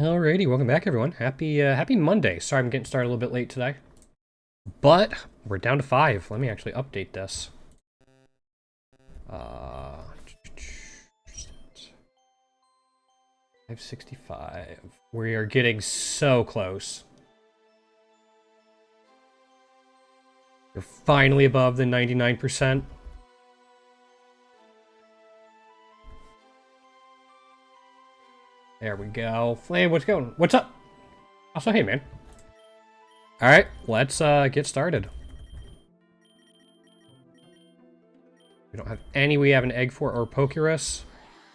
Alrighty, welcome back everyone. Happy Monday. Sorry I'm getting started a little bit late today. But we're down to 5. Let me actually update this. Uh 565. We are getting so close. We're finally above the 99%. There we go. Flame, what's going? What's up? Also, hey man. Alright, let's get started. We don't have any we have an egg for or Pokerus.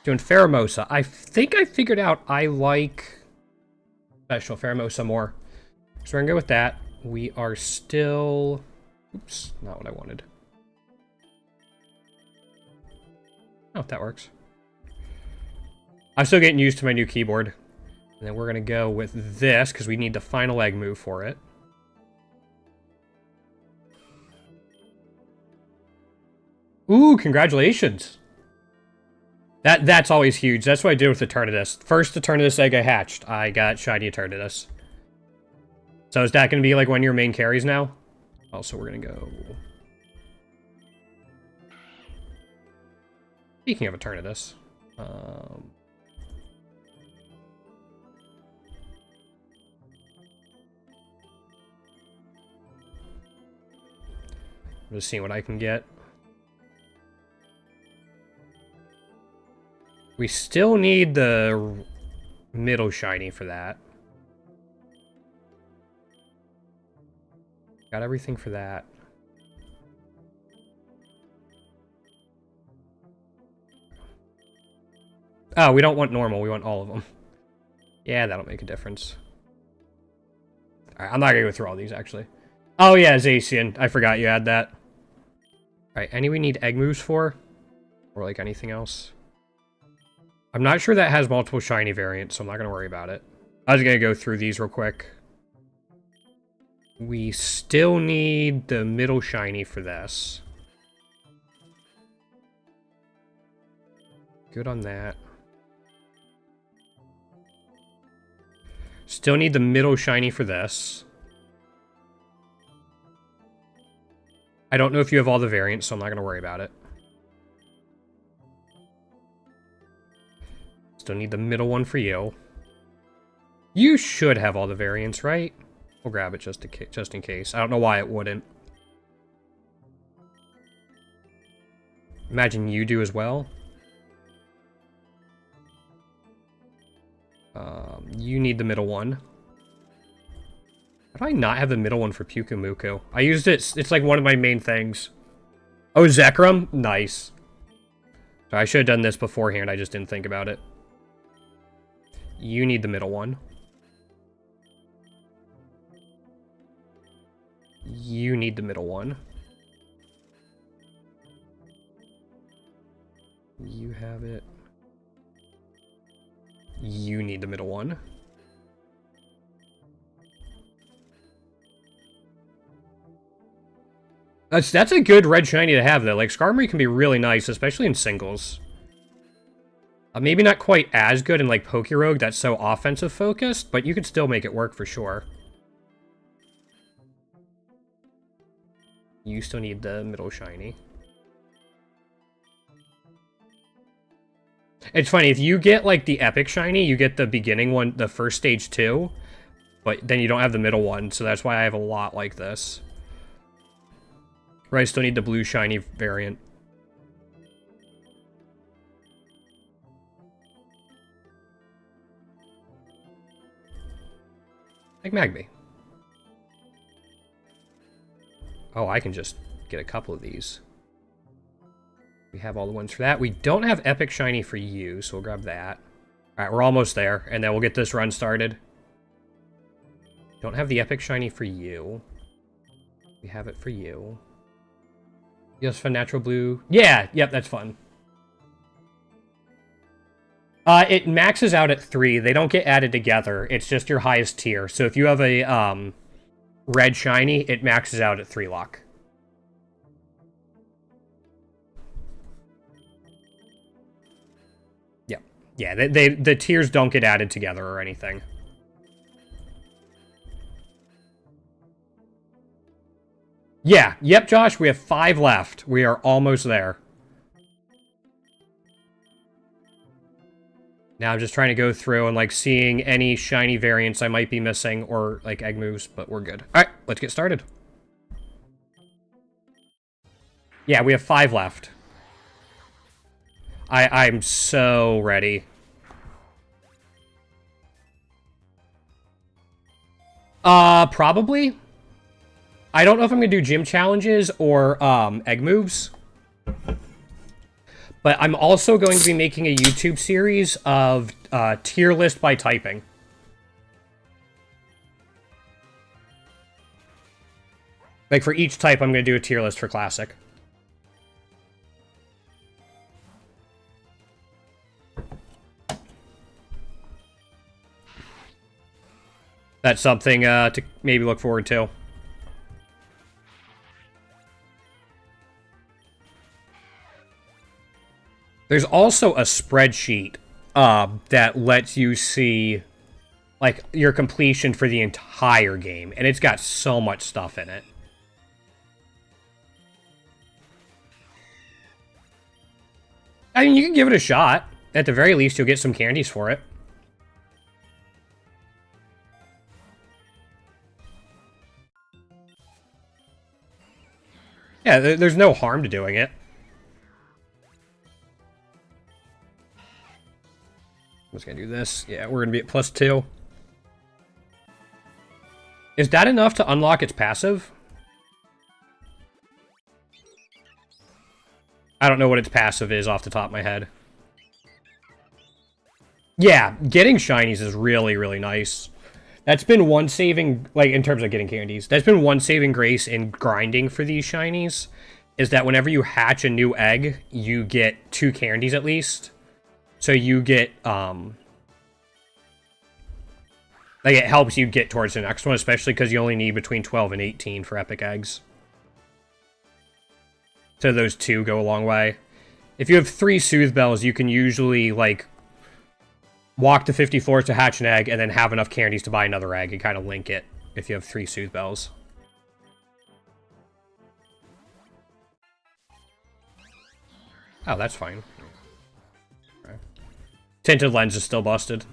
Doing Pheromosa. I think I figured out I like special Pheromosa more. So we're gonna go with that. We are still... Oops, not what I wanted. Oh, that works. I'm still getting used to my new keyboard. And then we're gonna go with this, because we need the final egg move for it. Ooh, congratulations! That's always huge. That's what I did with Eternatus. First Eternatus egg I hatched, I got shiny Eternatus. So is that going to be like one of your main carries now? Also, we're going to go... Speaking of Eternatus... I'm just seeing what I can get. We still need the middle shiny for that. Got everything for that. Oh, we don't want normal. We want all of them. Yeah, that'll make a difference. Alright, I'm not gonna go through all these, actually. Oh, yeah, Zacian. I forgot you had that. Alright, any we need egg moves for? Or, like, anything else? I'm not sure that has multiple shiny variants, so I'm not gonna worry about it. I was gonna go through these real quick. We still need the middle shiny for this. Good on that. Still need the middle shiny for this. I don't know if you have all the variants, so I'm not going to worry about it. Still need the middle one for you. You should have all the variants, right? We'll grab it just in case. I don't know why it wouldn't. Imagine you do as well. You need the middle one. How do I not have the middle one for Pukumuku? I used it. It's like one of my main things. Oh, Zekrom? Nice. So I should have done this beforehand. I just didn't think about it. You need the middle one. You need the middle one. You have it. You need the middle one. That's a good red shiny to have, though. Like, Skarmory can be really nice, especially in singles. Maybe not quite as good in, like, Pokerogue, that's so offensive-focused, but you could still make it work for sure. You still need the middle shiny. It's funny, if you get, like, the epic shiny, you get the beginning one, the first stage 2, but then you don't have the middle one, so that's why I have a lot like this. Right, I still need the blue shiny variant. Like Magby. Oh, I can just get a couple of these. We have all the ones for that. We don't have Epic Shiny for you, so we'll grab that. Alright, we're almost there, and then we'll get this run started. Don't have the Epic Shiny for you. We have it for you. Yes, for Natural Blue. Yeah, yep, that's fun. It maxes out at 3. They don't get added together. It's just your highest tier. So if you have a red shiny, it maxes out at 3 lock. Yep. Yeah, the tiers don't get added together or anything. Yeah, yep, Josh, we have 5 left. We are almost there. Now I'm just trying to go through and, like, seeing any shiny variants I might be missing or, like, egg moves, but we're good. Alright, let's get started. Yeah, we have 5 left. I'm so ready. Probably. I don't know if I'm gonna do gym challenges or, egg moves. But I'm also going to be making a YouTube series of, tier list by typing. Like, for each type, I'm gonna do a tier list for Classic. That's something, to maybe look forward to. There's also a spreadsheet that lets you see, like, your completion for the entire game, and it's got so much stuff in it. I mean, you can give it a shot. At the very least, you'll get some candies for it. Yeah, there's no harm to doing it. I'm just gonna do this. Yeah, we're gonna be at +2. Is that enough to unlock its passive? I don't know what its passive is off the top of my head. Yeah, getting shinies is really, really nice. That's been one saving, like, in terms of getting candies, that's been one saving grace in grinding for these shinies, is that whenever you hatch a new egg, you get 2 candies at least. So you get, like, it helps you get towards the next one, especially because you only need between 12 and 18 for epic eggs. So those 2 go a long way. If you have 3 Soothe Bells, you can usually, like, walk to 50 floors to hatch an egg, and then have enough candies to buy another egg, and kind of link it if you have 3 Soothe Bells. Oh, that's fine. Okay. Tinted Lens is still busted.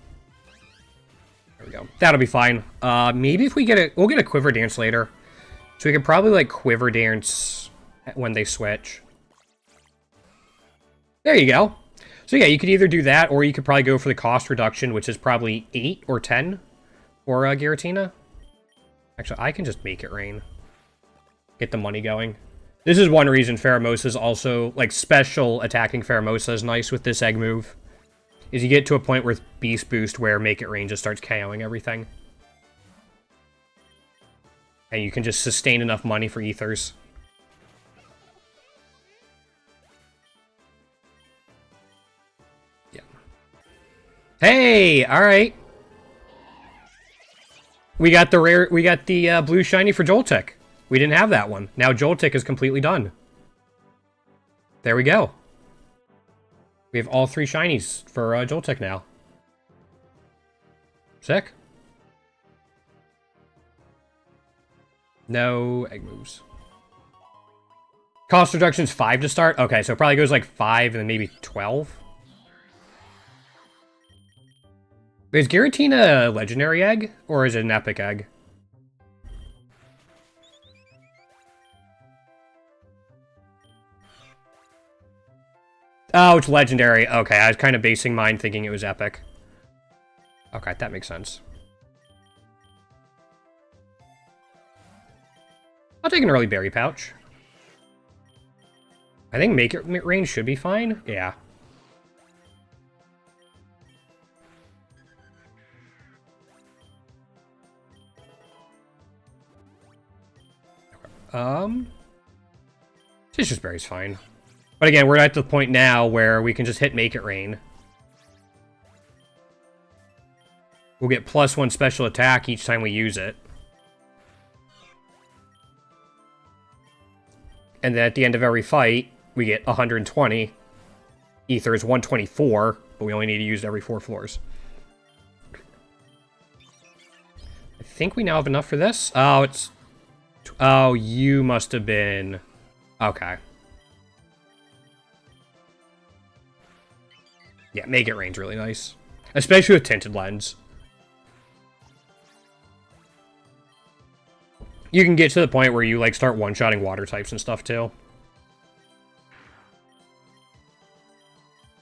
There we go. That'll be fine. Maybe if we get we'll get a Quiver Dance later. So we could probably, like, Quiver Dance when they switch. There you go. So yeah, you could either do that, or you could probably go for the cost reduction, which is probably 8 or 10 for Giratina. Actually, I can just make it rain. Get the money going. This is one reason Pheromosa is also, like, special attacking Pheromosa is nice with this egg move. Is you get to a point with Beast Boost where Make It Rain just starts KOing everything. And you can just sustain enough money for Ethers. Hey, all right. We got the blue shiny for Joltik. We didn't have that one. Now Joltik is completely done. There we go. We have all 3 shinies for Joltik now. Sick. No egg moves. Cost reduction's 5 to start? Okay, so it probably goes like 5 and then maybe 12. Is Giratina a legendary egg, or is it an epic egg? Oh, it's legendary. Okay, I was kind of basing mine thinking it was epic. Okay, that makes sense. I'll take an early berry pouch. I think Make It Rain should be fine. Yeah. Citrus Berry's fine. But again, we're at the point now where we can just hit Make It Rain. We'll get +1 special attack each time we use it. And then at the end of every fight, we get 120. Ether is 124. but we only need to use it every 4 floors. I think we now have enough for this. Oh, it's... Oh, you must have been... Okay. Yeah, make it range really nice. Especially with tinted lens. You can get to the point where you, like, start one-shotting water types and stuff, too.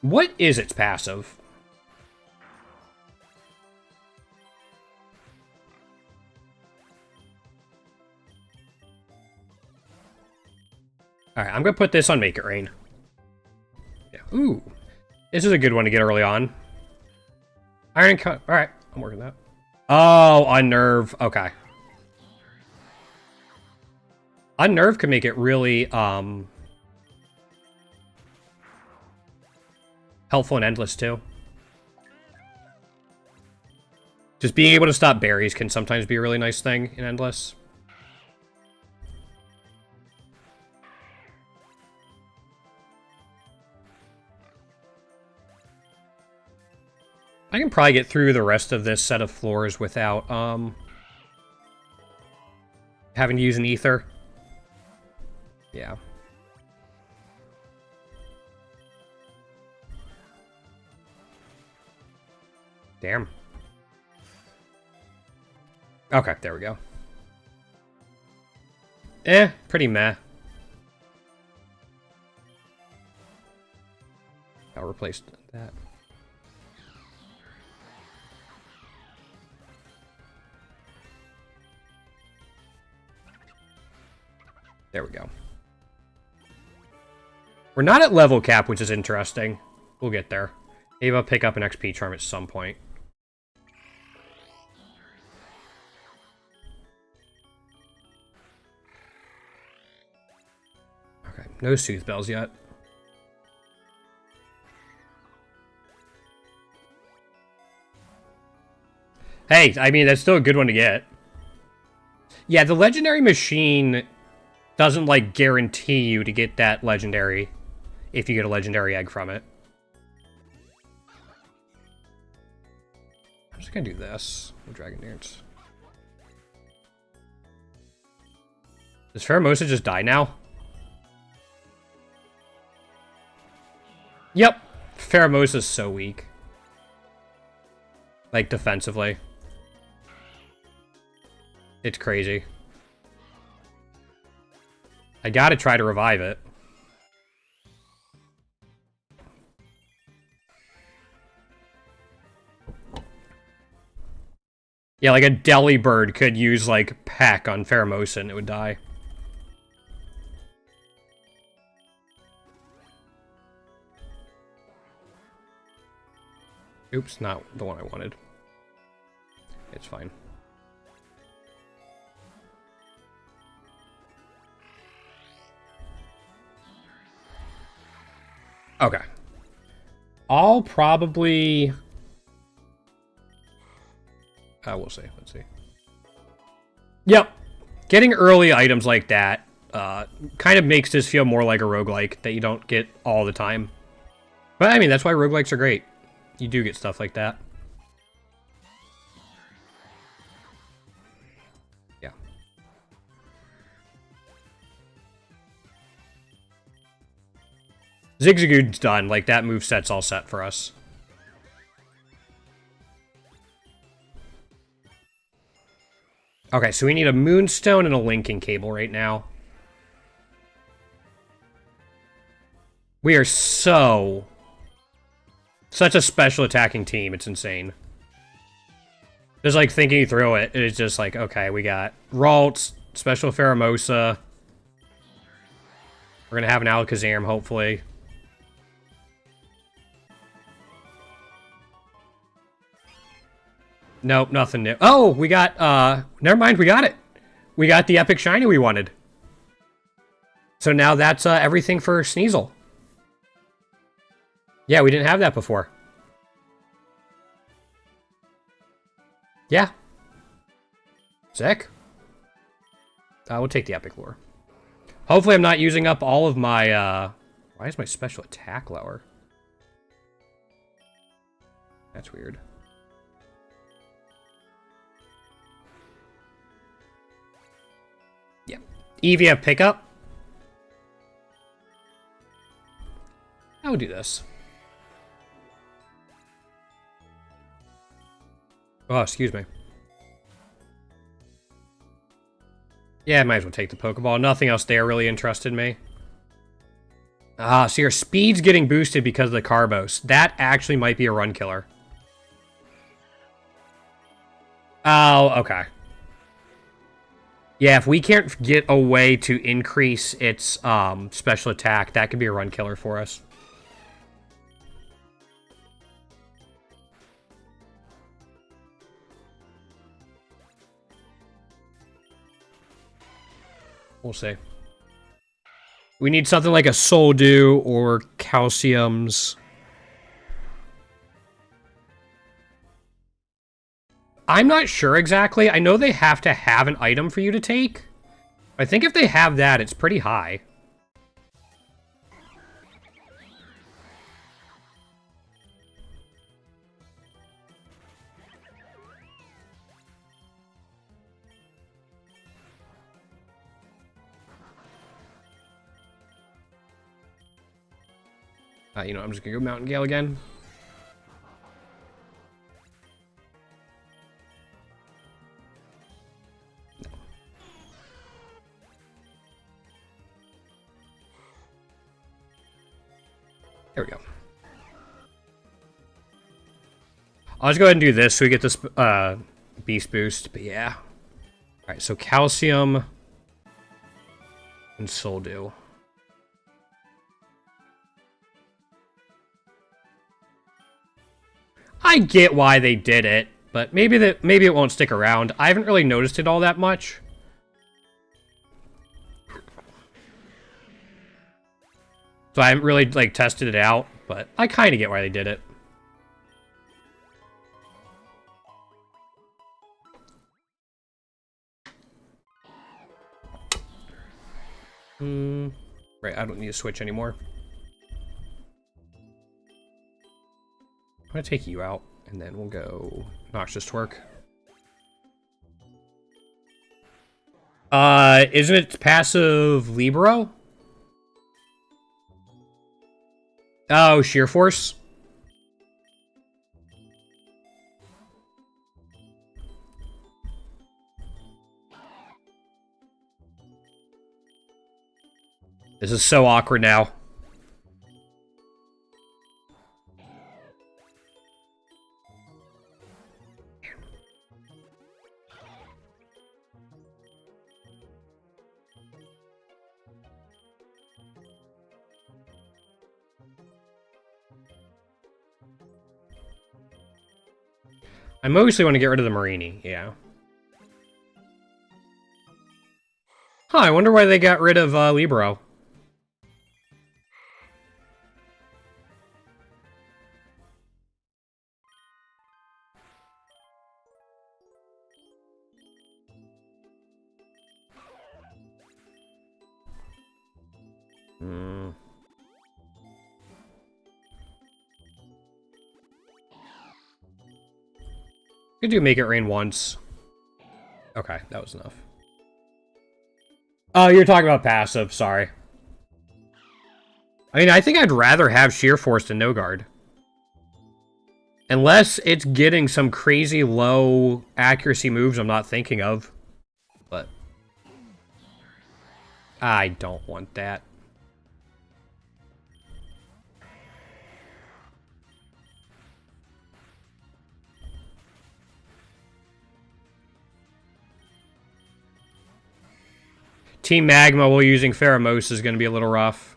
What is its passive? Alright, I'm gonna put this on Make It Rain. Yeah. Ooh. This is a good one to get early on. Iron Cut. Alright, I'm working that. Oh, Unnerve. Okay. Unnerve can make it really, helpful and endless, too. Just being able to stop berries can sometimes be a really nice thing in endless. I can probably get through the rest of this set of floors without, having to use an ether. Yeah. Damn. Okay, there we go. Pretty meh. I'll replace that. There we go. We're not at level cap, which is interesting. We'll get there. Maybe I'll pick up an XP charm at some point. Okay, no Sooth Bells yet. Hey, I mean, that's still a good one to get. Yeah, the legendary machine doesn't, like, guarantee you to get that legendary if you get a legendary egg from it. I'm just gonna do this. No Dragon Dance. Does Pheromosa just die now? Yep. Pheromosa's so weak. Like, defensively. It's crazy. I gotta try to revive it. Yeah, like a Delibird could use, like, Peck on Pheromosa and it would die. Oops, not the one I wanted. It's fine. Okay. I'll probably... we'll see. Let's see. Yep. Getting early items like that kind of makes this feel more like a roguelike that you don't get all the time. But, I mean, that's why roguelikes are great. You do get stuff like that. Yeah. Zigzagoon's done. Like, that moveset's all set for us. Okay, so we need a Moonstone and a linking cable right now. We are such a special attacking team. It's insane. Just, like, thinking through it, it's just like, okay, we got Ralts, Special Pheromosa. We're gonna have an Alakazam, hopefully. Nope, nothing new. Oh, we got, never mind, we got it. We got the epic shiny we wanted. So now that's, everything for Sneasel. Yeah, we didn't have that before. Yeah. Sick. We'll take the epic lore. Hopefully I'm not using up all of my, why is my special attack lower? That's weird. Yeah. Eve, you have pickup? I would do this. Oh, excuse me. Yeah, I might as well take the Pokeball. Nothing else there really interested me. Ah, so your speed's getting boosted because of the Carbos. That actually might be a run killer. Oh, okay. Yeah, if we can't get a way to increase its special attack, that could be a run killer for us. We'll see. We need something like a Soul Dew or Calciums. I'm not sure exactly. I know they have to have an item for you to take. I think if they have that, it's pretty high. You know, I'm just gonna go Mountain Gale again. There we go. I'll just go ahead and do this so we get this beast boost, but yeah. Alright, so Calcium and Soul Dew. I get why they did it, but maybe it won't stick around. I haven't really noticed it all that much. So I haven't really, like, tested it out, but I kind of get why they did it. Right, I don't need to switch anymore. I'm gonna take you out, and then we'll go Noxious Twerk. Isn't it passive Libero? Oh, Sheer Force? This is so awkward now. I mostly want to get rid of the Marini, yeah. Huh, I wonder why they got rid of Libero. Could do Make It Rain once. Okay, that was enough. Oh, you're talking about passive, sorry. I mean, I think I'd rather have Sheer Force than No Guard. Unless it's getting some crazy low accuracy moves I'm not thinking of. But I don't want that. Team Magma while using Pheromosa is going to be a little rough.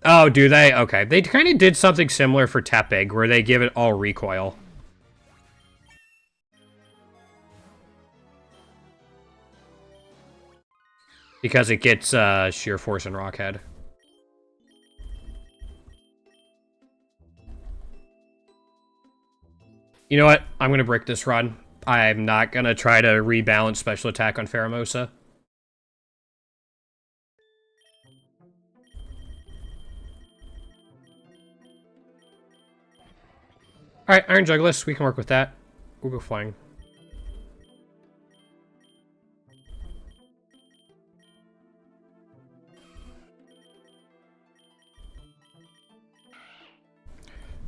Oh, do they? Okay. They kind of did something similar for Tepig, where they give it all recoil. Because it gets Sheer Force and Rockhead. You know what? I'm going to brick this run. I'm not going to try to rebalance special attack on Pheromosa. Alright, Iron Juggless, we can work with that. We'll go flying.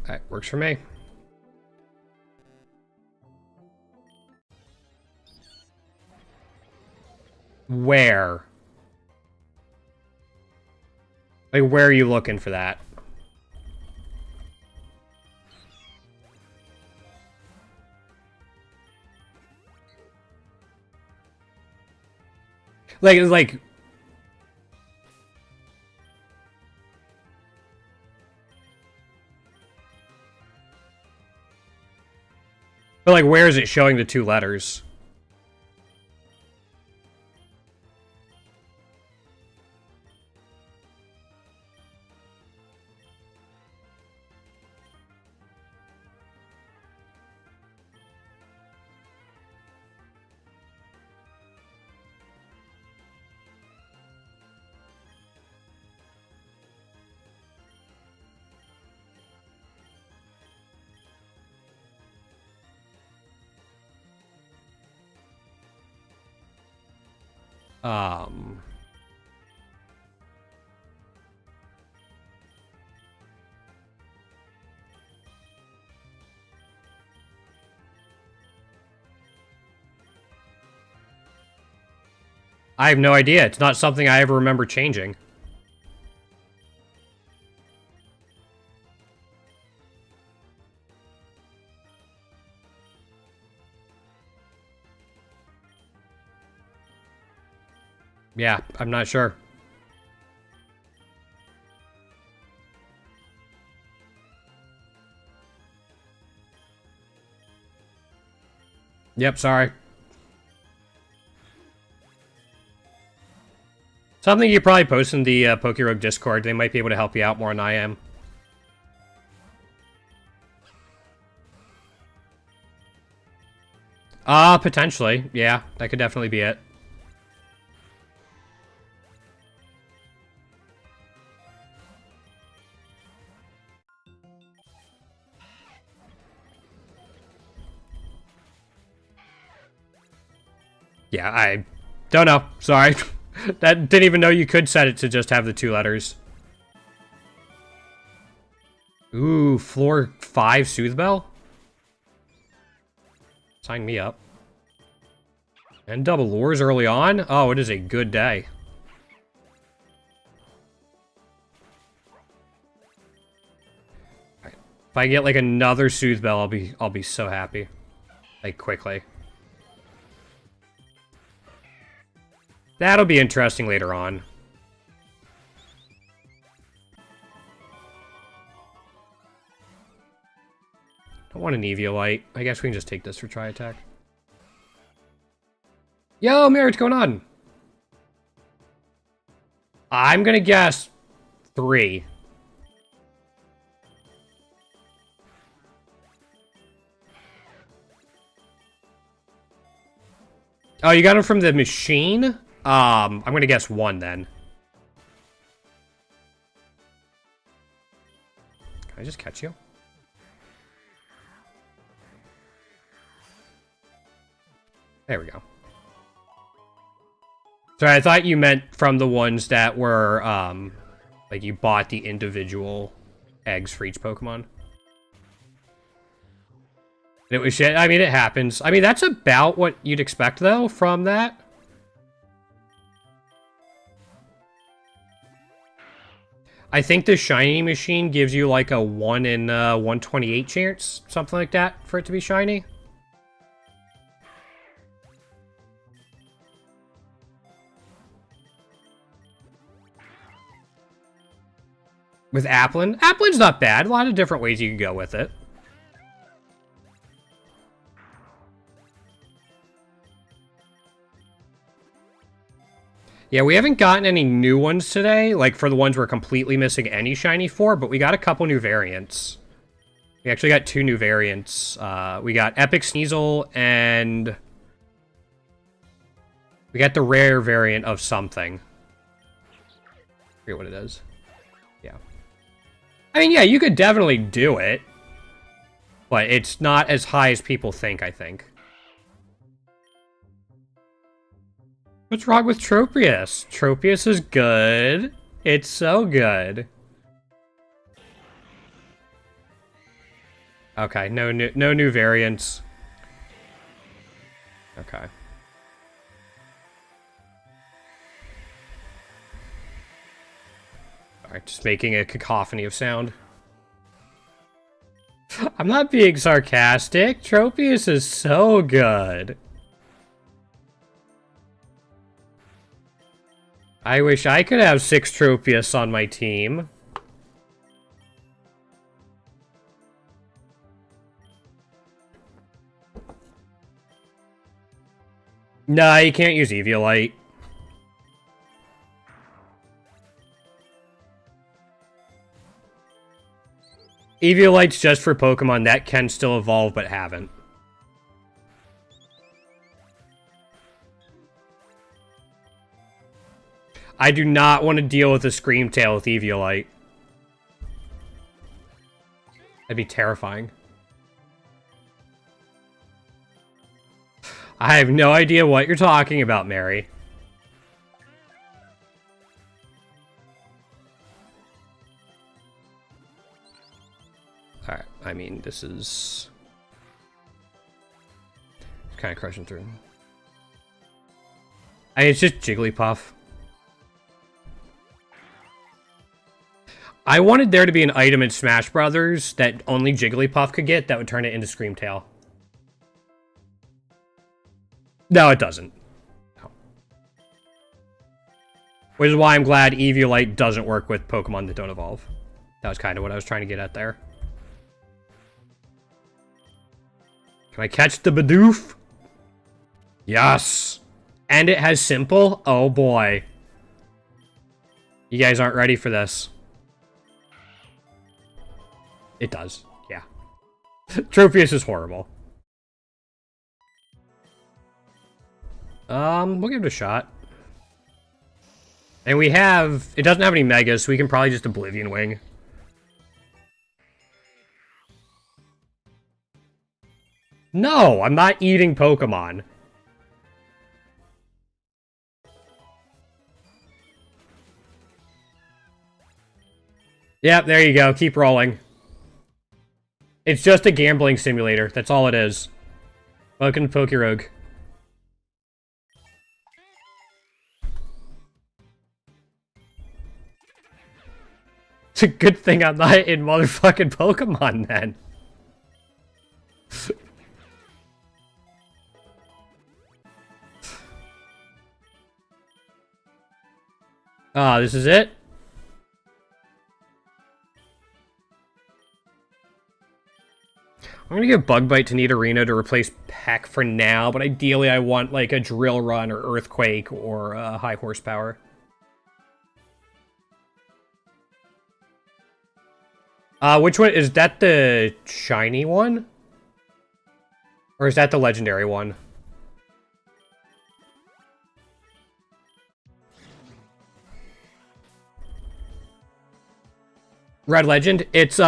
Alright, works for me. Where? Like, where are you looking for that? Like... But, like, where is it showing the 2 letters? I have no idea. It's not something I ever remember changing. Yeah, I'm not sure. Yep, sorry. Something you probably post in the PokeRogue Discord. They might be able to help you out more than I am. Potentially. Yeah, that could definitely be it. Yeah, I don't know. Sorry. That didn't even know you could set it to just have the 2 letters. Ooh, floor 5 Soothbell? Sign me up. And double lures early on? Oh, it is a good day. Right. If I get like another Soothbell, I'll be so happy. Like quickly. That'll be interesting later on. Don't want an Eviolite. I guess we can just take this for try attack. Yo, Mary, what's going on? I'm gonna guess 3. Oh, you got him from the machine? I'm gonna guess 1 then. Can I just catch you? There we go. Sorry, I thought you meant from the ones that were, like you bought the individual eggs for each Pokemon. It was shit. I mean, it happens. I mean, that's about what you'd expect, though, from that. I think the shiny machine gives you like a 1 in 128 chance, something like that, for it to be shiny. With Applin? Applin's not bad. A lot of different ways you can go with it. Yeah, we haven't gotten any new ones today, like for the ones we're completely missing any shiny for, but we got a couple new variants. We actually got 2 new variants. We got Epic Sneasel, and we got the rare variant of something. I forget what it is. Yeah. I mean, yeah, you could definitely do it. But it's not as high as people think, I think. What's wrong with Tropius? Tropius is good. It's so good. Okay, no new variants. Okay. Alright, just making a cacophony of sound. I'm not being sarcastic. Tropius is so good. I wish I could have 6 Tropius on my team. Nah, you can't use Eviolite. Eviolite's just for Pokemon that can still evolve but haven't. I do not want to deal with a Screamtail with Eviolite. That'd be terrifying. I have no idea what you're talking about, Mary. Alright, I mean, this is kind of crushing through. It's just Jigglypuff. I wanted there to be an item in Smash Brothers that only Jigglypuff could get that would turn it into Screamtail. No, it doesn't. No. Which is why I'm glad Eviolite doesn't work with Pokemon that don't evolve. That was kind of what I was trying to get at there. Can I catch the Bidoof? Yes! And it has Simple? Oh boy. You guys aren't ready for this. It does, yeah. Tropius is horrible. We'll give it a shot. And we have... It doesn't have any Megas, so we can probably just Oblivion Wing. No, I'm not eating Pokemon. Yep, there you go. Keep rolling. It's just a gambling simulator. That's all it is. Welcome to Pokerogue. It's a good thing I'm not in motherfucking Pokemon, then. Ah, this is it? I'm gonna give Bug Bite to Nidorino to replace Peck for now, but ideally I want, like, a Drill Run or Earthquake or High Horsepower. Which one? Is that the shiny one? Or is that the legendary one? Red Legend? It's,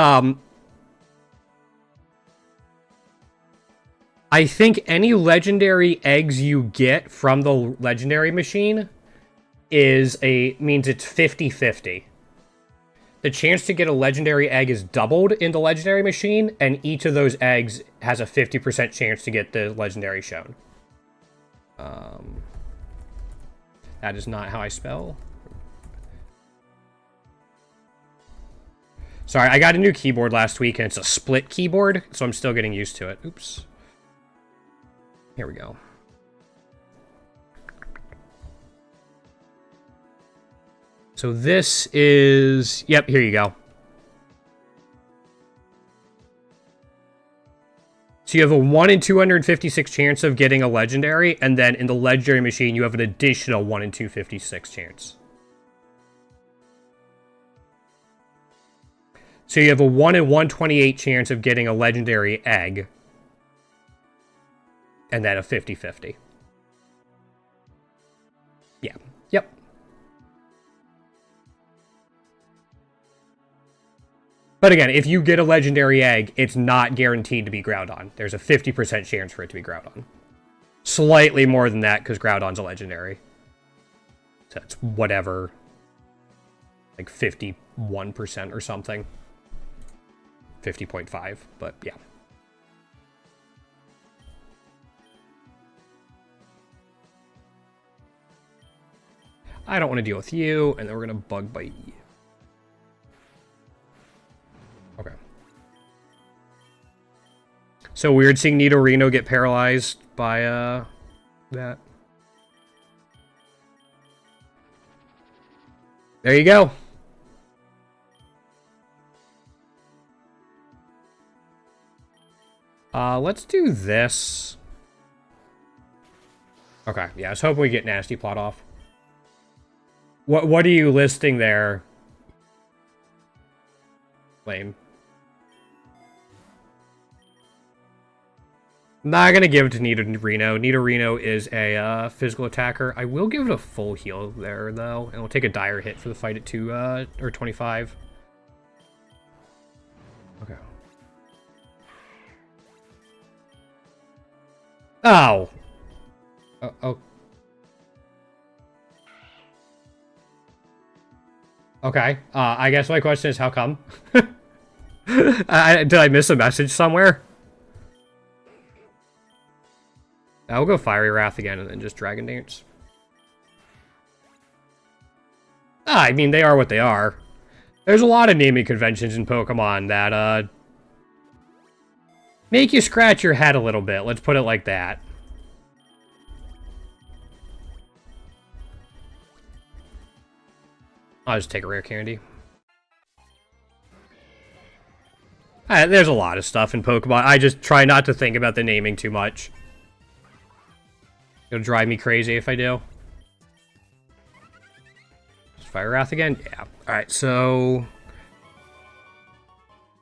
I think any legendary eggs you get from the legendary machine means it's 50-50. The chance to get a legendary egg is doubled in the legendary machine, and each of those eggs has a 50% chance to get the legendary shown. That is not how I spell. Sorry, I got a new keyboard last week, and it's a split keyboard, so I'm still getting used to it. Oops. Here we go. So this is... Yep, here you go. So you have a 1 in 256 chance of getting a legendary, and then in the legendary machine, you have an additional 1 in 256 chance. So you have a 1 in 128 chance of getting a legendary egg. And then a 50-50. Yeah. Yep. But again, if you get a legendary egg, it's not guaranteed to be Groudon. There's a 50% chance for it to be Groudon. Slightly more than that, because Groudon's a legendary. So it's whatever. Like 51% or something. 50.5, but yeah. I don't want to deal with you, and then we're going to bug bite you. Okay. So weird seeing Nidorino get paralyzed by that. There you go. Let's do this. Okay, yeah, I was hoping we get Nasty Plot off. What are you listing there? Lame. Not gonna give it to Nidorino. Nidorino is a physical attacker. I will give it a full heal there, though, and we'll take a dire hit for the fight at 2 or 25. Okay. Oh. Oh. Okay. I guess my question is, how come? Did I miss a message somewhere? I'll go Fiery Wrath again and then just Dragon Dance. I mean, they are what they are. There's a lot of naming conventions in Pokemon that, make you scratch your head a little bit. Let's put it like that. I'll just take a rare candy. There's a lot of stuff in Pokemon. I just try not to think about the naming too much. It'll drive me crazy if I do. Fire Wrath again? Yeah. Alright, so...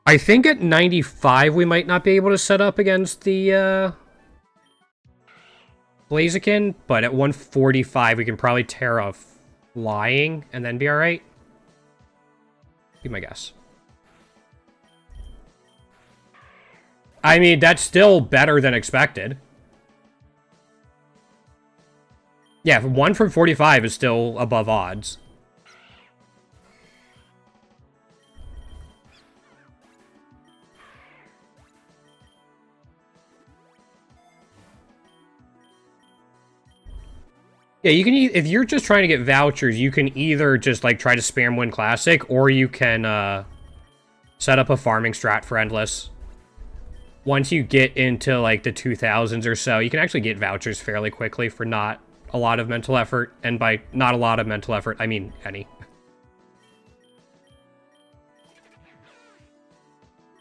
I think at 95 we might not be able to set up against the, Blaziken, but at 145 we can probably tear a Flying and then be alright. Be my guess. I mean, that's still better than expected. Yeah, 1 from 45 is still above odds. Yeah, you can, if you're just trying to get vouchers, you can either just, like, try to spam win Classic, or you can, set up a farming strat for Endless. Once you get into, like, the 2000s or so, you can actually get vouchers fairly quickly for not a lot of mental effort, and by not a lot of mental effort, I mean any.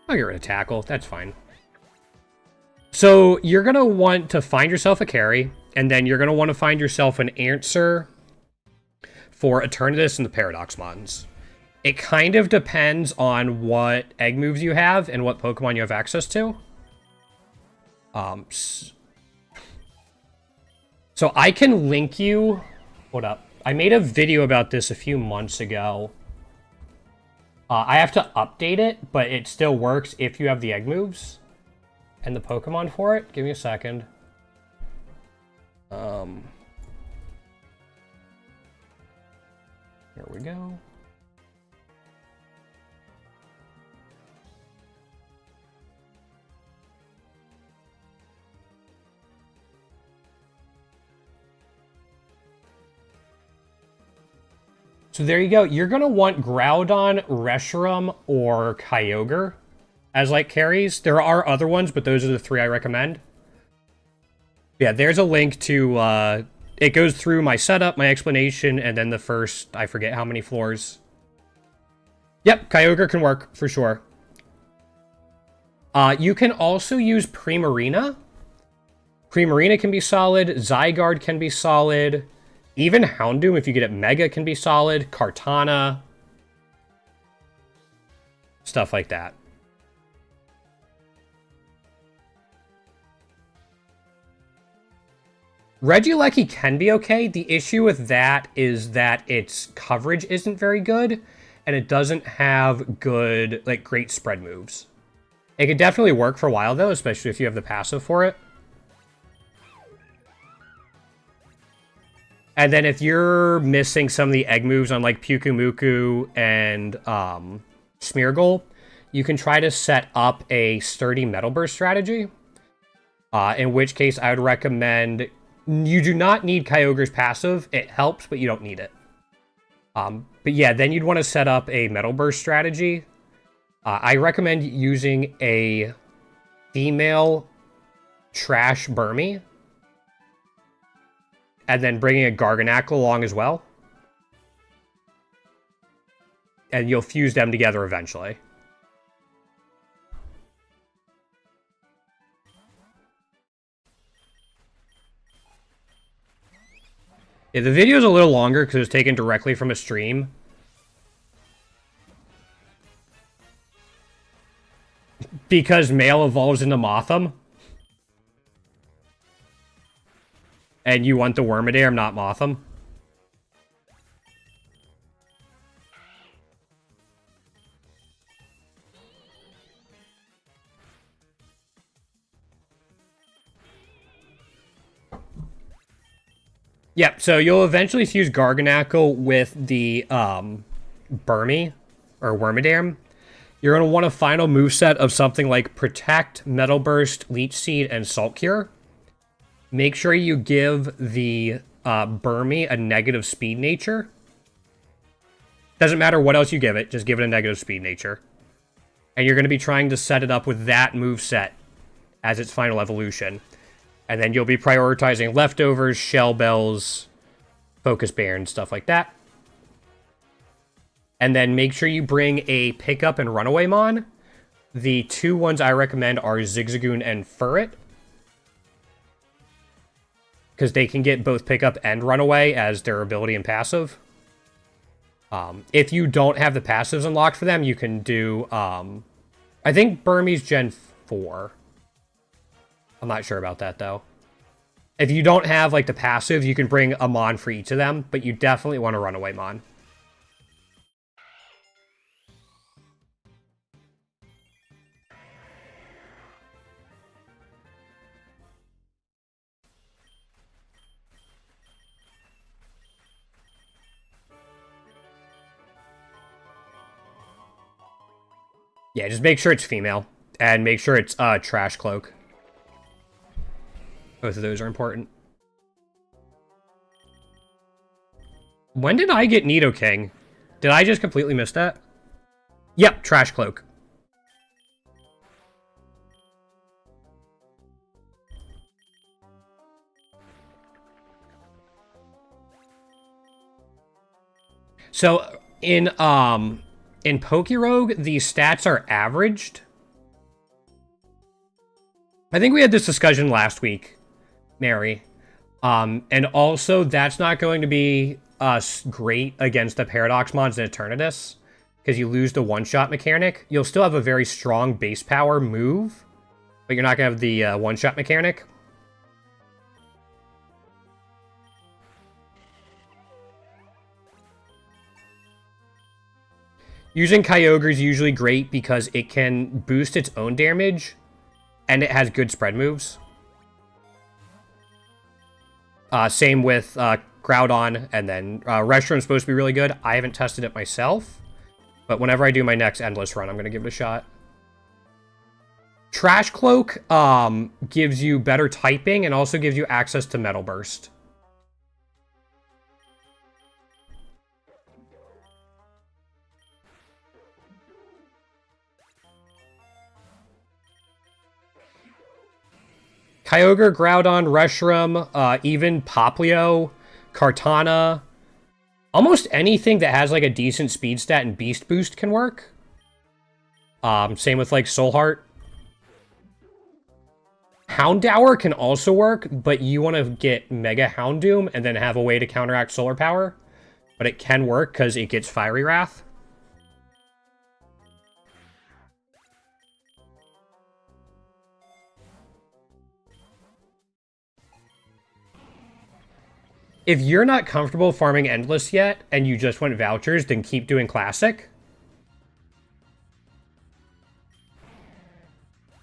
I'll get rid of Tackle, that's fine. So, you're gonna want to find yourself a carry, and then you're gonna want to find yourself an answer for Eternatus and the Paradox Mons. It kind of depends on what egg moves you have and what Pokemon you have access to. So I can link you... Hold up. I made a video about this a few months ago. I have to update it, but it still works if you have the egg moves and the Pokemon for it. Give me a second. Here we go. So there you go. You're going to want Groudon, Reshiram, or Kyogre as, like, carries. There are other ones, but those are the 3 I recommend. Yeah, there's a link to, it goes through my setup, my explanation, and then the first, I forget how many floors. Yep, Kyogre can work, for sure. You can also use Primarina. Primarina can be solid. Zygarde can be solid. Even Houndoom, if you get it Mega, can be solid. Kartana. Stuff like that. Regieleki can be okay. The issue with that is that its coverage isn't very good. and it doesn't have good, like, great spread moves. It could definitely work for a while, though, especially if you have the passive for it. And then if you're missing some of the egg moves on, like, Pyukumuku and Smeargle, you can try to set up a sturdy Metal Burst strategy. In which case, I would recommend... You do not need Kyogre's passive. It helps, but you don't need it. But yeah, then you'd want to set up a Metal Burst strategy. I recommend using a female Trash Burmy. And then bringing a Garganacl along as well. And you'll fuse them together eventually. Yeah, the video is a little longer because it was taken directly from a stream. Because male evolves into Mothim. And you want the Wormadam, not Mothim. Yep, so you'll eventually fuse Garganacl with the Burmy, or Wormadam. You're going to want a final moveset of something like Protect, Metal Burst, Leech Seed, and Salt Cure. Make sure you give the Burmy a negative speed nature. Doesn't matter what else you give it, just give it a negative speed nature. And you're going to be trying to set it up with that moveset as its final evolution. And then you'll be prioritizing leftovers, shell bells, focus bear, stuff like that. And then make sure you bring a pickup and runaway mon. The two ones I recommend are Zigzagoon and Furret. Because they can get both pickup and runaway as their ability and passive. If you don't have the passives unlocked for them, you can do... I think Burmy's Gen 4. I'm not sure about that, though. If you don't have, like, the passive, you can bring a mon for each of them, but you definitely want a runaway mon. Yeah, just make sure it's female. And make sure it's Trash Cloak. Both of those are important. When did I get Nidoking? Did I just completely miss that? Yep, Trash Cloak. So, in Pokerogue, the stats are averaged. I think we had this discussion last week. Mary. And also, that's not going to be great against the Paradox Mons and Eternatus, because you lose the one-shot mechanic. You'll still have a very strong base power move, but you're not going to have the one-shot mechanic. Using Kyogre is usually great because it can boost its own damage, and it has good spread moves. Same with Groudon, and then Reshurum's supposed to be really good. I haven't tested it myself, but whenever I do my next Endless run, I'm going to give it a shot. Trash Cloak gives you better typing and also gives you access to Metal Burst. Kyogre, Groudon, Reshiram, even Popplio, Kartana. Almost anything that has like a decent speed stat and beast boost can work. Same with like Soul Heart. Houndour can also work, but you want to get Mega Houndoom and then have a way to counteract Solar Power. But it can work because it gets Fiery Wrath. If you're not comfortable farming Endless yet, and you just want vouchers, then keep doing Classic.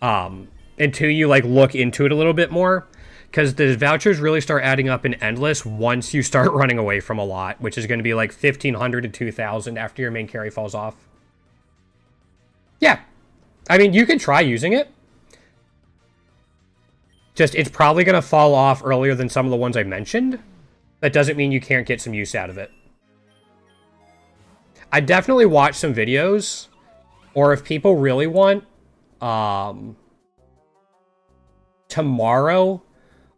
until you like look into it a little bit more, because the vouchers really start adding up in endless once you start running away from a lot, which is going to be like 1,500 to 2,000 after your main carry falls off. Yeah, I mean, you can try using it. Just, it's probably going to fall off earlier than some of the ones I mentioned. That doesn't mean you can't get some use out of it. I definitely watch some videos, or if people really want, tomorrow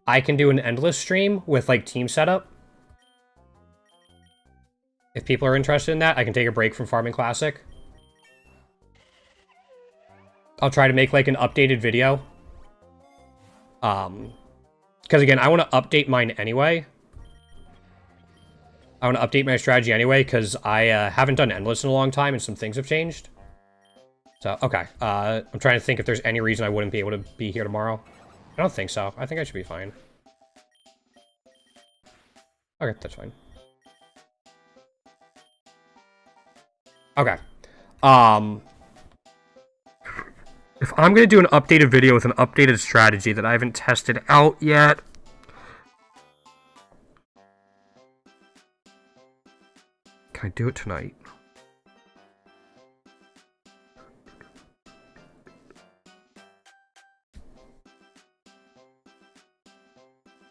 I can do an endless stream with like team setup. If people are interested in that, I can take a break from Farming Classic. I'll try to make like an updated video. Because again, I want to update mine anyway. I want to update my strategy anyway, because I haven't done endless in a long time and some things have changed. So, okay. I'm trying to think if there's any reason I wouldn't be able to be here tomorrow. I don't think so. I think I should be fine. Okay, that's fine. Okay. If I'm going to do an updated video with an updated strategy that I haven't tested out yet... Can I do it tonight?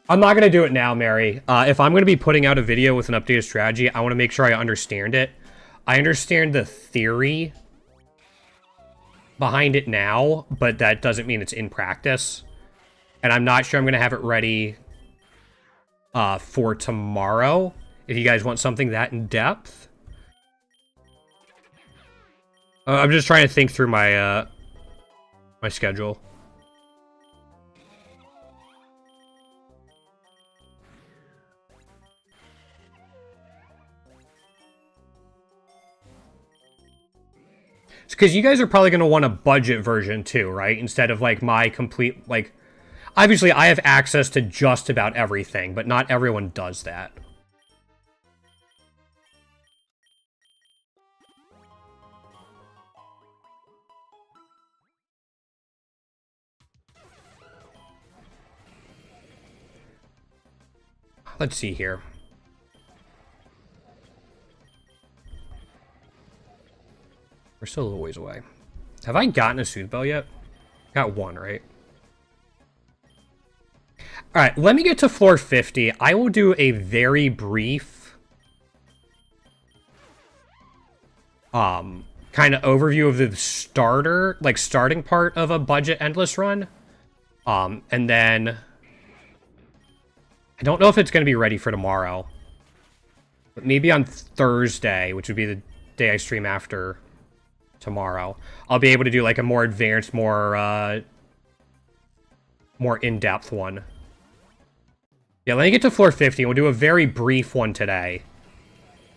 I'm not going to do it now, Mary. If I'm going to be putting out a video with an updated strategy, I want to make sure I understand it. I understand the theory behind it now, but that doesn't mean it's in practice. And I'm not sure I'm going to have it ready for tomorrow. If you guys want something that in depth. I'm just trying to think through my my schedule. Because you guys are probably going to want a budget version too, right? Instead of like my complete, like, obviously I have access to just about everything, but not everyone does that. Let's see here. We're still a little ways away. Have I gotten a soothbell yet? Got one, right? Alright, let me get to floor 50. I will do a very brief... kind of overview of the starting part of a budget endless run. And then... I don't know if it's going to be ready for tomorrow. But maybe on Thursday, which would be the day I stream after... tomorrow, I'll be able to do like a more advanced, more in-depth one. Yeah, let me get to floor 50. We'll do a very brief one today,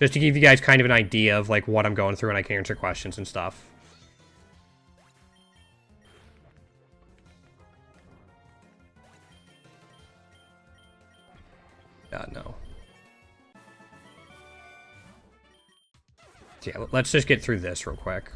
just to give you guys kind of an idea of like what I'm going through, and I can answer questions and stuff. No. Yeah, let's just get through this real quick.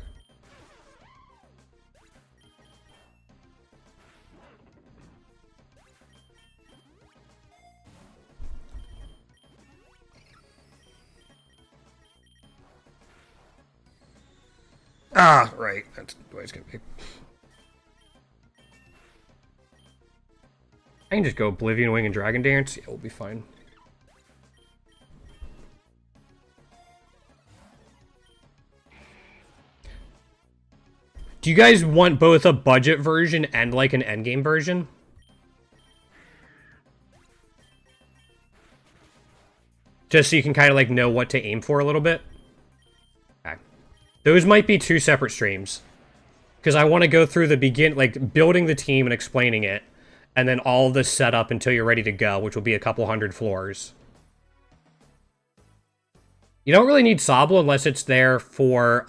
Ah, right. That's the way it's gonna be. I can just go Oblivion Wing and Dragon Dance. Yeah, we'll be fine. Do you guys want both a budget version and like an endgame version? Just so you can kind of like know what to aim for a little bit? Okay. Those might be two separate streams. Because I want to go through the like building the team and explaining it. And then all the setup until you're ready to go, which will be a couple hundred floors. You don't really need Sobble unless it's there for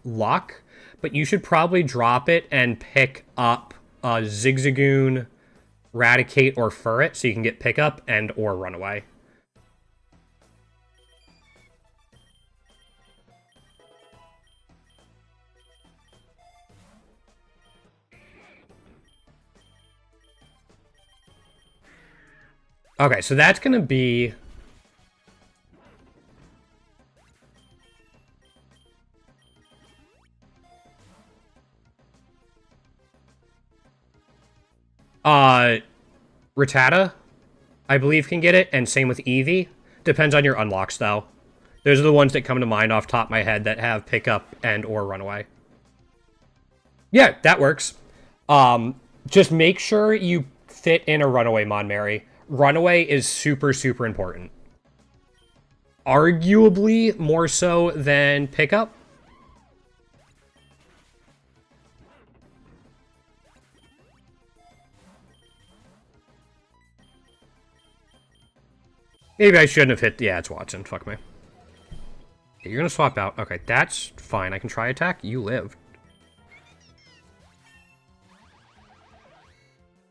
luck. But you should probably drop it and pick up Zigzagoon, Raticate, or Furret so you can get pickup and or Runaway. Okay, so that's going to be... Rattata, I believe, can get it, and same with Eevee. Depends on your unlocks, though. Those are the ones that come to mind off the top of my head that have pickup and or runaway. Yeah, that works. Just make sure you fit in a runaway, Mon Mary. Runaway is super, super important. Arguably more so than pickup. Maybe I shouldn't have hit... Yeah, it's Watson. Fuck me. You're gonna swap out. Okay, that's fine. I can try attack. You live.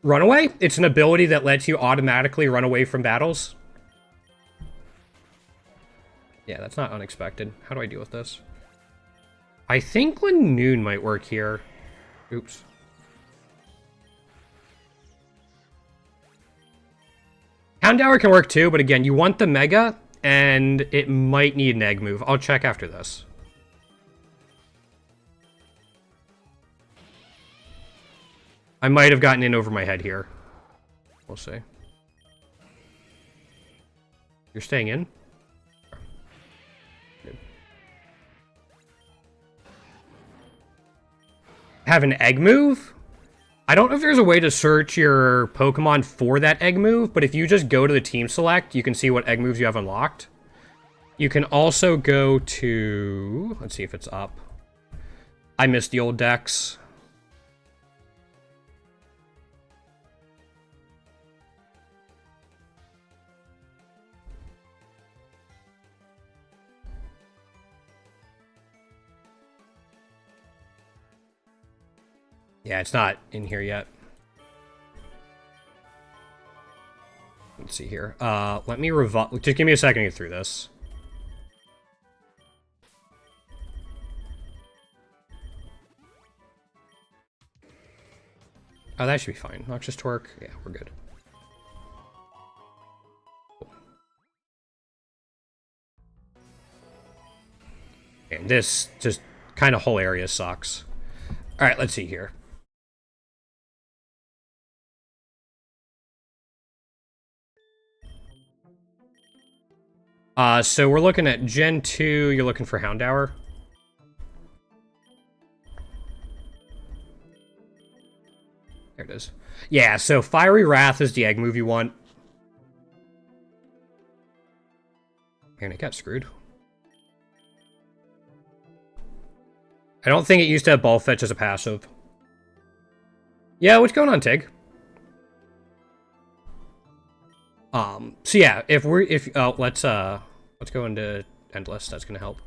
Runaway? It's an ability that lets you automatically run away from battles. Yeah, that's not unexpected. How do I deal with this? I think Lanoon might work here. Oops. Houndour can work too, but again, you want the Mega, and it might need an egg move. I'll check after this. I might have gotten in over my head here. We'll see. You're staying in? Good. Have an egg move? I don't know if there's a way to search your Pokemon for that egg move, but if you just go to the team select, you can see what egg moves you have unlocked. You can also go to... Let's see if it's up. I missed the old decks. Yeah, it's not in here yet. Let's see here. Let me just give me a second to get through this. Oh, that should be fine. Noxious Torque. Yeah, we're good. And this just kind of whole area sucks. All right, let's see here. So we're looking at Gen 2. You're looking for Houndour. There it is. Yeah, so Fiery Wrath is the egg move you want. Man, it got screwed. I don't think it used to have Ball Fetch as a passive. Yeah, what's going on, Tig? So yeah, let's go into Endless. That's gonna help.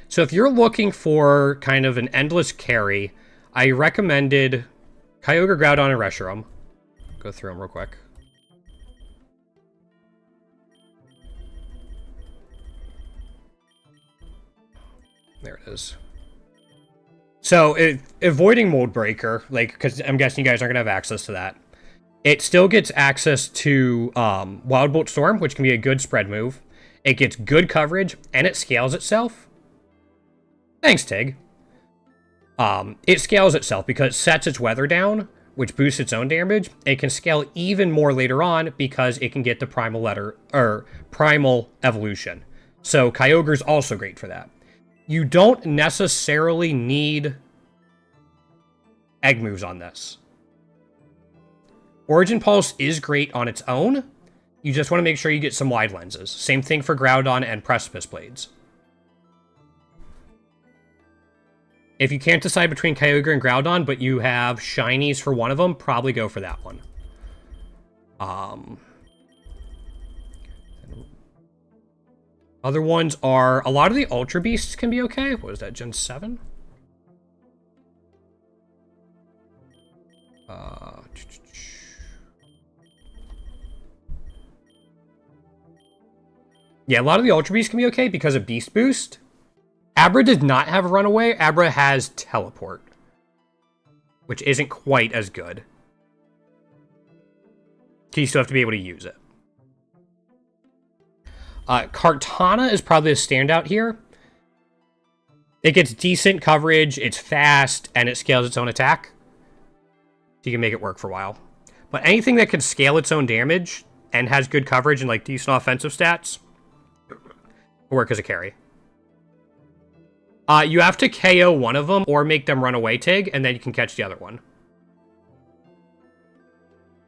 So if you're looking for kind of an endless carry, I recommended Kyogre, Groudon, and Reshiram. Go through them real quick. There it is. So, avoiding Mold Breaker, like, because I'm guessing you guys aren't going to have access to that. It still gets access to Wild Bolt Storm, which can be a good spread move. It gets good coverage, and it scales itself. Thanks, Tig. It scales itself because it sets its weather down, which boosts its own damage. It can scale even more later on because it can get the Primal Evolution. So, Kyogre's also great for that. You don't necessarily need egg moves on this. Origin Pulse is great on its own. You just want to make sure you get some wide lenses. Same thing for Groudon and Precipice Blades. If you can't decide between Kyogre and Groudon, but you have shinies for one of them, probably go for that one. Other ones are... A lot of the Ultra Beasts can be okay. What is that, Gen 7? Yeah, a lot of the Ultra Beasts can be okay because of Beast Boost. Abra does not have Runaway. Abra has Teleport, which isn't quite as good. You still have to be able to use it. Kartana is probably a standout here. It gets decent coverage, it's fast, and it scales its own attack. So you can make it work for a while. But anything that can scale its own damage and has good coverage and like decent offensive stats will work as a carry. You have to KO one of them or make them run away, Tig, and then you can catch the other one.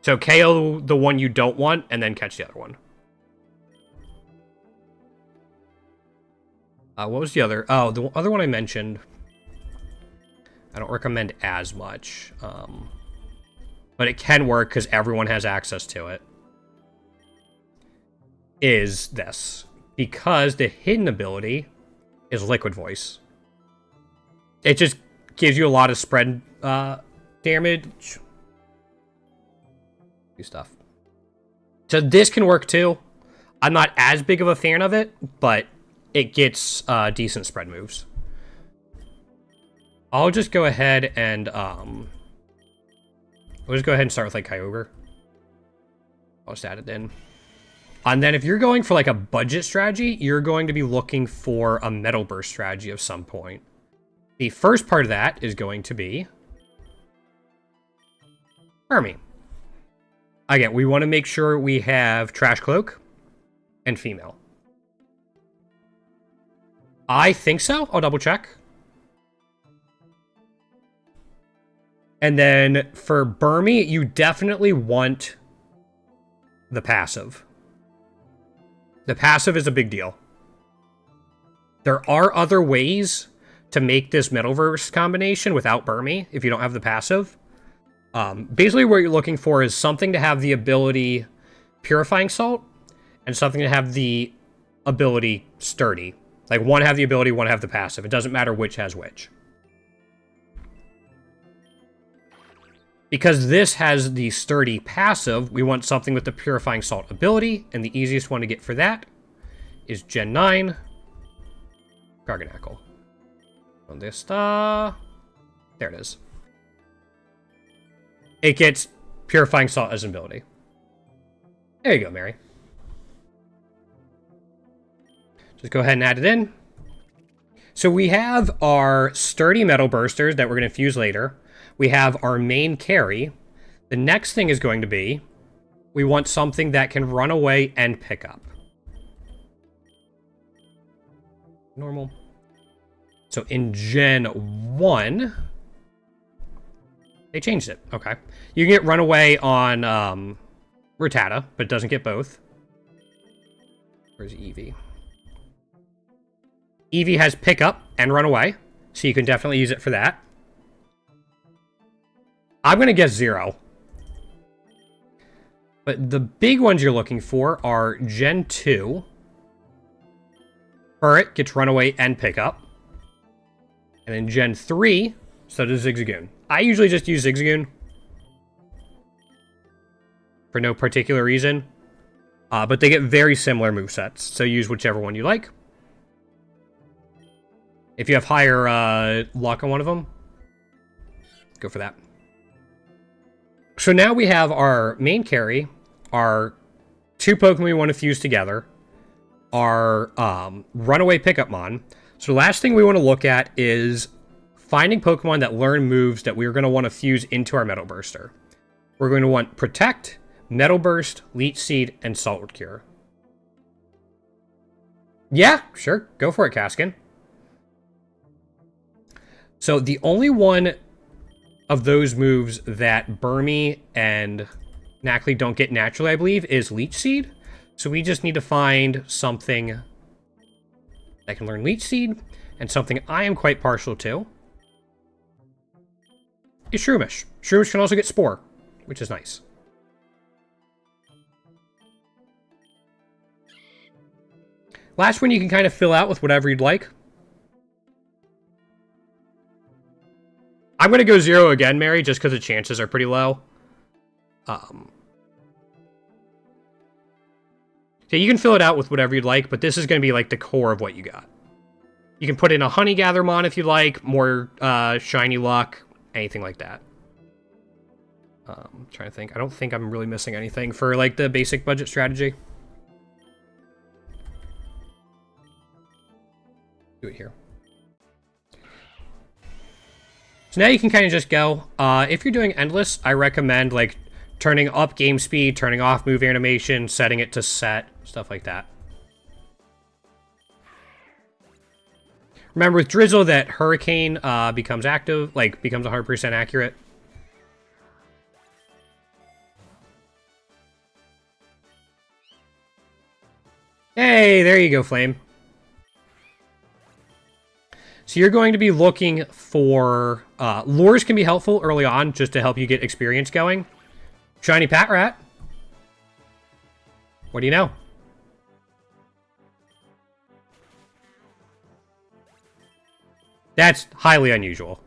So KO the one you don't want and then catch the other one. What was the other? Oh, the other one I mentioned. I don't recommend as much. But it can work because everyone has access to it. Is this. Because the hidden ability is Liquid Voice. It just gives you a lot of spread damage. Stuff. So this can work too. I'm not as big of a fan of it, but it gets decent spread moves. I'll just go ahead and we'll just go ahead and start with like Kyogre. I'll just add it in. And then if you're going for like a budget strategy, you're going to be looking for a Metal Burst strategy of some point. The first part of that is going to be Army. Again, we want to make sure we have Trash Cloak and Female. I think so. I'll double check. And then for Burmy, you definitely want the passive. The passive is a big deal. There are other ways to make this Metalverse combination without Burmy if you don't have the passive. Basically what you're looking for is something to have the ability Purifying Salt and something to have the ability Sturdy. Like one have the ability, one have the passive. It doesn't matter which has which. Because this has the Sturdy passive, we want something with the Purifying Salt ability, and the easiest one to get for that is Gen 9 Garganacl. ¿Dónde está? There it is. It gets Purifying Salt as an ability. There you go, Mary. Just go ahead and add it in. So we have our Sturdy Metal Bursters that we're going to fuse later. We have our main carry. The next thing is going to be, we want something that can run away and pick up. Normal. So in Gen 1, they changed it. Okay. You can get Runaway on Rattata, but it doesn't get both. Where's Eevee? Eevee has Pick Up and Runaway, so you can definitely use it for that. I'm going to guess 0. But the big ones you're looking for are Gen 2. Burret gets Runaway and Pick Up. And then Gen 3, so does Zigzagoon. I usually just use Zigzagoon for no particular reason. But they get very similar movesets, so use whichever one you like. If you have higher luck on one of them, go for that. So now we have our main carry, our 2 Pokemon we want to fuse together, our Runaway Pickupmon. So the last thing we want to look at is finding Pokemon that learn moves that we're going to want to fuse into our Metal Burster. We're going to want Protect, Metal Burst, Leech Seed, and Saltwood Cure. Yeah, sure. Go for it, Kaskin. So the only one of those moves that Burmy and Nacli don't get naturally, I believe, is Leech Seed. So we just need to find something that can learn Leech Seed, and something I am quite partial to is Shroomish. Shroomish can also get Spore, which is nice. Last one you can kind of fill out with whatever you'd like. I'm going to go 0 again, Mary, just because the chances are pretty low. So you can fill it out with whatever you'd like, but this is going to be like the core of what you got. You can put in a Honey Gathermon if you like, more shiny luck, anything like that. Trying to think. I don't think I'm really missing anything for like the basic budget strategy. Do it here. So now you can kind of just go. If you're doing endless, I recommend like turning up game speed, turning off move animation, setting it to set, stuff like that. Remember with Drizzle that Hurricane becomes active, like becomes 100% accurate. Hey, there you go, Flame. So you're going to be looking for... lures can be helpful early on, just to help you get experience going. Shiny Pat Rat. What do you know? That's highly unusual.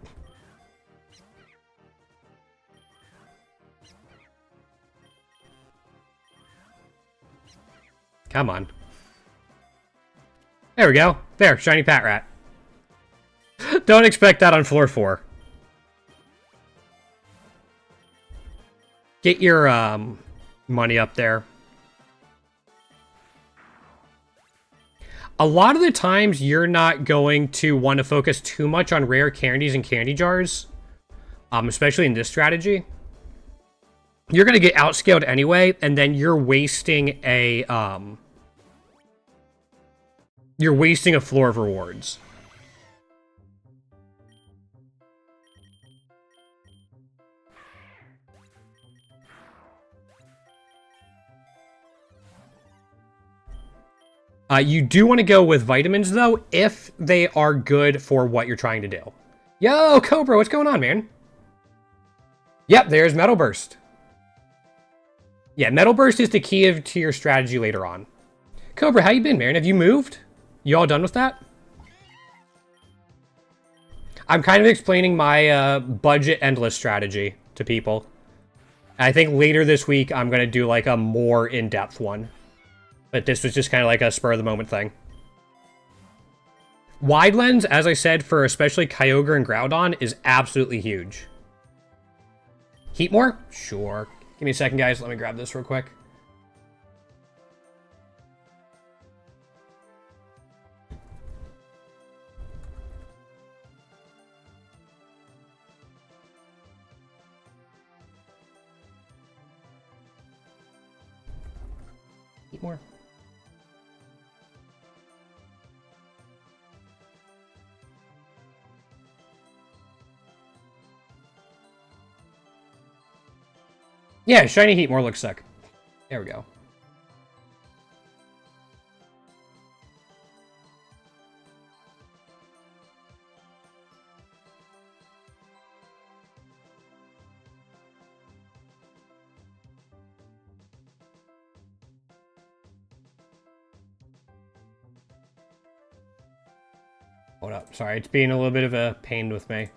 Come on. There we go. There, Shiny Pat Rat. Don't expect that on floor 4. Get your money up there. A lot of the times, you're not going to want to focus too much on rare candies and candy jars, especially in this strategy. You're going to get outscaled anyway, and then you're wasting a floor of rewards. You do want to go with vitamins, though, if they are good for what you're trying to do. Yo, Cobra, what's going on, man? Yep, there's Metal Burst. Yeah, Metal Burst is the key to your strategy later on. Cobra, how you been, man? Have you moved? You all done with that? I'm kind of explaining my budget endless strategy to people. I think later this week, I'm going to do like a more in-depth one. But this was just kind of like a spur-of-the-moment thing. Wide lens, as I said, for especially Kyogre and Groudon, is absolutely huge. Heat more? Sure. Give me a second, guys. Let me grab this real quick. Heat more. Yeah, Shiny Heatmore looks sick. There we go. Hold up. Sorry, it's being a little bit of a pain with me.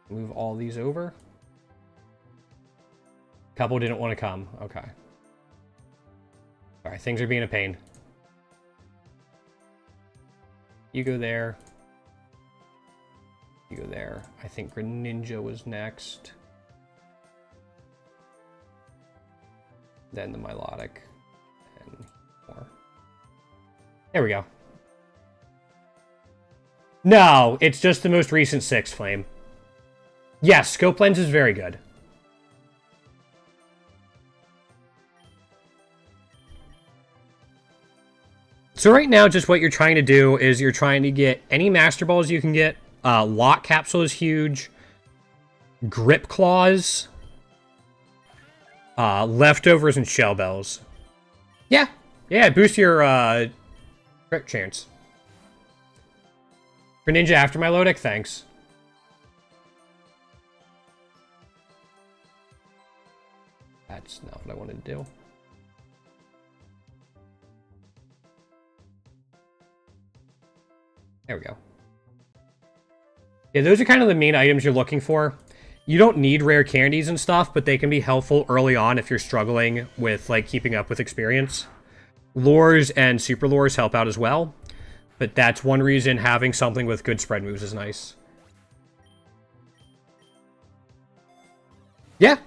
Move all these over. Couple didn't want to come. Okay. Alright, things are being a pain. You go there. You go there. I think Greninja was next. Then the Milotic. And more. There we go. No, it's just the most recent 6, Flame. Yes, scope lens is very good. So right now, just what you're trying to do is you're trying to get any Master Balls you can get. Lock Capsule is huge. Grip Claws. Leftovers and Shell Bells. Yeah. Yeah, boost your crit chance. Greninja after Milotic, thanks. That's not what I wanted to do. There we go. Yeah, those are kind of the main items you're looking for. You don't need rare candies and stuff, but they can be helpful early on if you're struggling with, like, keeping up with experience. Lures and super lures help out as well. But that's one reason having something with good spread moves is nice. Yeah.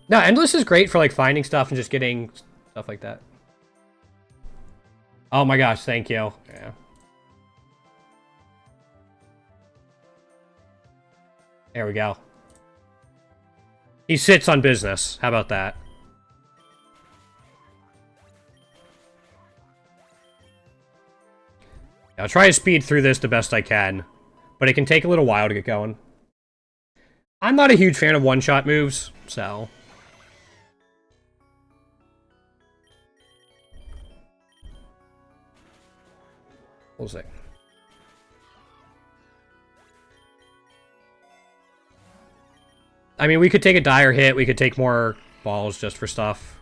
No, Endless is great for, like, finding stuff and just getting stuff like that. Oh my gosh, thank you. Yeah. There we go. He sits on business. How about that? I'll try to speed through this the best I can, but it can take a little while to get going. I'm not a huge fan of one-shot moves, so... We'll see. I mean, we could take a dire hit, we could take more balls just for stuff.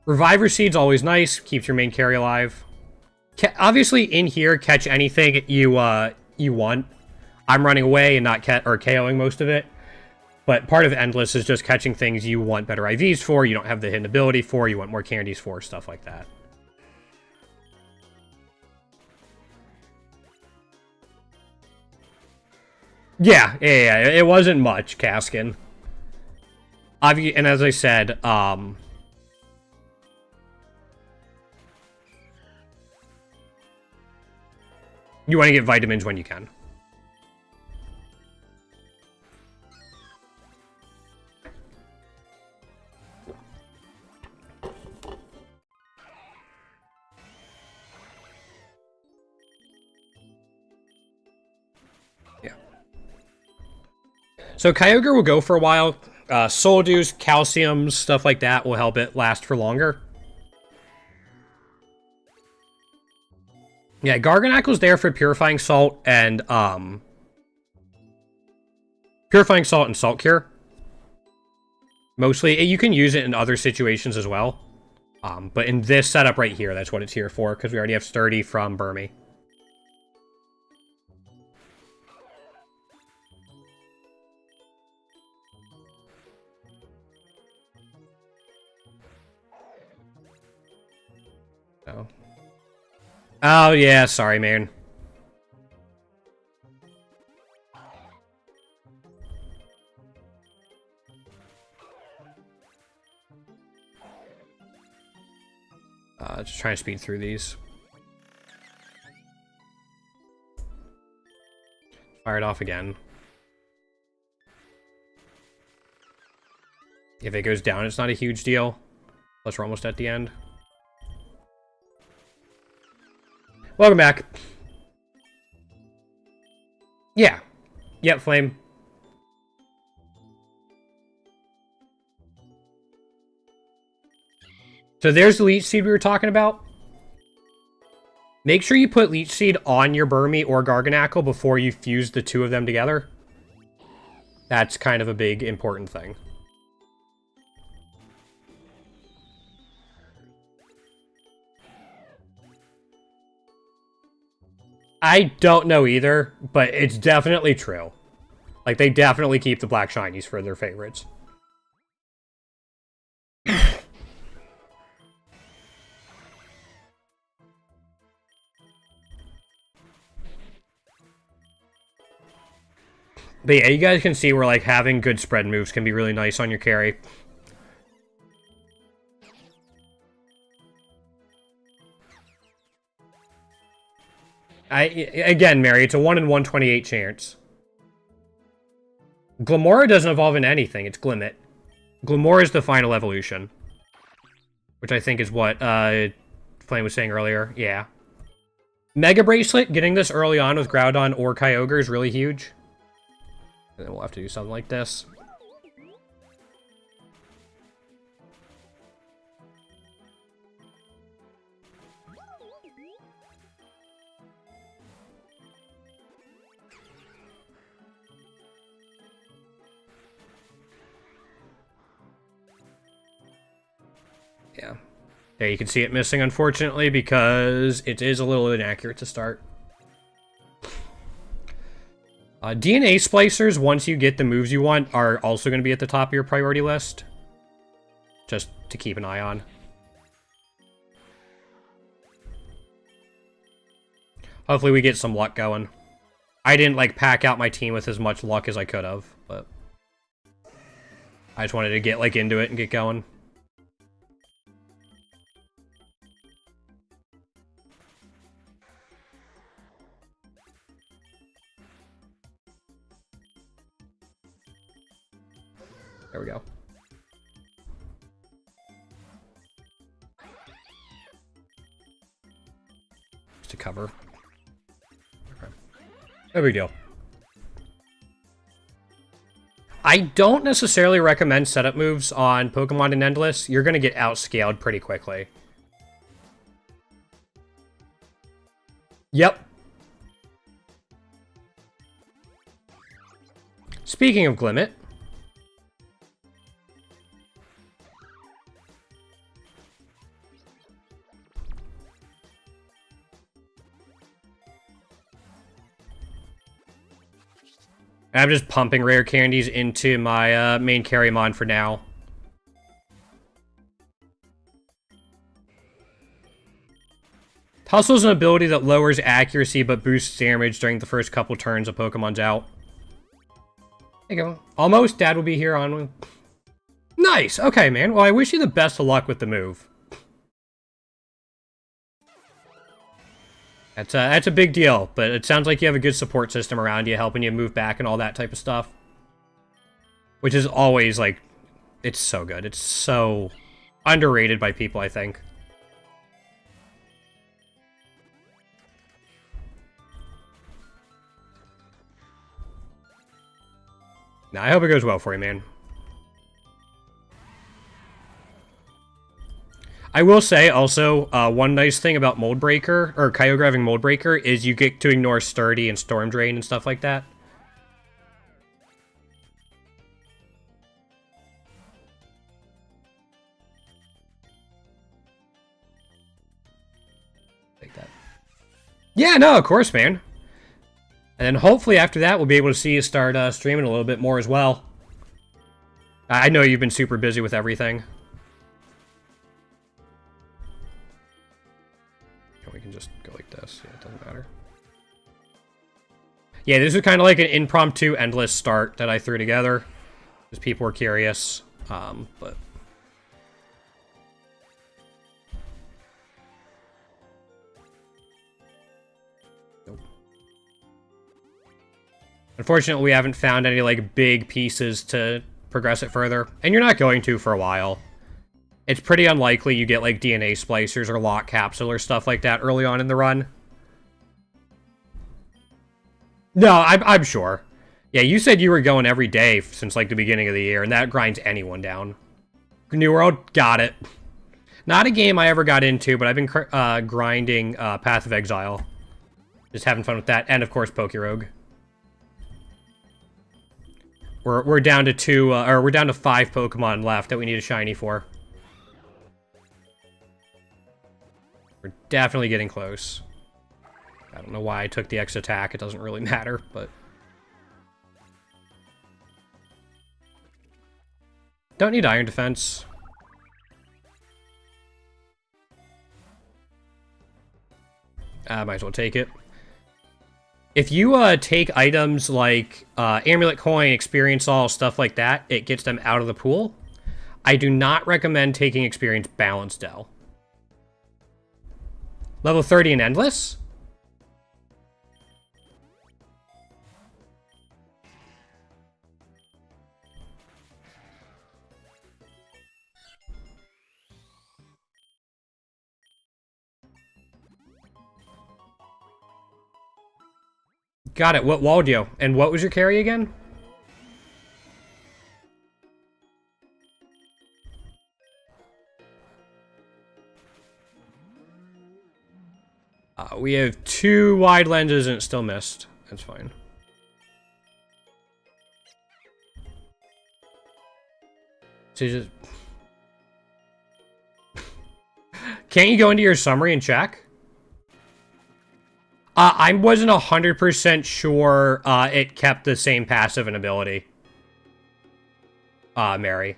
Reviver Seed's always nice, keeps your main carry alive. Obviously, in here, catch anything you want. I'm running away and not KOing most of it. But part of Endless is just catching things you want better IVs for, you don't have the hidden ability for, you want more candies for, stuff like that. Yeah, it wasn't much, Kaskin. And as I said, you want to get vitamins when you can. Yeah. So Kyogre will go for a while. Soul Dews, calciums, stuff like that will help it last for longer. Yeah, Garganacle's there for Purifying Salt and Salt Cure. Mostly, you can use it in other situations as well. But in this setup right here, that's what it's here for, because we already have Sturdy from Burmy. Oh. Oh, yeah, sorry, man. Just trying to speed through these. Fire it off again. If it goes down, it's not a huge deal. Plus, we're almost at the end. Welcome back. Yeah. Yep, Flame. So there's the Leech Seed we were talking about. Make sure you put Leech Seed on your Burmy or Garganacl before you fuse the two of them together. That's kind of a big, important thing. I don't know either, but it's definitely true. Like, they definitely keep the black shinies for their favorites. But yeah, you guys can see where, like, having good spread moves can be really nice on your carry. Again, Mary, it's a 1 in 128 chance. Glimmora doesn't evolve into anything, it's Glimmet. Glimmora is the final evolution. Which I think is what Flame was saying earlier, yeah. Mega Bracelet, getting this early on with Groudon or Kyogre is really huge. And then we'll have to do something like this. Yeah. There you can see it missing, unfortunately, because it is a little inaccurate to start. DNA splicers, once you get the moves you want, are also going to be at the top of your priority list. Just to keep an eye on. Hopefully we get some luck going. I didn't, like, pack out my team with as much luck as I could have, but... I just wanted to get, like, into it and get going. There we go. Just to cover. Okay. No big deal. I don't necessarily recommend setup moves on Pokemon in Endless. You're going to get outscaled pretty quickly. Yep. Speaking of Glimmet... I'm just pumping rare candies into my main carry mon for now. Hustle is an ability that lowers accuracy but boosts damage during the first couple turns a Pokemon's out. There you go. Almost. Dad will be here on... Nice! Okay, man. Well, I wish you the best of luck with the move. That's a big deal, but it sounds like you have a good support system around you, helping you move back and all that type of stuff. Which is always, like, it's so good. It's so underrated by people, I think. Now, I hope it goes well for you, man. I will say, also, one nice thing about Mold Breaker, or Kyogre Mold Breaker, is you get to ignore Sturdy and Storm Drain and stuff like that. Take that. Yeah, no, of course, man. And then hopefully after that, we'll be able to see you start streaming a little bit more as well. I know you've been super busy with everything. We can just go like this. Yeah, it doesn't matter. Yeah, this is kind of like an impromptu endless start that I threw together. Because people were curious. But... Nope. Unfortunately, we haven't found any, like, big pieces to progress it further. And you're not going to for a while. It's pretty unlikely you get, like, DNA splicers or lock capsule or stuff like that early on in the run. No, I'm sure. Yeah, you said you were going every day since, like, the beginning of the year, and that grinds anyone down. New World, got it. Not a game I ever got into, but I've been grinding Path of Exile. Just having fun with that, and, of course, Pokerogue. We're down to we're down to 5 Pokemon left that we need a shiny for. We're definitely getting close. I don't know why I took the X attack. It doesn't really matter, but... Don't need Iron Defense. Might as well take it. If you take items like Amulet Coin, Experience All, stuff like that, it gets them out of the pool. I do not recommend taking Experience Balance Dell. Level 30 and Endless? Got it. What Waldio? And what was your carry again? We have 2 wide lenses and it still missed. That's fine. So you just... Can't you go into your summary and check? I wasn't 100% sure it kept the same passive and ability. Mary.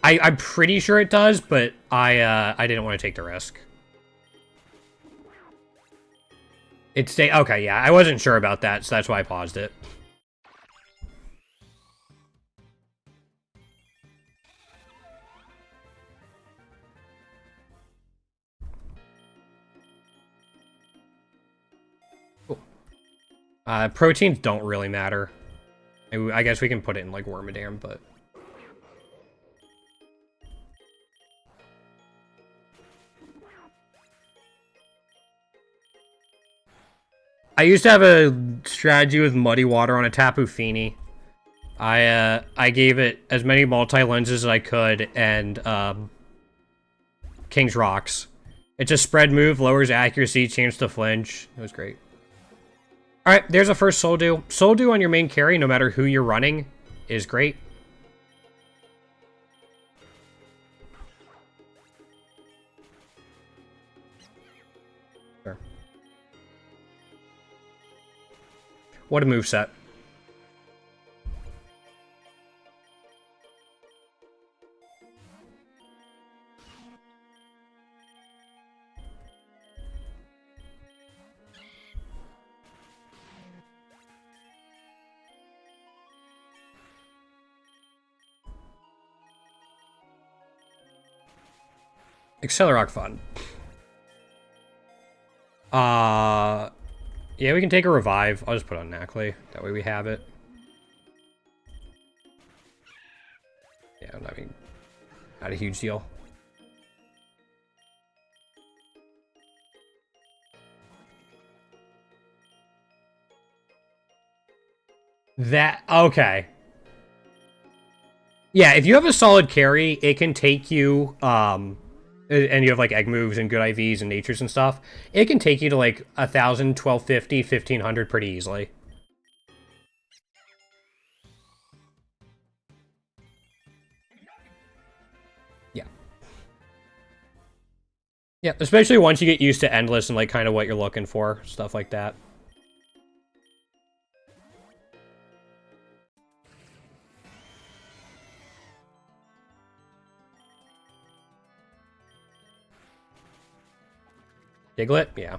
I'm pretty sure it does, but I didn't want to take the risk. Okay, yeah, I wasn't sure about that, so that's why I paused it. Cool. Proteins don't really matter. I guess we can put it in, like, Wormadam, but... I used to have a strategy with Muddy Water on a Tapu Fini. I gave it as many multi-lenses as I could, and, King's Rocks. It's a spread move, lowers accuracy, chance to flinch. It was great. Alright, there's a first Soul Dew. Soul Dew on your main carry, no matter who you're running, is great. Sure. What a moveset. Accelerock fun. Yeah, we can take a revive. I'll just put on Knackley. That way we have it. Yeah, I mean, not a huge deal. Okay. Yeah, if you have a solid carry, it can take you, and you have, like, egg moves and good IVs and natures and stuff, it can take you to, like, 1,000, 1,250, 1,500 pretty easily. Yeah. Yeah, especially once you get used to Endless and, like, kind of what you're looking for, stuff like that. Diglett? Yeah.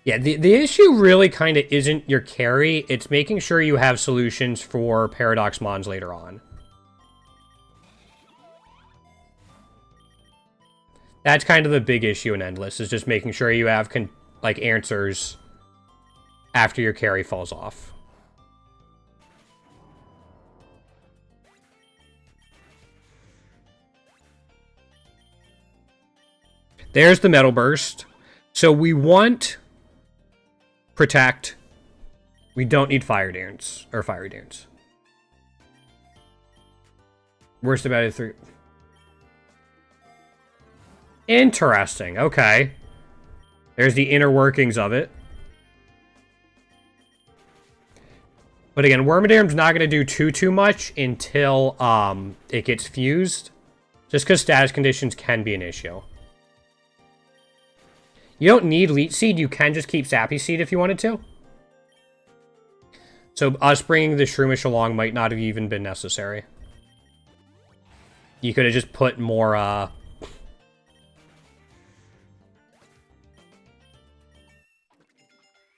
Yeah, the issue really kind of isn't your carry, it's making sure you have solutions for Paradox Mons later on. That's kind of the big issue in Endless, is just making sure you have, like, answers after your carry falls off. There's the Metal Burst. So we want Protect. We don't need Fire Dance, or Fiery Dance. Worst about it 3. Interesting, okay. There's the inner workings of it. But again, Wormadam's not going to do too much until it gets fused. Just because status conditions can be an issue. You don't need Leech Seed, you can just keep Sappy Seed if you wanted to. So us bringing the Shroomish along might not have even been necessary. You could have just put more,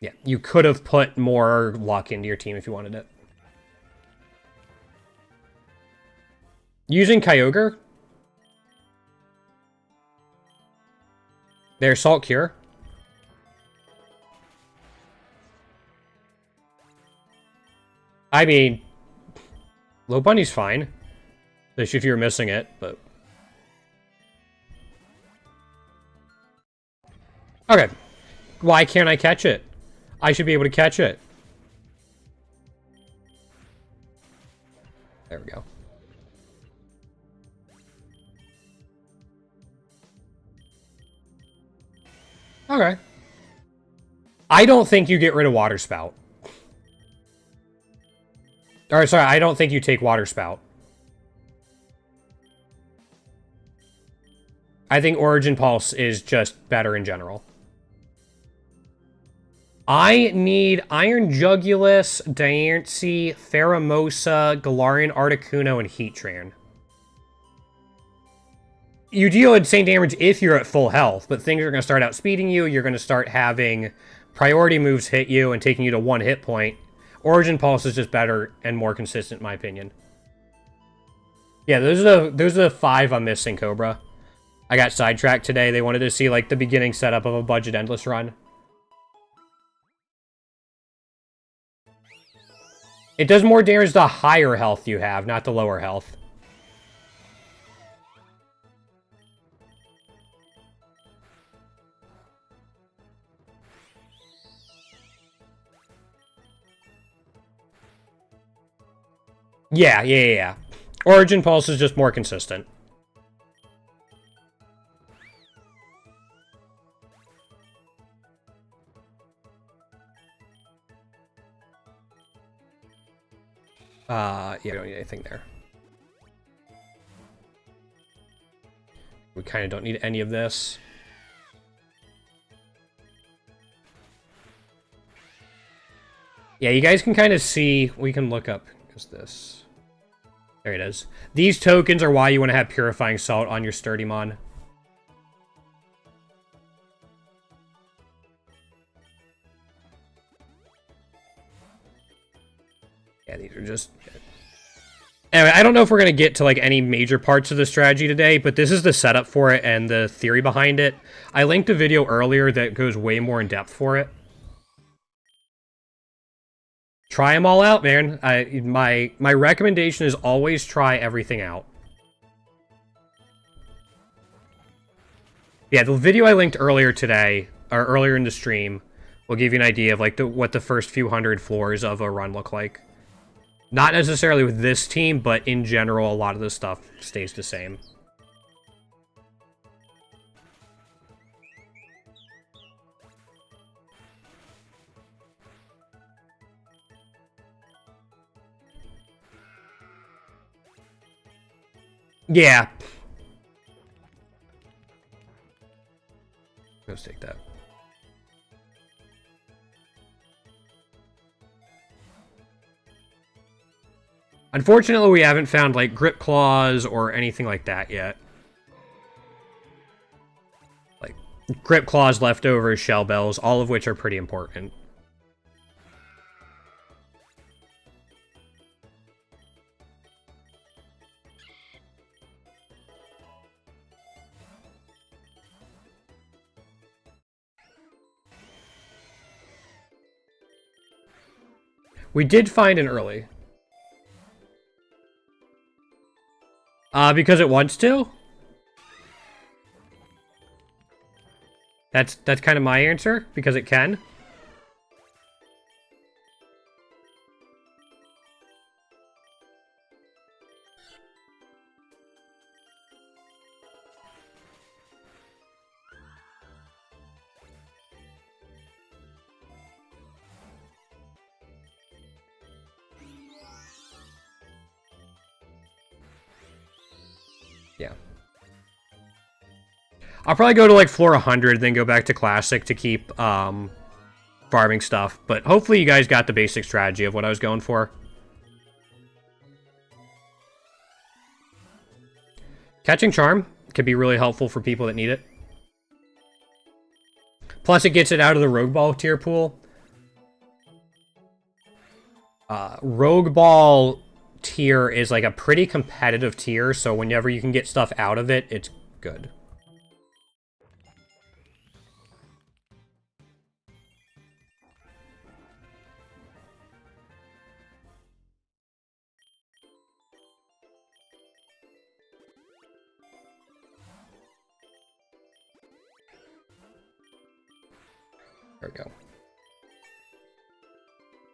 yeah, you could have put more luck into your team if you wanted it. Using Kyogre. There's Salt Cure. I mean, Low Bunny's fine. Especially if you're missing it, but... Okay. Why can't I catch it? I should be able to catch it. There we go. Okay. I don't think you get rid of Water Spout. Or, sorry, I don't think you take Water Spout. I think Origin Pulse is just better in general. I need Iron Jugulus, Diancie, Pheromosa, Galarian Articuno, and Heatran. You deal insane damage if you're at full health, but things are going to start outspeeding you. You're going to start having priority moves hit you and taking you to 1 hit point. Origin Pulse is just better and more consistent, in my opinion. Yeah, those are the 5 I'm missing, Cobra. I got sidetracked today. They wanted to see, like, the beginning setup of a budget endless run. It does more damage the higher health you have, not the lower health. Yeah. Origin Pulse is just more consistent. Yeah, we don't need anything there. We kind of don't need any of this. Yeah, you guys can kind of see, we can look up, is this? There it is. These tokens are why you want to have Purifying Salt on your Sturdymon. Yeah, these are just... Anyway, I don't know if we're going to get to, like, any major parts of the strategy today, but this is the setup for it and the theory behind it. I linked a video earlier that goes way more in depth for it. Try them all out, man. My recommendation is always try everything out. Yeah, the video I linked earlier today, or earlier in the stream, will give you an idea of, like, what the first few hundred floors of a run look like. Not necessarily with this team, but in general, a lot of the stuff stays the same. Yeah. Let's take that. Unfortunately, we haven't found, like, Grip Claws or anything like that yet. Like, Grip Claws, Leftovers, Shell Bells, all of which are pretty important. We did find an early. Because it wants to? That's kind of my answer, because it can. Yeah. I'll probably go to, like, floor 100, then go back to Classic to keep, farming stuff. But hopefully you guys got the basic strategy of what I was going for. Catching Charm can be really helpful for people that need it. Plus, it gets it out of the Rogue Ball tier pool. Rogue Ball tier is, like, a pretty competitive tier, so whenever you can get stuff out of it, it's good. There we go.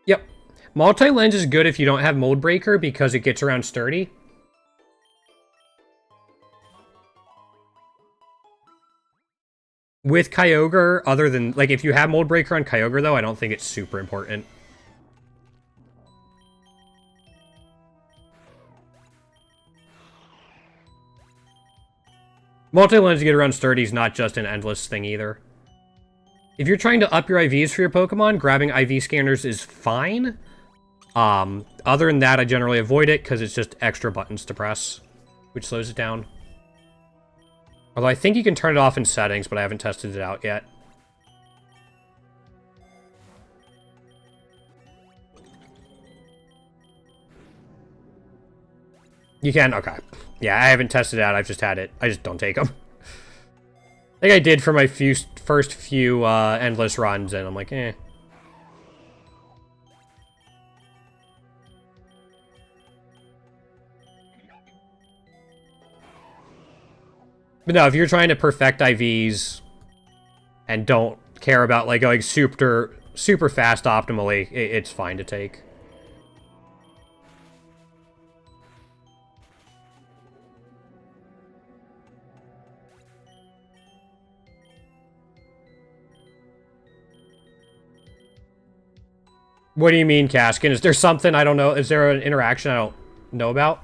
Yep. Multi-lens is good if you don't have Mold Breaker because it gets around Sturdy. With Kyogre, other than... Like, if you have Mold Breaker on Kyogre, though, I don't think it's super important. Multi-lens to get around sturdy is not just an endless thing either. If you're trying to up your IVs for your Pokemon, grabbing IV scanners is fine. Other than that, I generally avoid it because it's just extra buttons to press, which slows it down. Although I think you can turn it off in settings, but I haven't tested it out yet. You can? Okay. Yeah, I haven't tested it out. I've just had it. I just don't take them. I think I did for my first few endless runs, and I'm like, eh. But no, if you're trying to perfect IVs and don't care about like going super fast optimally, it's fine to take. What do you mean, Kaskin? Is there something I don't know? Is there an interaction I don't know about?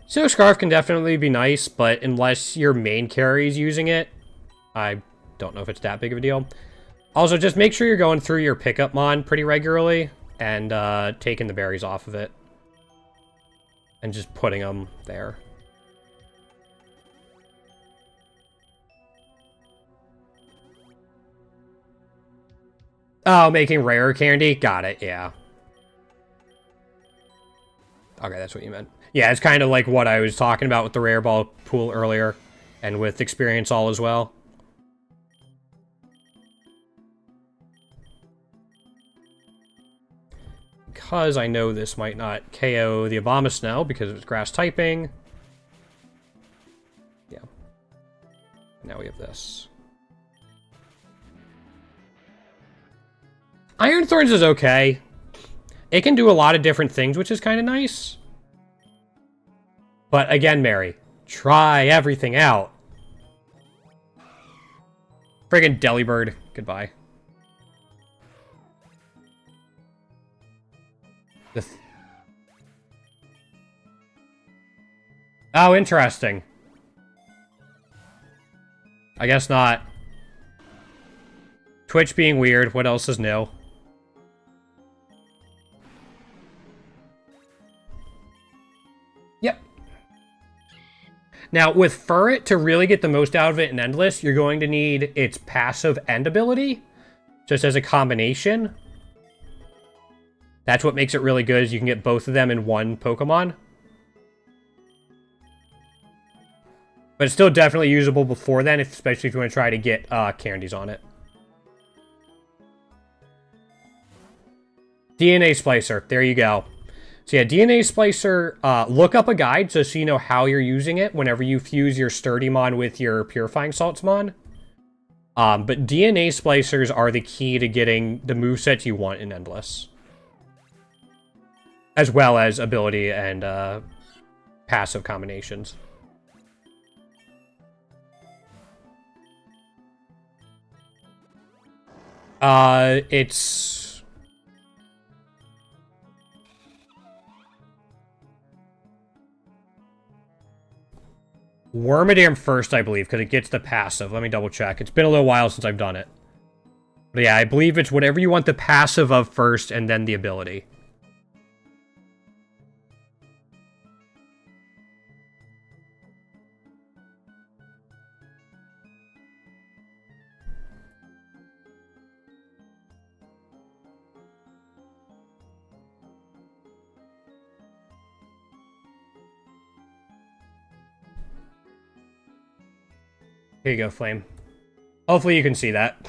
Silk Scarf can definitely be nice, but unless your main carry is using it, I don't know if it's that big of a deal. Also, just make sure you're going through your pickup mon pretty regularly and taking the berries off of it. And just putting them there. Oh, making rare candy? Got it, yeah. Okay, that's what you meant. Yeah, it's kind of like what I was talking about with the rare ball pool earlier, and with experience all as well. Because I know this might not KO the Abomasnow because it's grass typing. Yeah. Now we have this. Iron Thorns is okay. It can do a lot of different things, which is kind of nice. But again, Mary, try everything out. Friggin' Delibird. Goodbye. Oh, interesting. I guess not. Twitch being weird. What else is new? Yep. Now, with Furret, to really get the most out of it in Endless, you're going to need its passive and ability, just as a combination. That's what makes it really good, is you can get both of them in one Pokemon. But it's still definitely usable before then, especially if you want to try to get candies on it. DNA Splicer. There you go. So yeah, DNA Splicer, look up a guide so you know how you're using it whenever you fuse your Sturdymon with your Purifying Saltsmon. But DNA Splicers are the key to getting the movesets you want in Endless. As well as ability and passive combinations. It's... Wormadam first, I believe, because it gets the passive. Let me double check. It's been a little while since I've done it. But yeah, I believe it's whatever you want the passive of first, and then the ability. Here you go, Flame. Hopefully you can see that.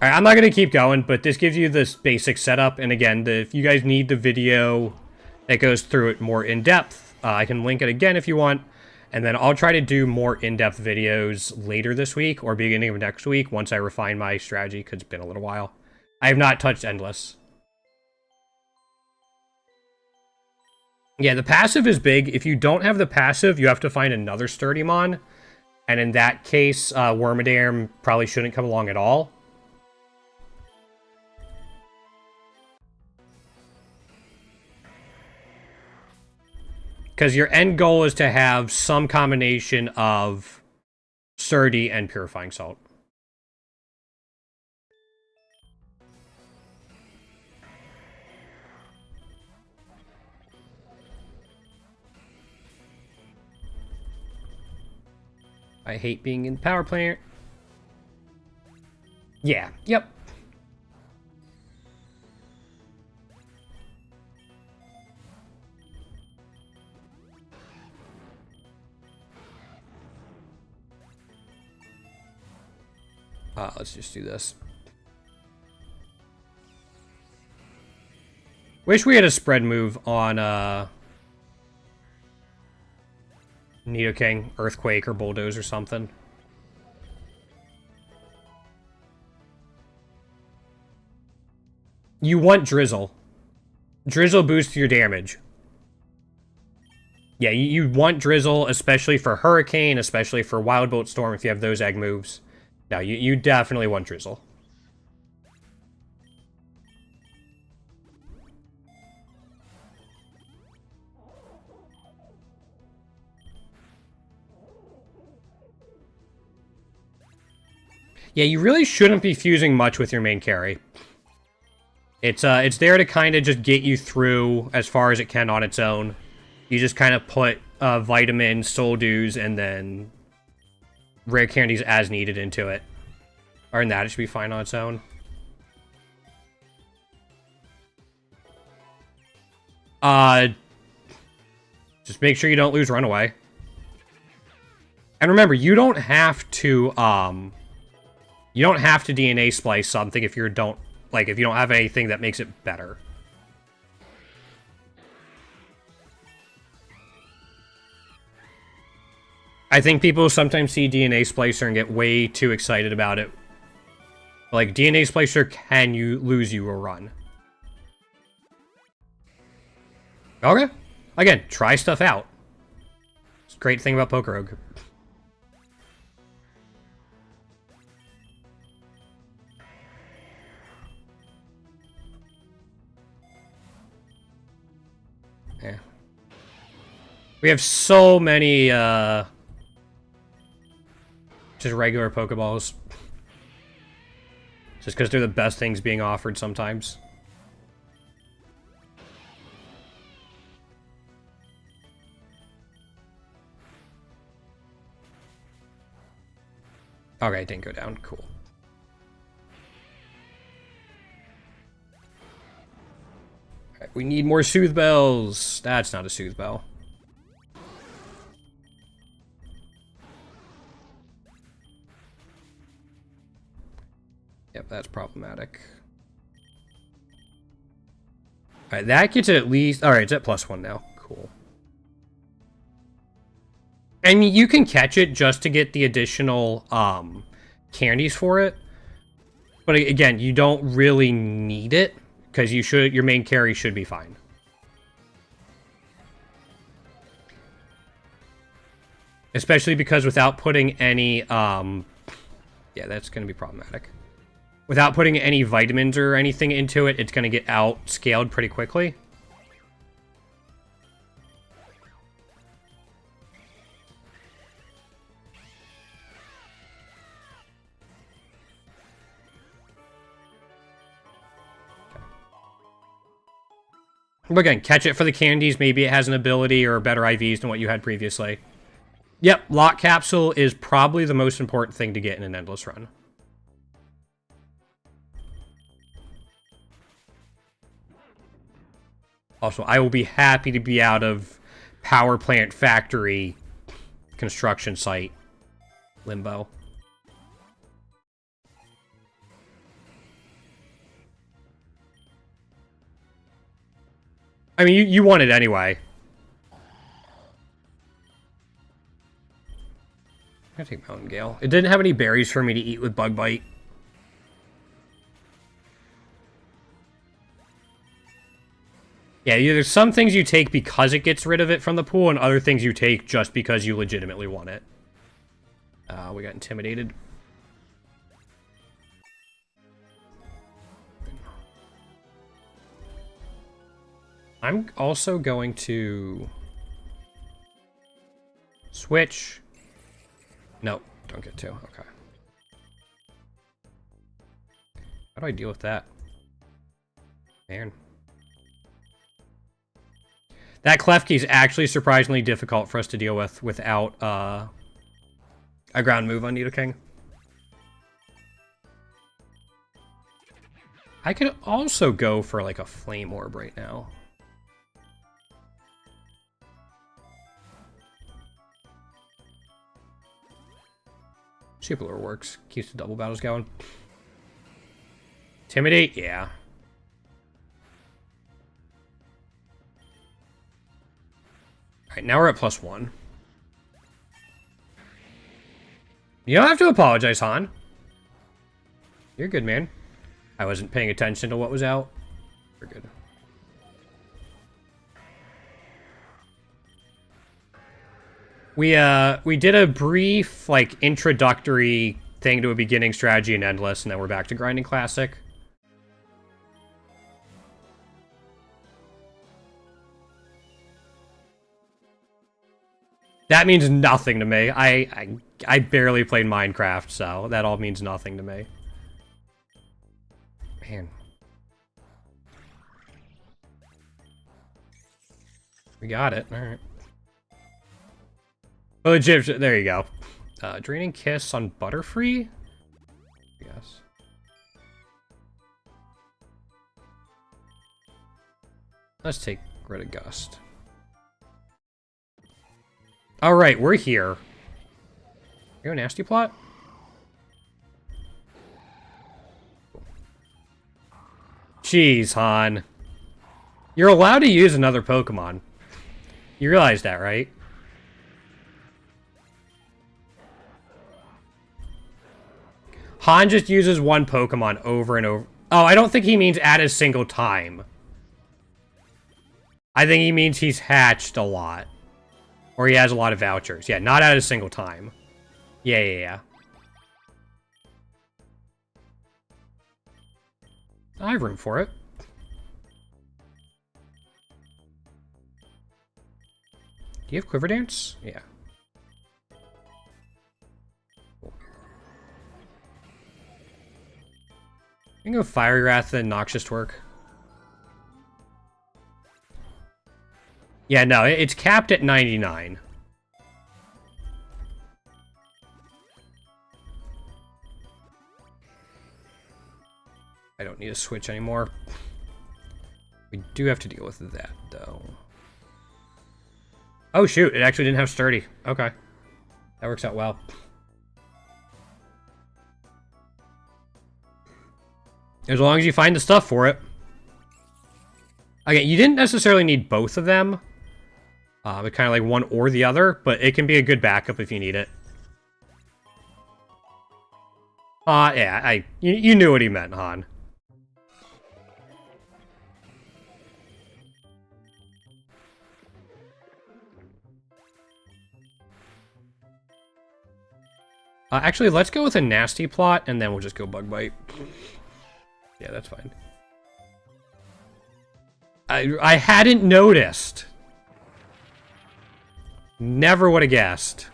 Alright, I'm not going to keep going, but this gives you this basic setup. And again, if you guys need the video that goes through it more in depth, I can link it again if you want. And then I'll try to do more in-depth videos later this week or beginning of next week once I refine my strategy, because it's been a little while. I have not touched Endless. Yeah, the passive is big. If you don't have the passive, you have to find another sturdy mon. And in that case, Wormadam probably shouldn't come along at all. Because your end goal is to have some combination of sturdy and purifying salt. I hate being in power plant. Yeah, yep. Let's just do this. Wish we had a spread move on Nidoking, Earthquake, or Bulldoze or something. You want Drizzle. Drizzle boosts your damage. Yeah, you want Drizzle, especially for Hurricane, especially for Wild Bolt Storm if you have those egg moves. No, you definitely want Drizzle. Yeah, you really shouldn't be fusing much with your main carry. It's there to kind of just get you through as far as it can on its own. You just kind of put vitamins, soul dews, and then rare candies as needed into it. Other than that, it should be fine on its own. Just make sure you don't lose Runaway. And remember, you don't have to DNA splice something if you don't have anything that makes it better. I think people sometimes see DNA Splicer and get way too excited about it. Like, DNA Splicer can lose you a run. Okay. Again, try stuff out. It's a great thing about Pokerogue. Yeah. We have so many, just regular Pokeballs. Just because they're the best things being offered sometimes. Okay, it didn't go down. Cool. Alright, we need more Soothe Bells. That's not a Soothe Bell. Yep, that's problematic. Alright, that gets it at least... Alright, it's at +1 now. Cool. I mean, you can catch it just to get the additional candies for it. But again, you don't really need it, because your main carry should be fine. Especially because without putting any... yeah, that's going to be problematic. Without putting any vitamins or anything into it, it's going to get outscaled pretty quickly. But again, catch it for the candies. Maybe it has an ability or better IVs than what you had previously. Yep, Lock Capsule is probably the most important thing to get in an Endless run. Also, I will be happy to be out of Power Plant Factory construction site limbo. I mean, you want it anyway. I'm gonna take Mountain Gale. It didn't have any berries for me to eat with Bug Bite. Yeah, there's some things you take because it gets rid of it from the pool, and other things you take just because you legitimately want it. We got intimidated. I'm also going to switch. No, don't get to. Okay. How do I deal with that? Man. That Klefki is actually surprisingly difficult for us to deal with without a ground move on Nidoking. I could also go for like a Flame Orb right now. Super Lure works. Keeps the double battles going. Intimidate? Yeah. Alright, now we're at +1. You don't have to apologize, Han. You're good, man. I wasn't paying attention to what was out. We're good. We did a brief, like, introductory thing to a beginning strategy in Endless, and then we're back to grinding Classic. That means nothing to me. I barely played Minecraft, so that all means nothing to me. Man. We got it. Alright. Oh, Egyptian. There you go. Draining Kiss on Butterfree? Yes. Let's take rid of Gust. Alright, we're here. You a Nasty Plot? Jeez, Han. You're allowed to use another Pokemon. You realize that, right? Han just uses one Pokemon over and over. Oh, I don't think he means at a single time. I think he means he's hatched a lot. Or he has a lot of vouchers. Yeah, not at a single time. Yeah. I have room for it. Do you have Quiver Dance? Yeah. Cool. You can go Fiery Wrath and Noxious Twerk. Yeah, no, it's capped at 99. I don't need to switch anymore. We do have to deal with that, though. Oh, shoot, it actually didn't have Sturdy. Okay. That works out well. As long as you find the stuff for it. Okay, you didn't necessarily need both of them. But kind of like one or the other, but it can be a good backup if you need it. Yeah, you knew what he meant, Han. Actually, let's go with a Nasty Plot, and then we'll just go Bug Bite. Yeah, that's fine. I hadn't noticed. Never would have guessed.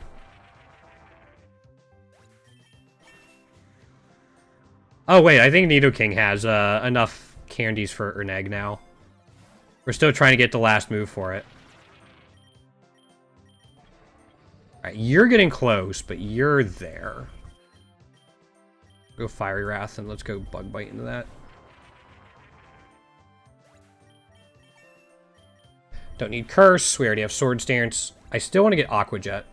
Oh, wait, I think Nidoking has enough candies for an egg now. We're still trying to get the last move for it. Alright, you're getting close, but you're there. Go Fiery Wrath, and let's go Bug Bite into that. Don't need Curse. We already have Swords Dance. I still want to get Aqua Jet.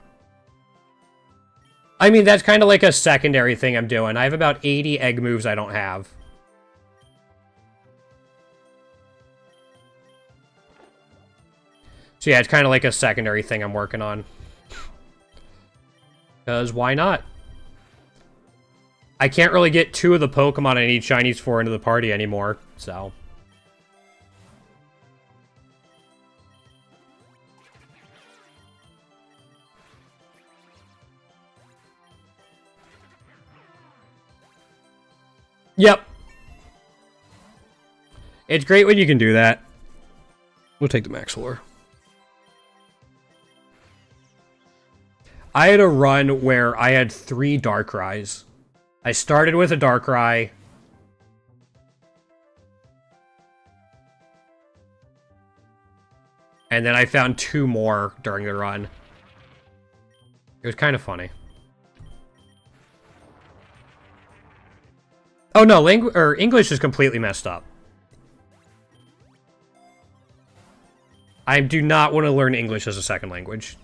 I mean, that's kind of like a secondary thing I'm doing. I have about 80 egg moves I don't have. So yeah, it's kind of like a secondary thing I'm working on. Because why not? I can't really get 2 of the Pokemon I need shinies for into the party anymore, so... Yep. It's great when you can do that. We'll take the Max Lure. I had a run where I had 3 Darkrai's. I started with a Darkrai. And then I found 2 more during the run. It was kind of funny. Oh no, English is completely messed up. I do not want to learn English as a second language.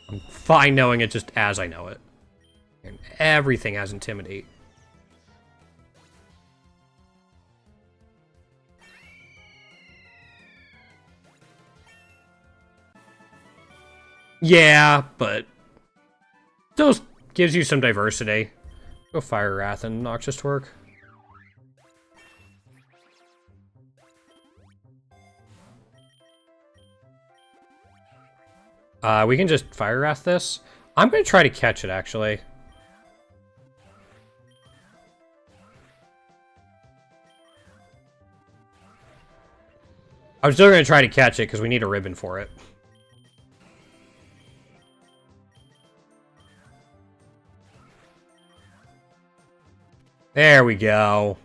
I'm fine knowing it just as I know it. And everything has Intimidate. Yeah, but still gives you some diversity. Go Fire Wrath and Noxious Twerk. We can just Fire Wrath this. I'm going to try to catch it, actually. I'm still going to try to catch it, because we need a ribbon for it. There we go.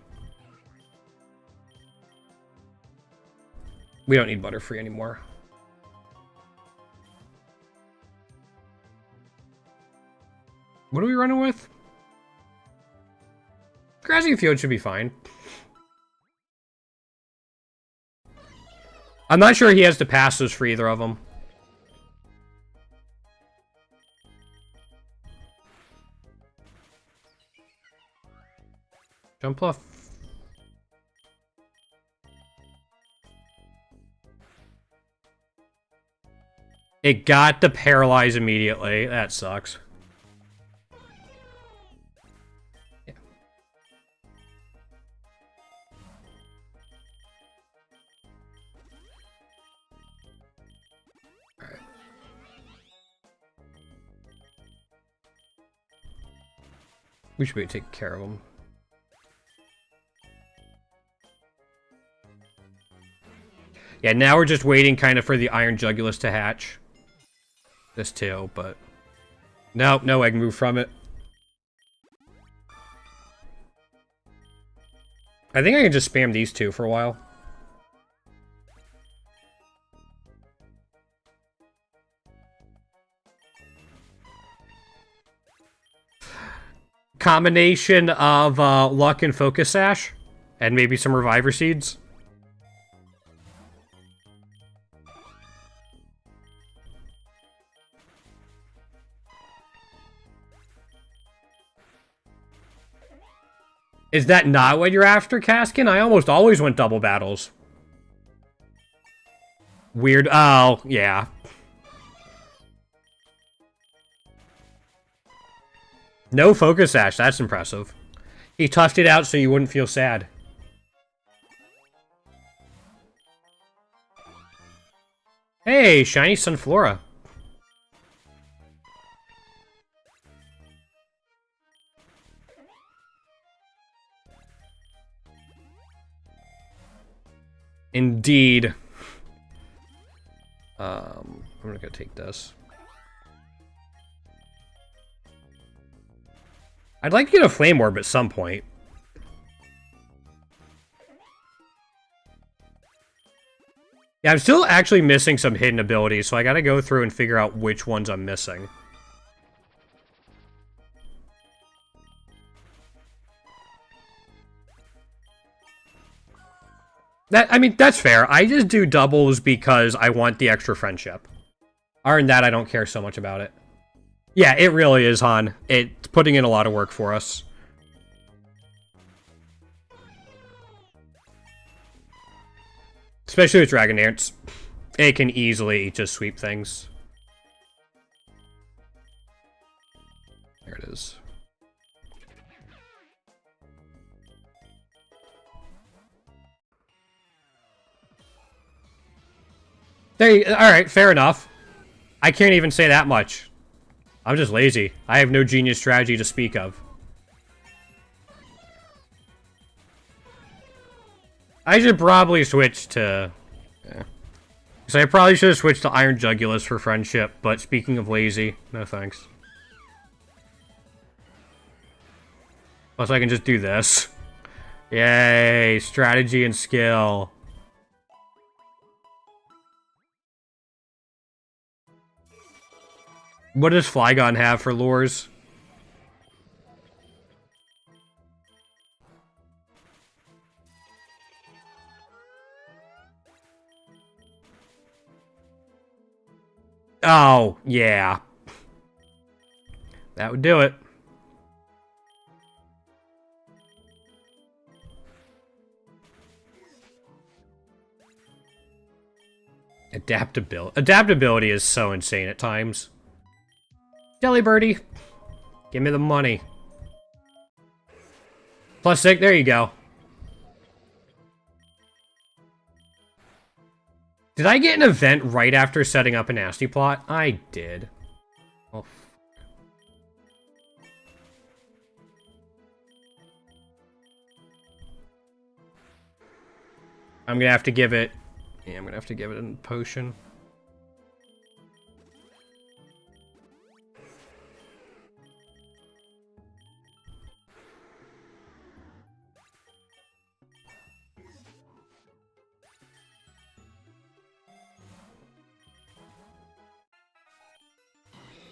We don't need Butterfree anymore. What are we running with? Grassy Field should be fine. I'm not sure he has the passes for either of them. Jump off. It got the Paralyze immediately. That sucks. Yeah. All right. We should be taking care of him. Yeah, now we're just waiting kind of for the Iron Jugulus to hatch. This too, but... Nope, no egg move from it. I think I can just spam these 2 for a while. Combination of Luck and Focus Sash, and maybe some Reviver Seeds. Is that not what you're after, Kaskin? I almost always went double battles. Weird. Oh, yeah. No Focus Sash. That's impressive. He toughed it out so you wouldn't feel sad. Hey, shiny Sunflora. Indeed. I'm gonna go take this. I'd like to get a Flame Orb at some point. Yeah, I'm still actually missing some hidden abilities, so I gotta go through and figure out which ones I'm missing. I mean, that's fair. I just do doubles because I want the extra friendship. Other than that, I don't care so much about it. Yeah, it really is, Han. It's putting in a lot of work for us. Especially with Dragon Dance. It can easily just sweep things. There it is. Alright, fair enough. I can't even say that much. I'm just lazy. I have no genius strategy to speak of. I should probably switch to... Yeah. So I probably should have switched to Iron Jugulus for friendship, but speaking of lazy, no thanks. Plus I can just do this. Yay, strategy and skill. What does Flygon have for lures? Oh, yeah. That would do it. Adaptability. Adaptability is so insane at times. Jelly Birdie. Give me the money. +6, there you go. Did I get an event right after setting up a nasty plot? I did. Oh. I'm gonna have to give it... Yeah, I'm gonna have to give it a potion.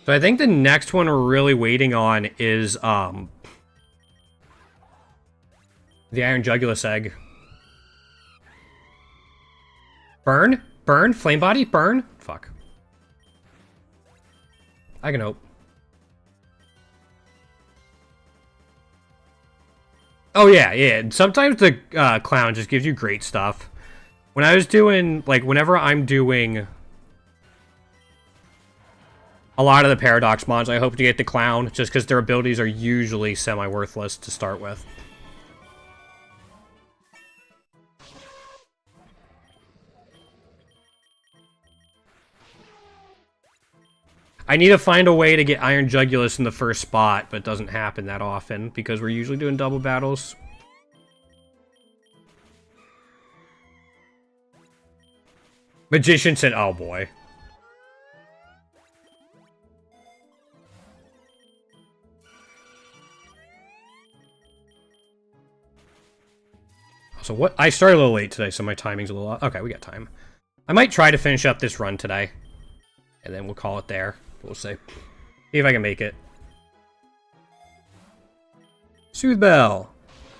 So I think the next one we're really waiting on is, the Iron Jugulus egg. Burn? Burn? Flame body? Burn? Fuck. I can hope. Oh yeah, yeah. Sometimes the clown just gives you great stuff. When I was doing, like, whenever I'm doing a lot of the Paradox mods, I hope to get the clown, just because their abilities are usually semi-worthless to start with. I need to find a way to get Iron Jugulus in the first spot, but it doesn't happen that often, because we're usually doing double battles. Magician said, oh boy. So what? I started a little late today, so my timing's a little off. Okay, we got time. I might try to finish up this run today, and then we'll call it there. We'll see. See if I can make it. Soothe Bell.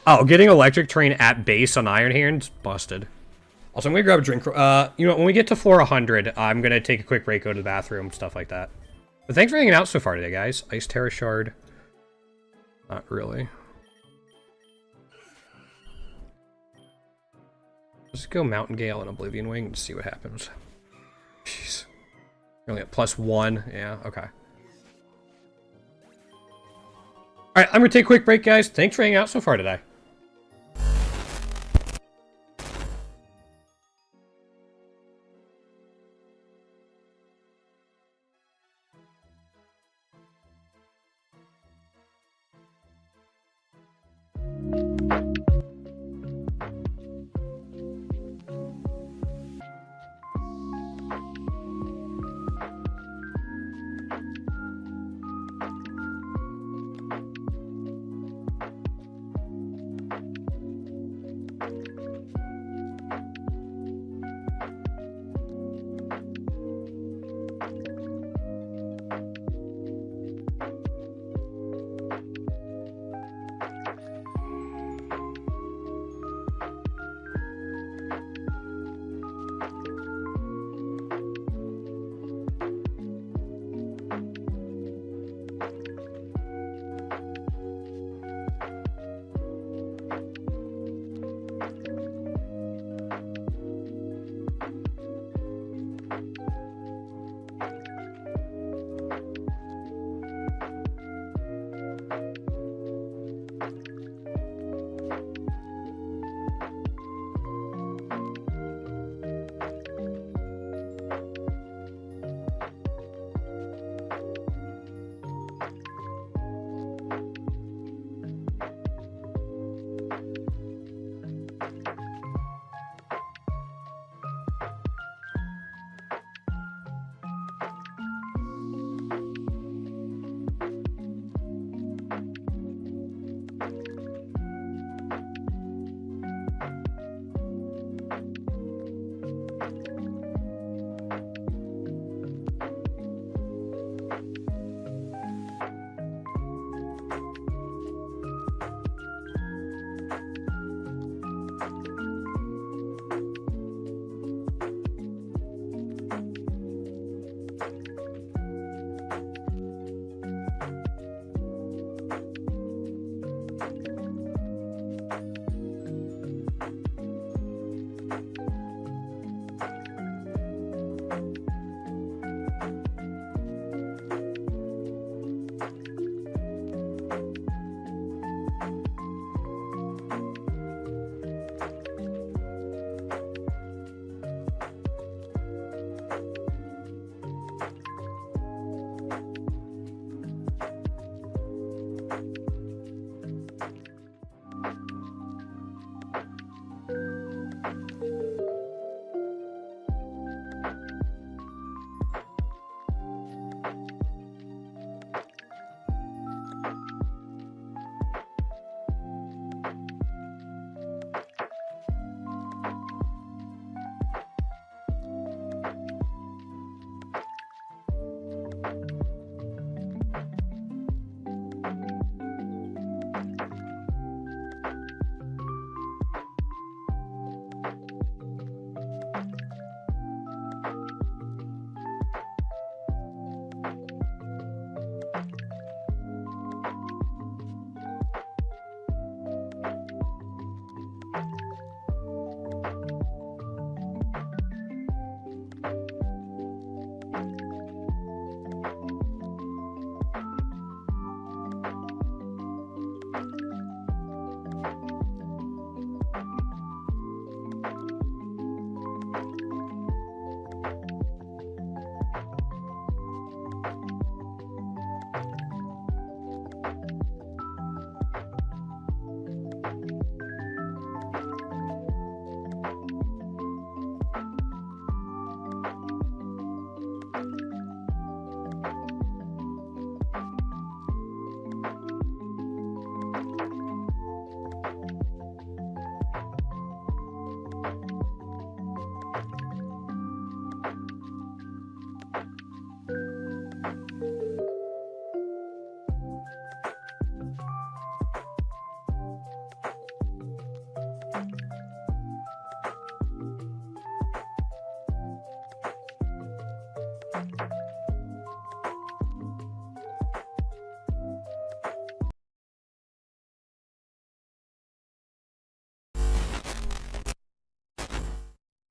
Oh, getting Electric Terrain at base on Iron Hand's busted. Also, I'm gonna grab a drink. You know, when we get to floor 100, I'm gonna take a quick break, go to the bathroom, stuff like that. But thanks for hanging out so far today, guys. Ice Terra Shard. Not really. Let's go Mountain Gale and Oblivion Wing and see what happens. Jeez. You're only at +1. Yeah, okay. Alright, I'm gonna take a quick break, guys. Thanks for hanging out so far today.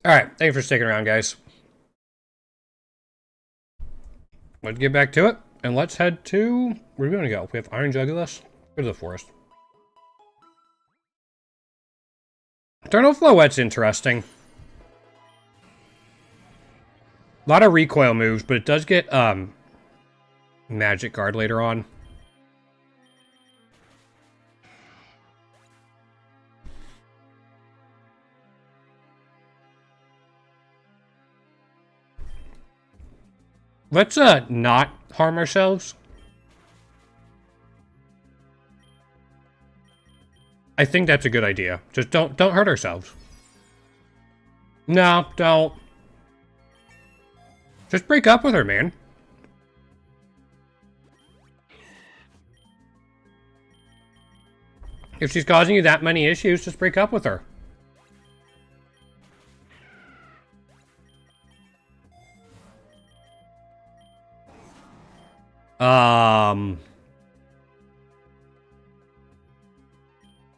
Alright, thanks for sticking around, guys. Let's get back to it, and let's head to... Where are we going to go? We have Iron Jugulus. Go to the forest. Eternal Flowette's interesting. A lot of recoil moves, but it does get, Magic Guard later on. Let's, not harm ourselves. I think that's a good idea. Just don't hurt ourselves. No, don't. Just break up with her, man. If she's causing you that many issues, just break up with her.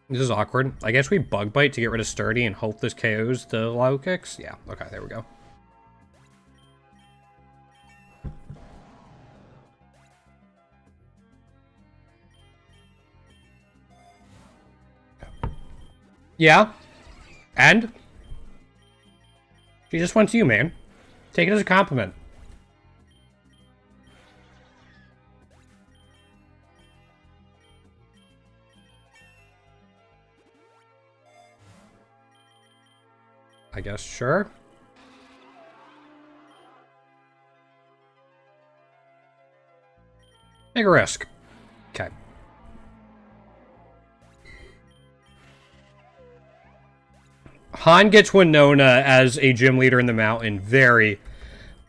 This is awkward. I guess we Bug Bite to get rid of Sturdy and hope this KOs the low kicks? Yeah, okay, there we go. Yeah? And? She just wants you, man. Take it as a compliment. I guess, sure. Take a risk. Okay. Han gets Winona as a gym leader in the mountain very,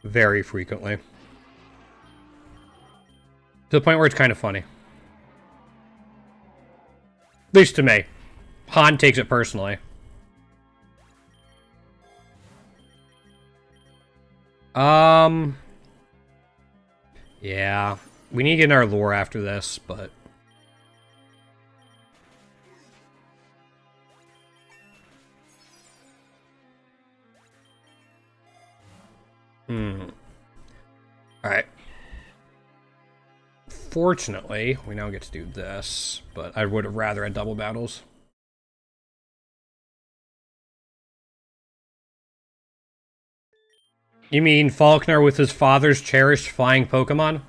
very frequently. To the point where it's kind of funny. At least to me. Han takes it personally. Yeah. We need to get in our lore after this, but... Alright. Fortunately, we now get to do this, but I would have rather had double battles. You mean Faulkner with his father's cherished flying Pokemon?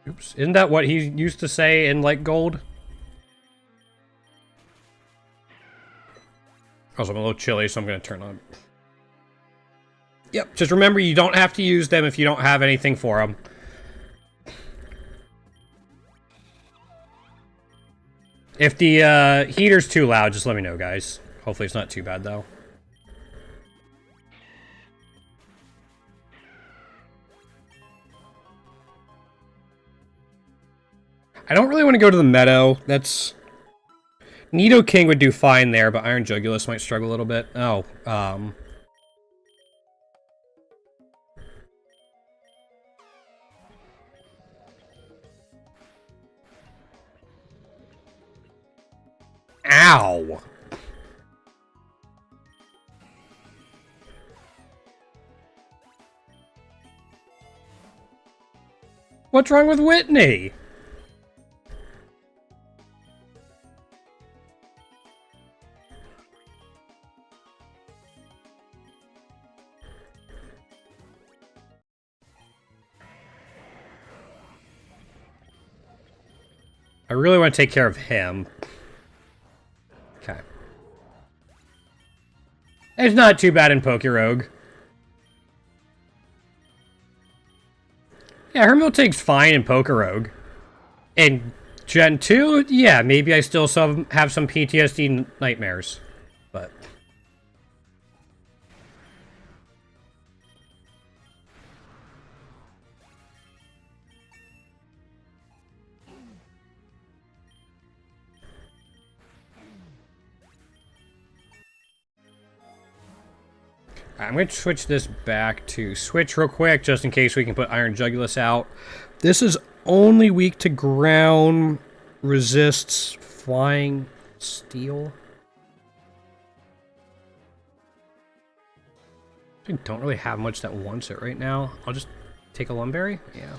Oops. Isn't that what he used to say in, like, Gold? Also, I'm a little chilly, so I'm going to turn on. Yep, just remember you don't have to use them if you don't have anything for them. If the heater's too loud, just let me know, guys. Hopefully it's not too bad, though. I don't really want to go to the meadow. That's... Nidoking would do fine there, but Iron Jugulus might struggle a little bit. Oh, Ow! What's wrong with Whitney? I really want to take care of him. Okay. It's not too bad in Pokerogue. Yeah, Hermiltig's fine in Pokerogue. In Gen 2, yeah, maybe I still have some PTSD nightmares. But... I'm going to switch this back to Switch real quick, just in case we can put Iron Jugulus out. This is only weak to ground, resists flying steel. I don't really have much that wants it right now. I'll just take a Lumberry. Yeah.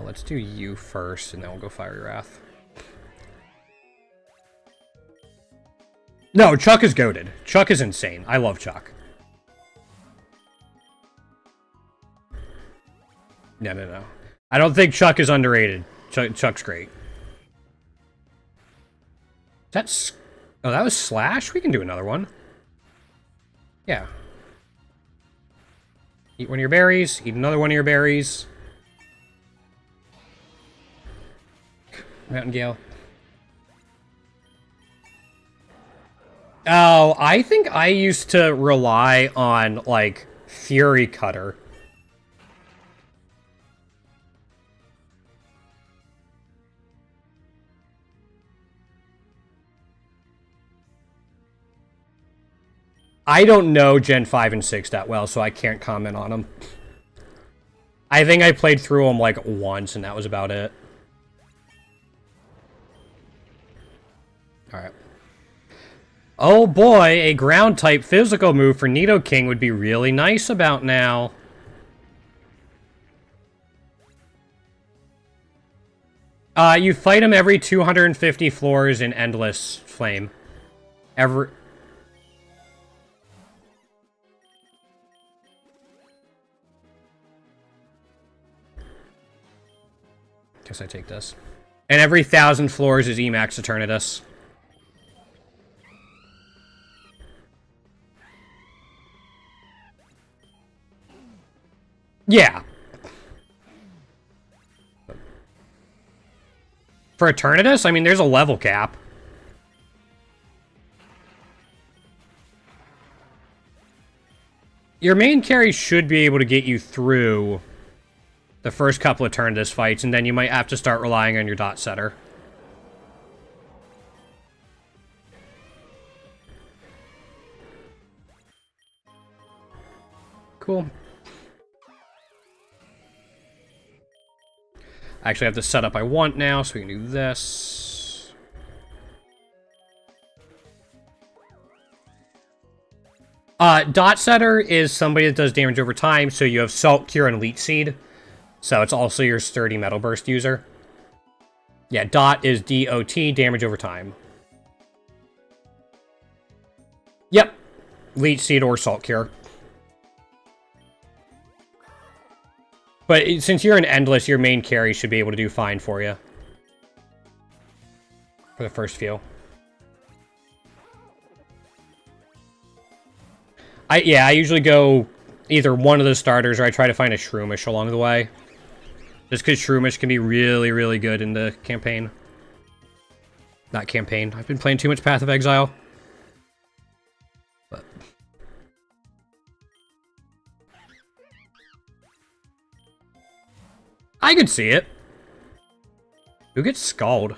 Let's do you first, and then we'll go Fiery Wrath. No, Chuck is goated. Chuck is insane. I love Chuck. No. I don't think Chuck is underrated. Chuck's great. That's... Oh, that was Slash? We can do another one. Yeah. Eat one of your berries. Eat another one of your berries. Mountain Gale. Oh, I think I used to rely on, like, Fury Cutter. I don't know Gen 5 and 6 that well, so I can't comment on them. I think I played through them, like, once, and that was about it. Alright. Oh boy, a ground-type physical move for Nidoking would be really nice about now. You fight him every 250 floors in Endless Flame. Guess I take this. And every 1,000 floors is Emax Eternatus. Yeah. For Eternatus, I mean, there's a level cap. Your main carry should be able to get you through the first couple of Eternatus fights, and then you might have to start relying on your dot setter. Cool. I actually have the setup I want now, so we can do this. Dot Setter is somebody that does damage over time, so you have Salt Cure and Leech Seed. So it's also your Sturdy Metal Burst user. Yeah, Dot is DOT, damage over time. Yep. Leech Seed or Salt Cure. But since you're an Endless, your main carry should be able to do fine for you. For the first few. I usually go either one of the starters, or I try to find a Shroomish along the way. Just because Shroomish can be really, really good in the campaign. Not campaign. I've been playing too much Path of Exile. But I could see it. Who gets Scald?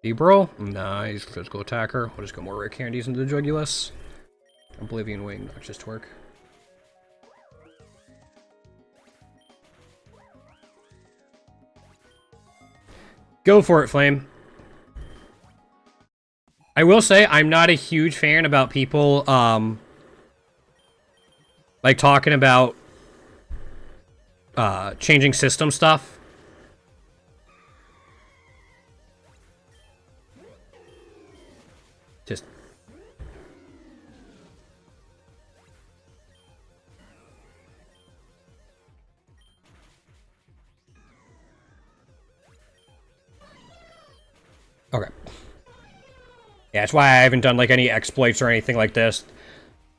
Ebro? Nah, he's a physical attacker. We'll just go more rare candies into the Jugulus. Oblivion Wing, not just work. Go for it, Flame. I will say, I'm not a huge fan about people, like, talking about, changing system stuff. Just... Okay. Yeah, that's why I haven't done, like, any exploits or anything like this.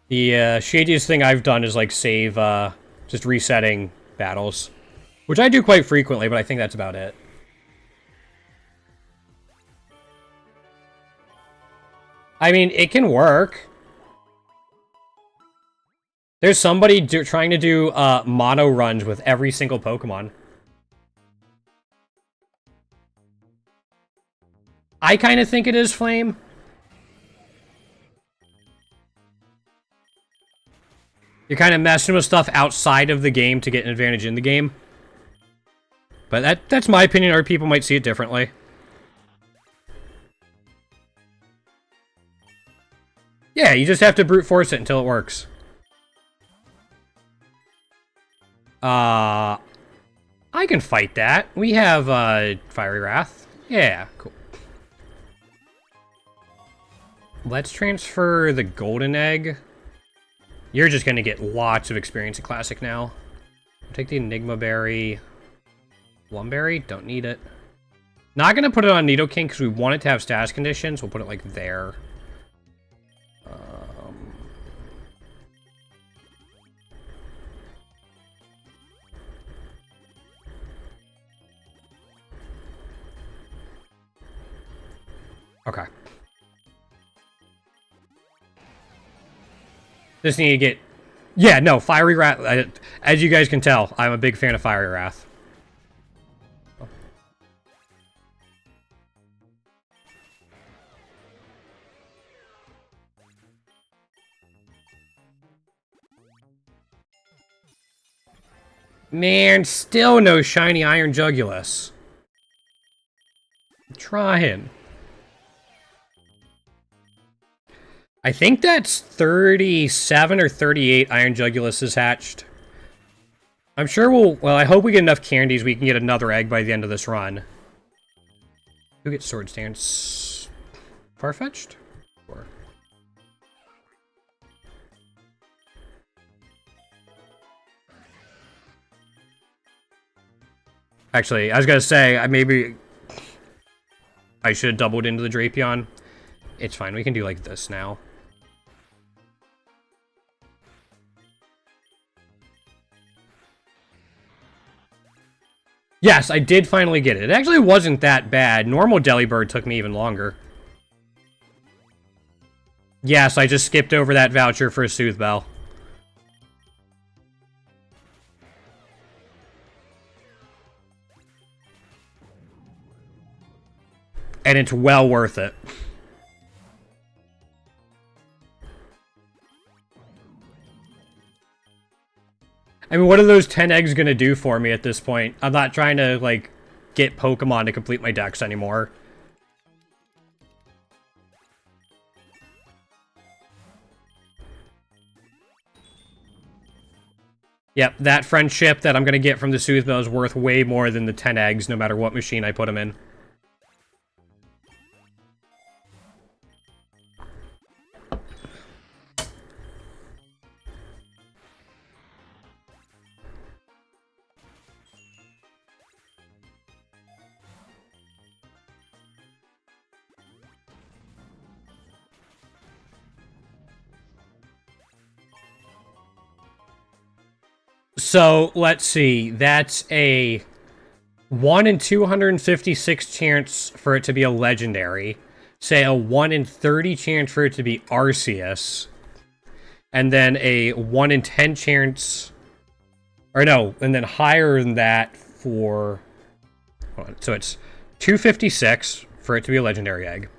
The, shadiest thing I've done is, like, save, just resetting battles. Which I do quite frequently, but I think that's about it. I mean, it can work. There's somebody trying to do, mono runs with every single Pokemon. I kind of think it is Flame. You're kind of messing with stuff outside of the game to get an advantage in the game. But that's my opinion. Other people might see it differently. Yeah, you just have to brute force it until it works. I can fight that. We have, Fiery Wrath. Yeah, cool. Let's transfer the Golden Egg. You're just gonna get lots of experience in Classic now. Take the Enigma Berry. Plumberry, don't need it. Not gonna put it on Nidoking because we want it to have status conditions. We'll put it like there. Okay. Just need to get... Yeah, no, Fiery Wrath. As you guys can tell, I'm a big fan of Fiery Wrath. Man, still no shiny Iron Jugulus. I'm trying. I think that's 37 or 38 Iron Juguluses hatched. I'm sure we'll... Well, I hope we get enough candies we can get another egg by the end of this run. Who gets Sword Stance? Farfetch'd? Or... Actually, I was gonna say, maybe... I should have doubled into the Drapion. It's fine, we can do like this now. Yes, I did finally get it. It actually wasn't that bad. Normal Delibird took me even longer. Yes, I just skipped over that voucher for a Soothe Bell. And it's well worth it. I mean, what are those 10 eggs gonna do for me at this point? I'm not trying to, like, get Pokemon to complete my decks anymore. Yep, that friendship that I'm gonna get from the Soothe Bell is worth way more than the 10 eggs, no matter what machine I put them in. So, let's see. That's a 1 in 256 chance for it to be a legendary. Say a 1 in 30 chance for it to be Arceus. And then a 1 in 10 chance... Or no, and then higher than that for... Hold on. So it's 256 for it to be a legendary egg.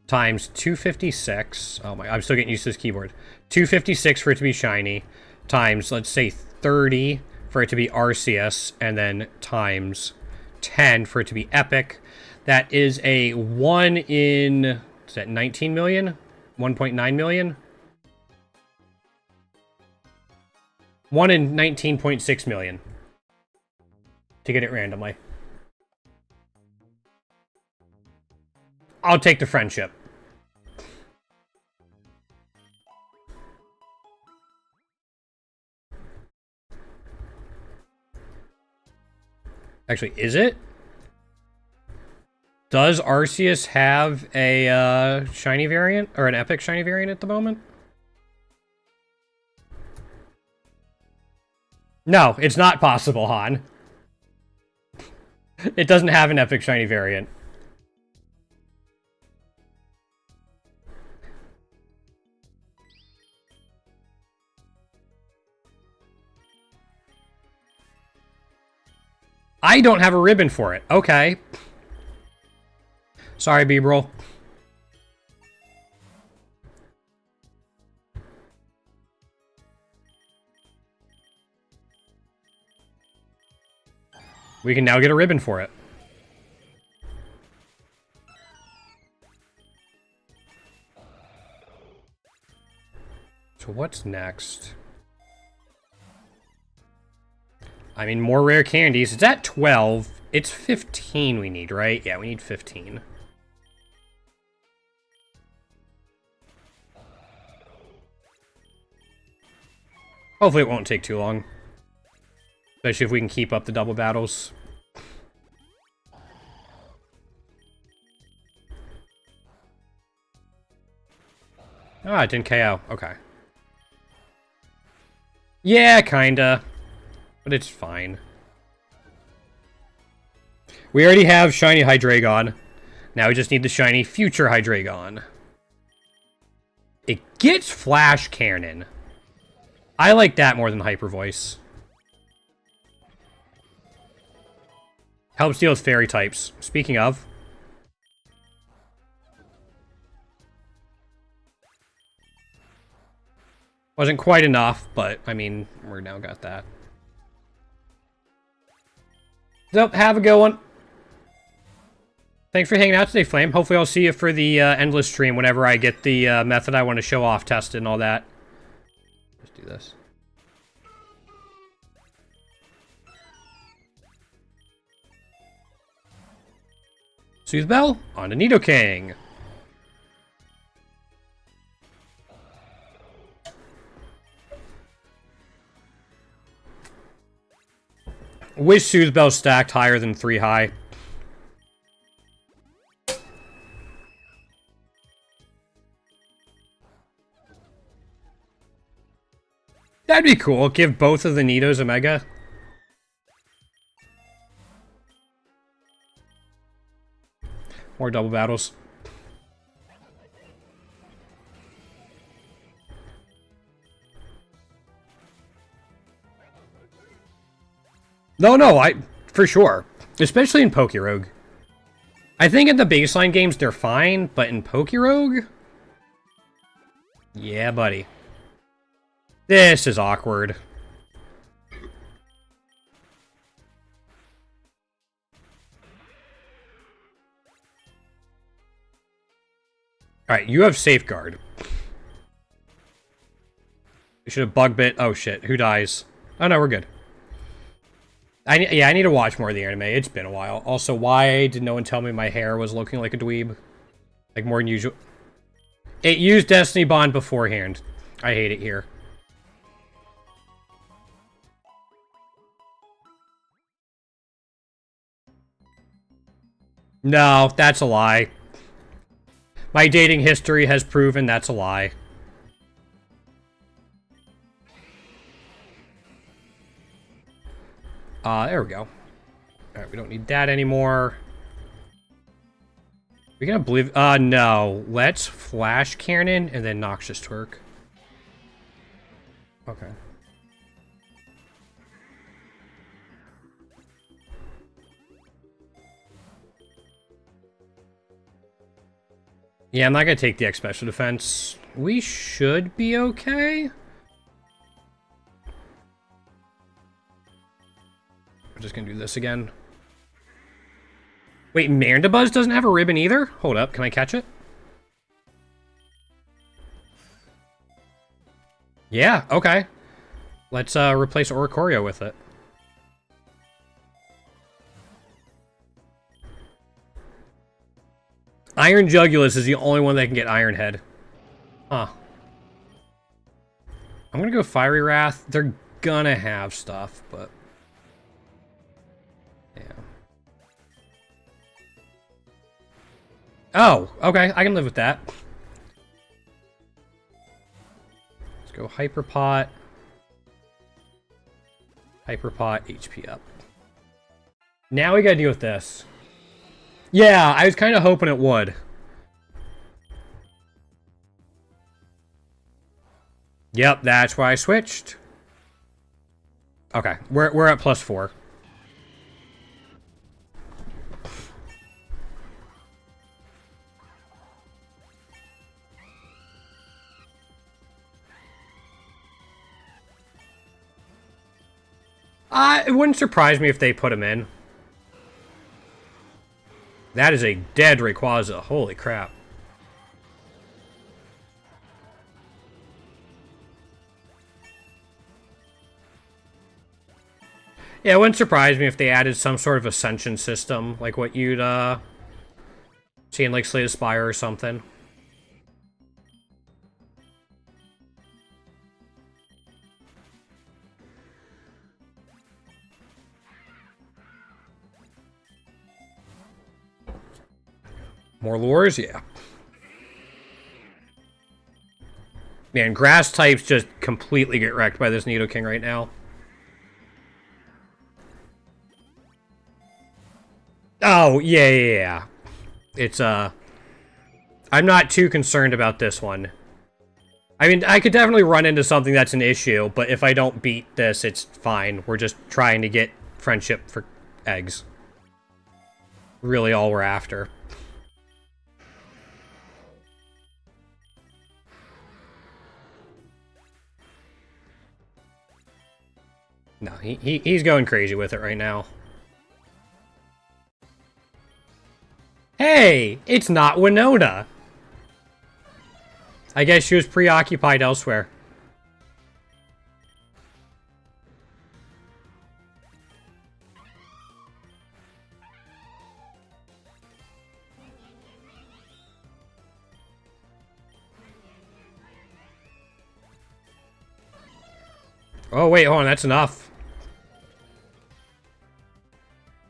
Times 256... Oh my... I'm still getting used to this keyboard. 256 for it to be shiny. Times, let's say, 30 for it to be Arceus, and then times 10 for it to be Epic. That is a 1 in, is that 19 million? 1.9 million? 1 in 19.6 million. To get it randomly. I'll take the friendship. Actually, is it? Does Arceus have a shiny variant? Or an epic shiny variant at the moment? No, it's not possible, Han. It doesn't have an epic shiny variant. I don't have a ribbon for it. Okay. Sorry, B-Roll. We can now get a ribbon for it. So what's next? I mean, more rare candies. It's at 12. It's 15 we need, right? Yeah, we need 15. Hopefully it won't take too long. Especially if we can keep up the double battles. Ah, it didn't KO. Okay. Yeah, kinda. But it's fine. We already have shiny Hydreigon. Now we just need the shiny future Hydreigon. It gets Flash Cannon. I like that more than Hyper Voice. Helps deal with fairy types. Speaking of. Wasn't quite enough, but, I mean, we're now got that. So, have a good one. Thanks for hanging out today, Flame. Hopefully I'll see you for the endless stream whenever I get the method I want to show off tested and all that. Let's do this. Soothe Bell on to Nidoking. Wish Soothe Bell stacked higher than 3 high. That'd be cool. Give both of the Nidos a Mega. More double battles. No, for sure. Especially in Pokerogue. I think in the baseline games they're fine, but in Pokerogue? Yeah, buddy. This is awkward. Alright, you have Safeguard. You should have Bug Bit. Oh shit, who dies? Oh no, we're good. I need to watch more of the anime. It's been a while. Also, why did no one tell me my hair was looking like a dweeb? Like more than usual. It used Destiny Bond beforehand. I hate it here. No, that's a lie. My dating history has proven that's a lie. There we go. Alright, we don't need that anymore. We're gonna believe... no. Let's Flash Cannon and then Noxious Twerk. Okay. Yeah, I'm not gonna take the X Special Defense. We should be okay. We're just gonna do this again. Wait, Mandibuzz doesn't have a ribbon either? Hold up, can I catch it? Yeah, okay. Let's replace Oricorio with it. Iron Jugulus is the only one that can get Iron Head. Huh. I'm gonna go Fiery Wrath. They're gonna have stuff, but... yeah. Oh, okay. I can live with that. Let's go Hyper Pot. Hyper Pot, HP up. Now we gotta deal with this. Yeah, I was kind of hoping it would. Yep, that's why I switched. Okay, we're at +4. It wouldn't surprise me if they put him in. That is a dead Rayquaza. Holy crap. Yeah, it wouldn't surprise me if they added some sort of ascension system, like what you'd see in like Slay the Spire or something. More lures, yeah. Man, grass types just completely get wrecked by this Nidoking right now. Oh, yeah. It's, I'm not too concerned about this one. I mean, I could definitely run into something that's an issue, but if I don't beat this, it's fine. We're just trying to get friendship for eggs. Really all we're after. No, he's going crazy with it right now. Hey, it's not Winona. I guess she was preoccupied elsewhere. Oh, wait, hold on, that's enough.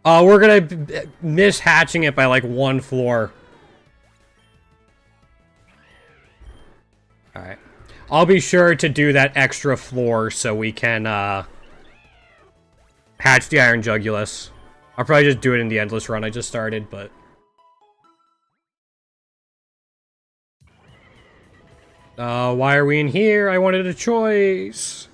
Oh, we're gonna miss hatching it by like one floor. Alright. I'll be sure to do that extra floor so we can hatch the Iron Jugulus. I'll probably just do it in the endless run I just started, but... why are we in here? I wanted a choice.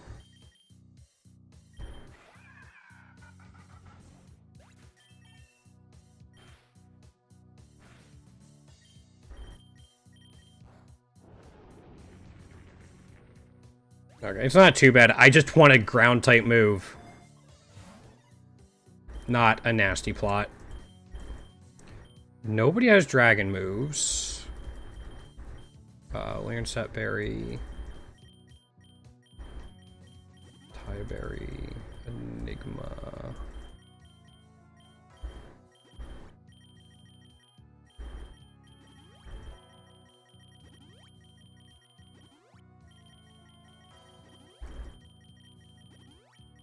Okay, it's not too bad. I just want a ground-type move. Not a nasty plot. Nobody has dragon moves. Lancet Berry. Tieberry. Enigma.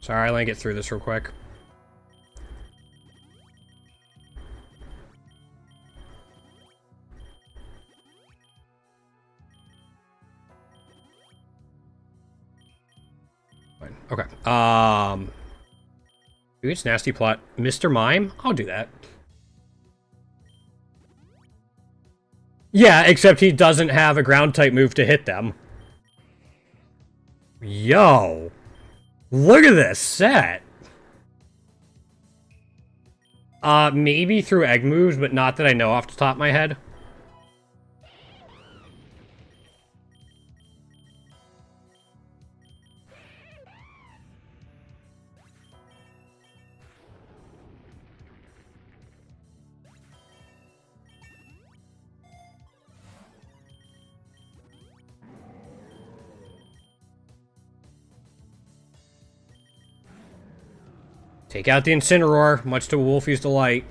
Sorry, let me get through this real quick. Fine. Okay. Maybe it's nasty plot. Mr. Mime? I'll do that. Yeah, except he doesn't have a ground type move to hit them. Yo. Look at this set. Maybe through egg moves, but not that I know off the top of my head. Take out the Incineroar, much to Wolfie's delight.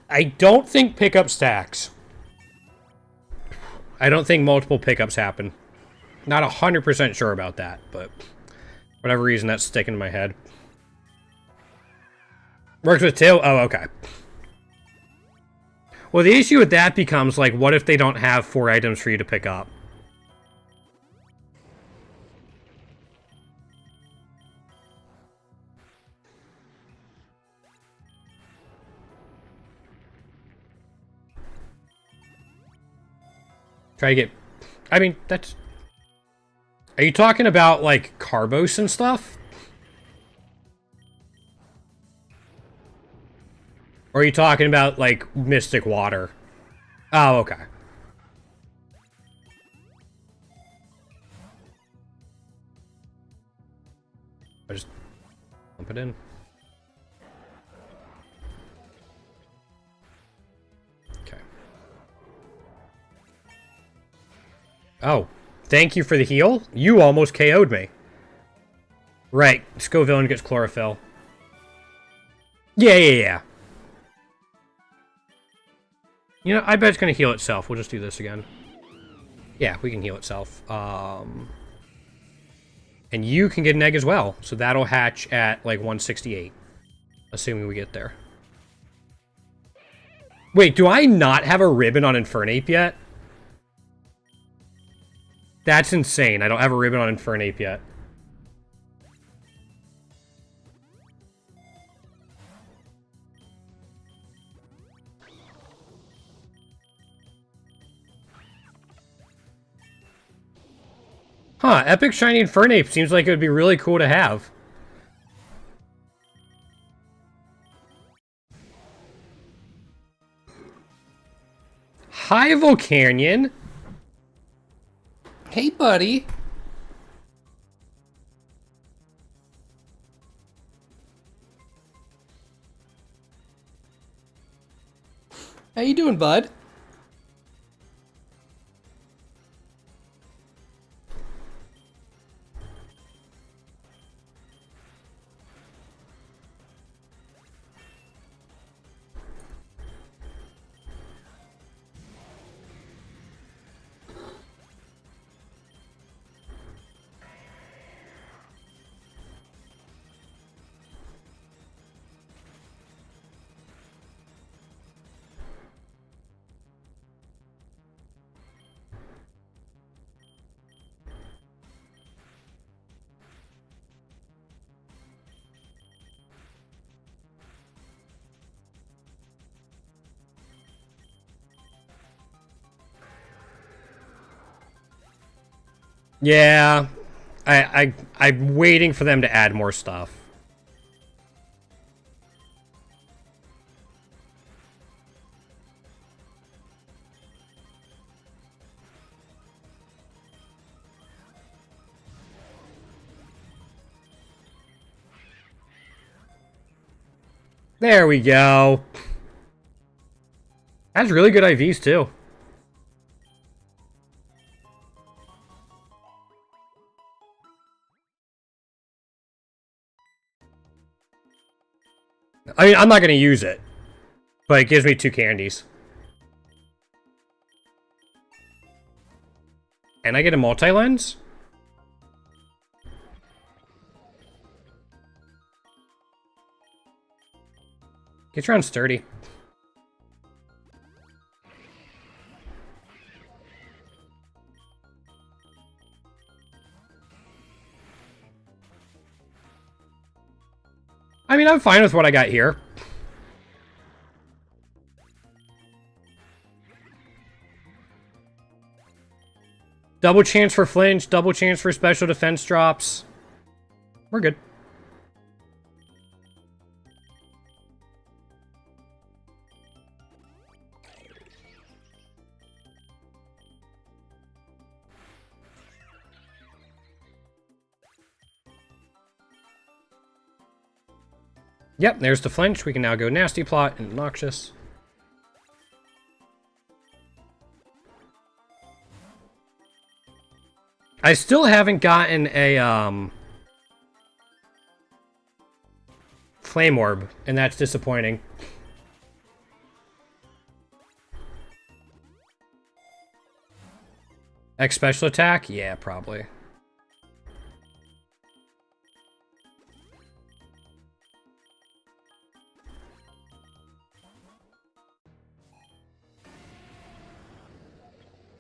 I don't think pickup stacks. I don't think multiple pickups happen. Not 100% sure about that, but for whatever reason, that's sticking in my head. Works with two? Oh, okay. Well, the issue with that becomes, like, what if they don't have 4 items for you to pick up? Try to get... I mean, that's... Are you talking about, like, Carbos and stuff? Or are you talking about, like, Mystic Water? Oh, okay. I just dump it in. Okay. Oh, Thank you for the heal. You almost KO'd me. Right. Scoville gets chlorophyll. Yeah. You know, I bet it's going to heal itself. We'll just do this again. Yeah, we can heal itself. And you can get an egg as well. So that'll hatch at, like, 168. Assuming we get there. Wait, do I not have a ribbon on Infernape yet? That's insane. I don't have a ribbon on Infernape yet. Huh, Epic Shiny Infernape seems like it would be really cool to have. Hi, Volcanion. Hey, buddy. How you doing, bud? Yeah, I'm waiting for them to add more stuff. There we go. That's really good IVs too. I mean, I'm not going to use it, but it gives me 2 candies. And I get a multi-lens? Gets around sturdy. I mean, I'm fine with what I got here. Double chance for flinch, double chance for special defense drops. We're good. Yep, there's the flinch. We can now go Nasty Plot and Noxious. I still haven't gotten a, Flame Orb, and that's disappointing. X special attack? Yeah, probably.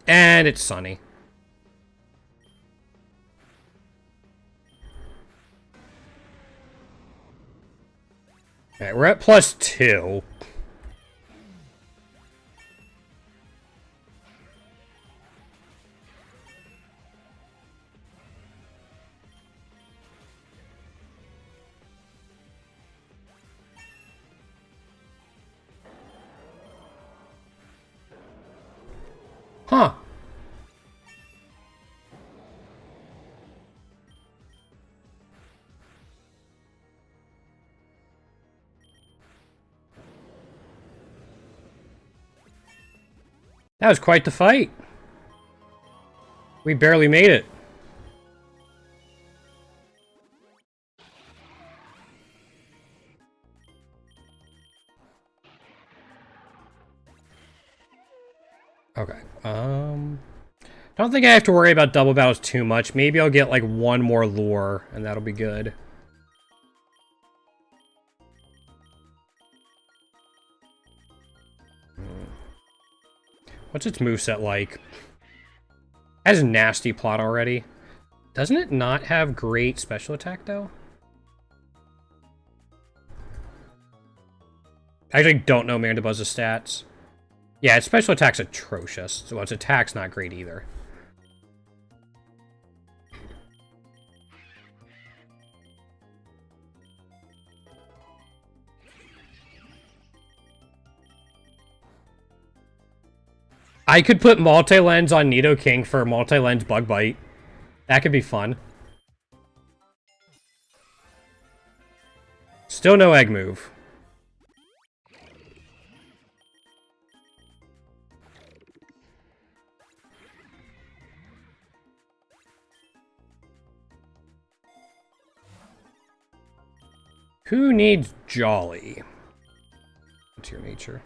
And it's sunny. Alright, we're at +2. Huh. That was quite the fight. We barely made it. Okay. I don't think I have to worry about double battles too much. Maybe I'll get like one more lure, and that'll be good. What's its moveset like? It has nasty plot already. Doesn't it not have great special attack, though? I actually don't know Mandibuzz's stats. Yeah, its special attack's atrocious, so its attack's not great either. I could put multi-lens on Nidoking for multi-lens bug bite. That could be fun. Still no egg move. Who needs Jolly? What's your nature?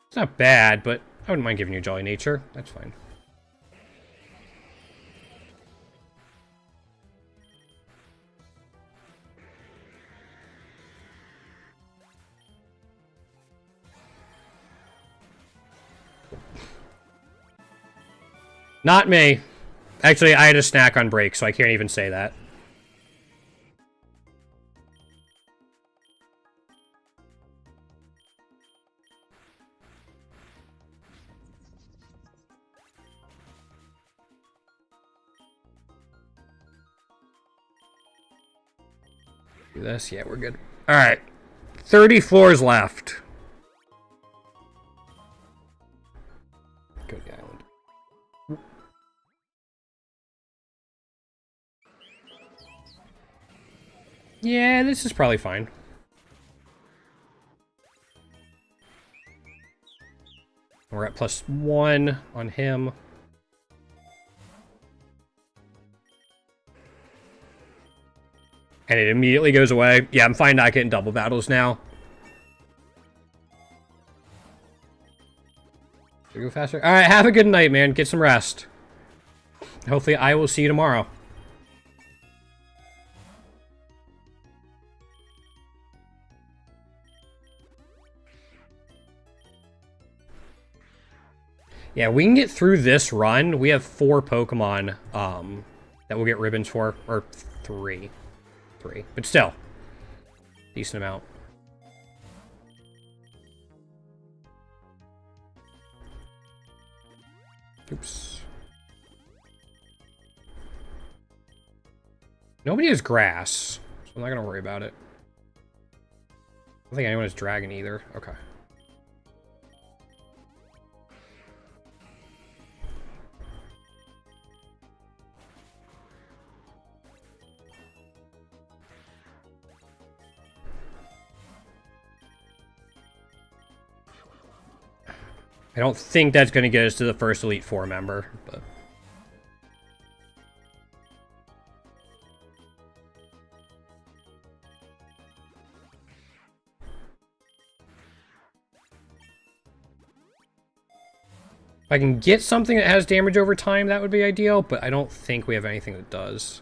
It's not bad, but I wouldn't mind giving you Jolly Nature. That's fine. Not me. Actually, I had a snack on break, so I can't even say that. Do this? Yeah, we're good. Alright. 30 floors left. Go to the island. Yeah, this is probably fine. We're at +1 on him. And it immediately goes away. Yeah, I'm fine not getting double battles now. Should we go faster? Alright, have a good night, man. Get some rest. Hopefully I will see you tomorrow. Yeah, we can get through this run. We have 4 Pokemon that we'll get ribbons for. Or 3. 3. But still. Decent amount. Oops. Nobody has grass, so I'm not going to worry about it. I don't think anyone has dragon either. Okay. I don't think that's going to get us to the first Elite Four member, but... If I can get something that has damage over time, that would be ideal, but I don't think we have anything that does.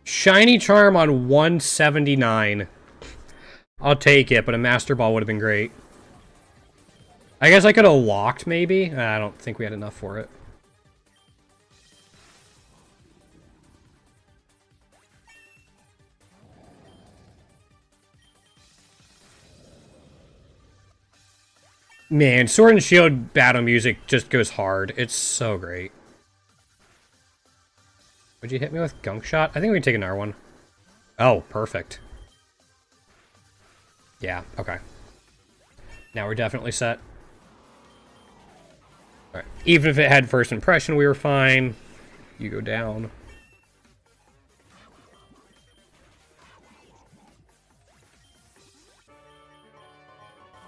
Shiny Charm on 179. I'll take it, but a Master Ball would have been great. I guess I could have locked, maybe? I don't think we had enough for it. Man, Sword and Shield battle music just goes hard. It's so great. Would you hit me with Gunk Shot? I think we can take another one. Oh, perfect. Yeah, okay. Now we're definitely set. Alright. Even if it had first impression, we were fine. You go down.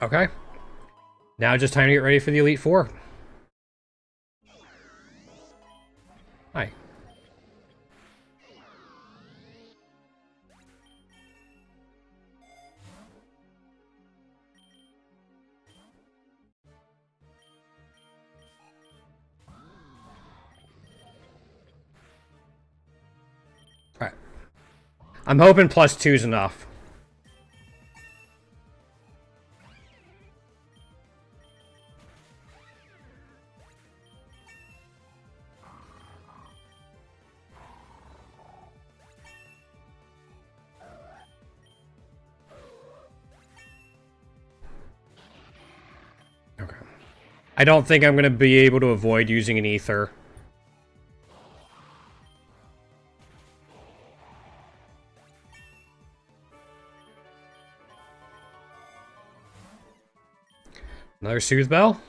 Okay. Now just time to get ready for the Elite Four. I'm hoping +2 is enough. Okay. I don't think I'm going to be able to avoid using an ether. Another Soothe Bell?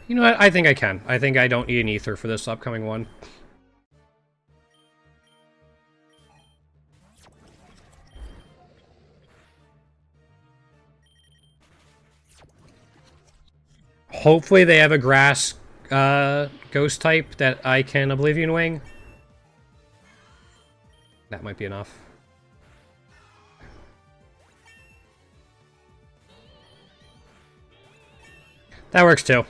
You know what? I think I can. I think I don't need an ether for this upcoming one. Hopefully they have a grass ghost type that I can Oblivion Wing. That might be enough. That works too.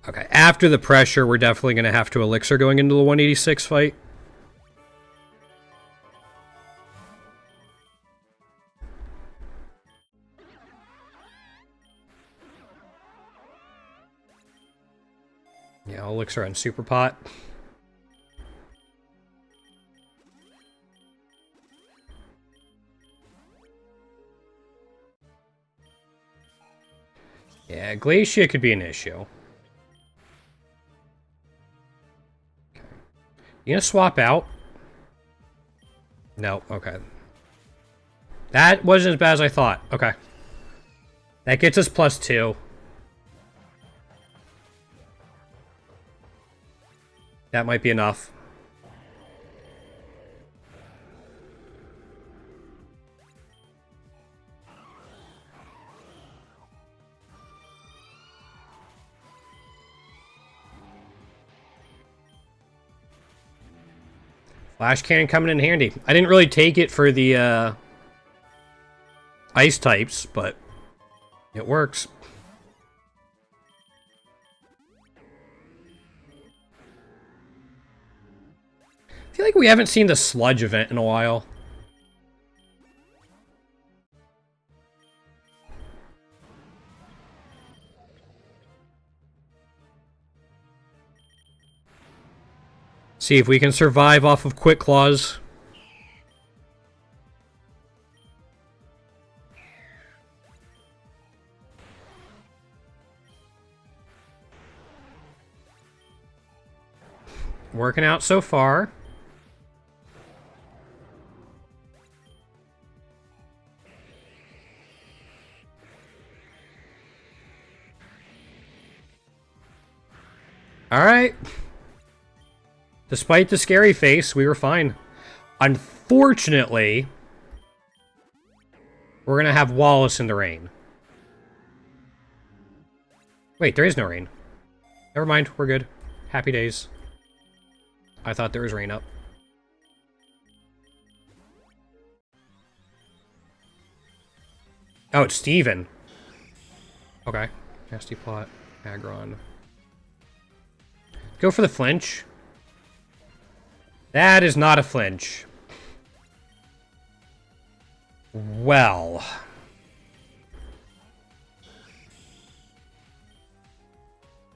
Okay, after the pressure, we're definitely going to have to Elixir going into the 186 fight. Yeah, Elixir on Super Pot. Yeah, Glacia could be an issue. Okay. You gonna swap out? No, okay. That wasn't as bad as I thought. Okay. That gets us +2. That might be enough. Flash Cannon coming in handy. I didn't really take it for the ice types, but it works. I feel like we haven't seen the Sludge event in a while. See if we can survive off of Quick Claws. Working out so far. All right. Despite the scary face, we were fine. Unfortunately, we're going to have Wallace in the rain. Wait, there is no rain. Never mind, we're good. Happy days. I thought there was rain up. Oh, it's Steven. Okay. Nasty plot. Agron. Go for the flinch. That is not a flinch. Well.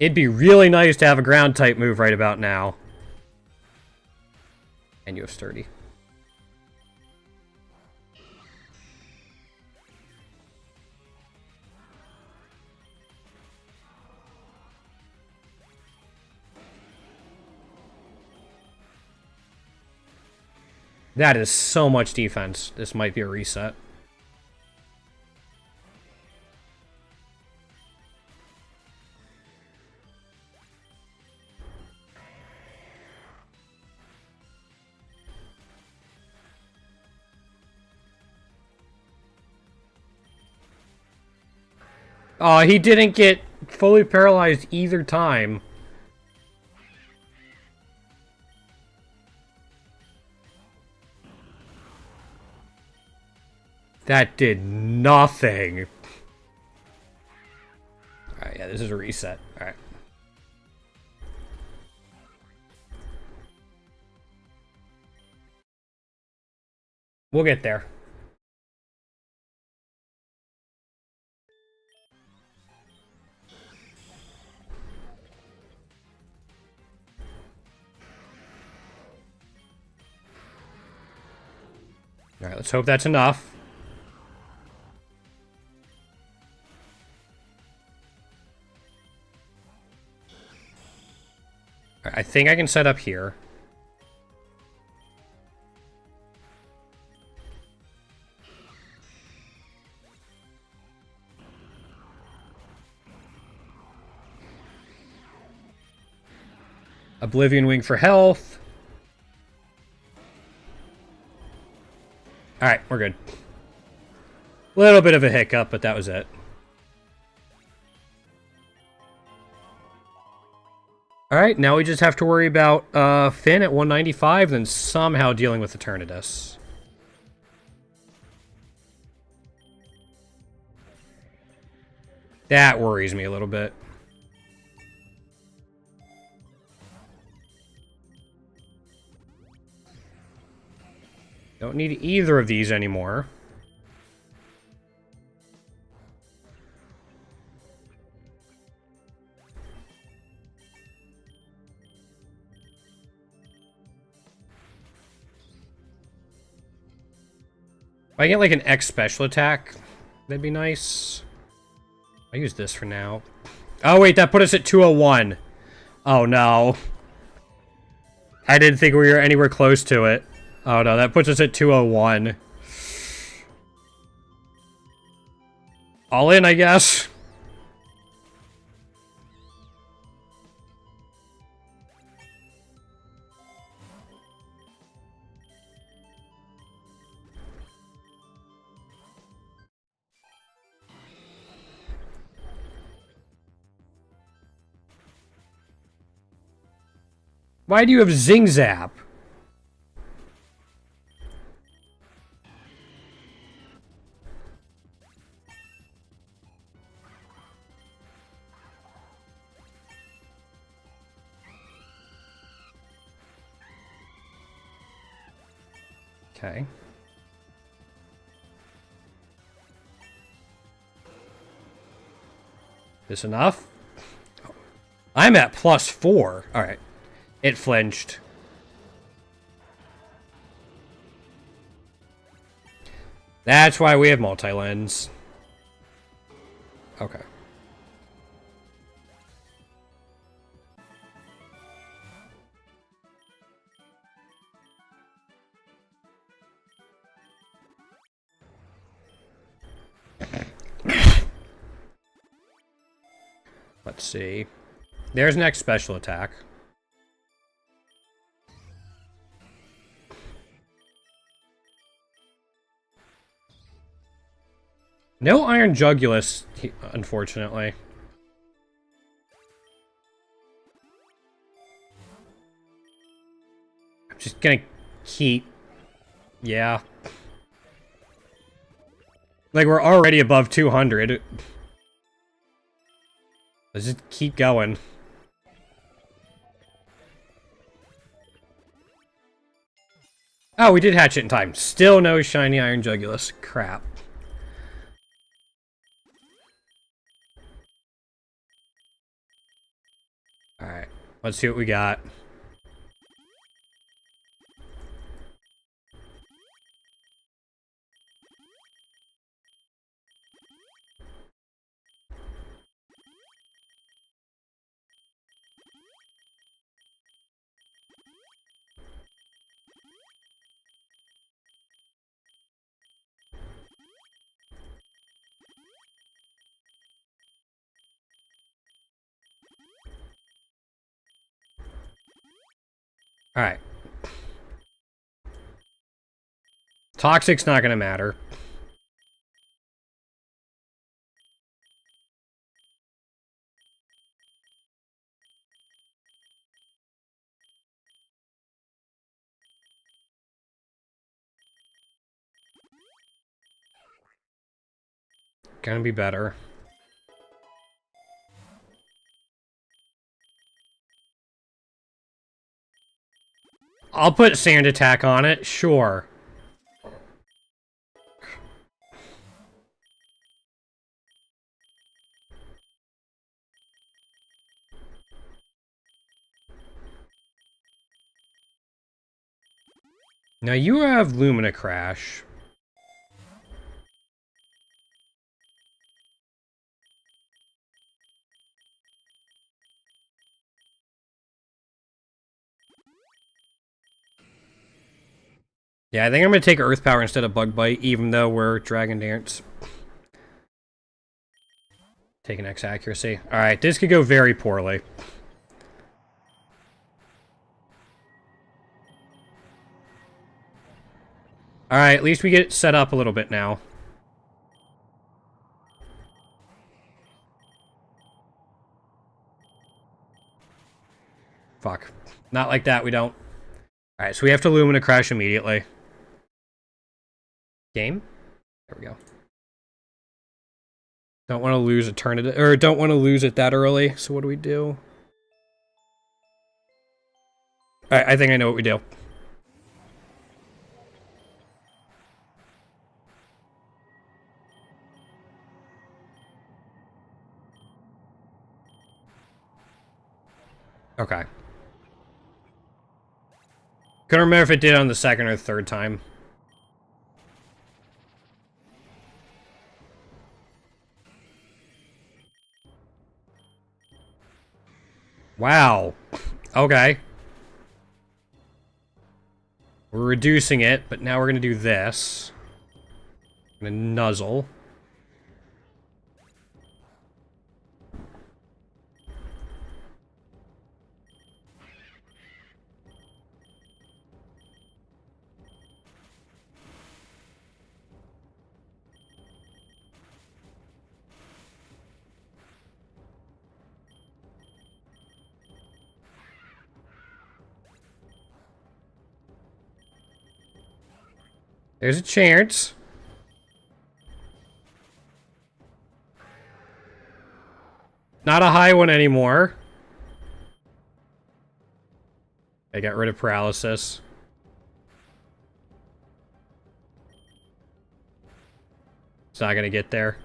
It'd be really nice to have a ground type move right about now. And you have Sturdy. That is so much defense. This might be a reset. Oh, he didn't get fully paralyzed either time. That did nothing. Alright, yeah, this is a reset. Alright. We'll get there. Alright, let's hope that's enough. I think I can set up here. Oblivion Wing for health. Alright, we're good. Little bit of a hiccup, but that was it. Alright, now we just have to worry about Finn at 195, then somehow dealing with Eternatus. That worries me a little bit. Don't need either of these anymore. If I get like an X special attack, that'd be nice. I'll use this for now. Oh wait, that put us at 201. Oh no. I didn't think we were anywhere close to it. Oh no, that puts us at 201. All in, I guess. Why do you have Zing Zap? Okay. This enough? I'm at +4. Alright. It flinched. That's why we have multi-lens. Okay. Let's see. There's next special attack. No Iron Jugulus, unfortunately. I'm just gonna keep... Yeah. Like, we're already above 200. Let's just keep going. Oh, we did hatch it in time. Still no shiny Iron Jugulus. Crap. Alright, let's see what we got. Alright. Toxic's not gonna matter. Gonna be better. I'll put sand attack on it, sure. Now you have Lumina Crash. Yeah, I think I'm going to take Earth Power instead of Bug Bite, even though we're Dragon Dance. Taking X accuracy. Alright, this could go very poorly. Alright, at least we get it set up a little bit now. Fuck. Not like that, we don't. Alright, so we have to Lumina Crash immediately. Game? There we go. Don't want to lose a turn, or don't want to lose it that early, so what do we do? Alright, I think I know what we do. Okay. Couldn't remember if it did on the second or third time. Wow. Okay. We're reducing it, but now we're going to do this. I'm going to nuzzle. There's a chance. Not a high one anymore. I got rid of paralysis. It's not gonna get there.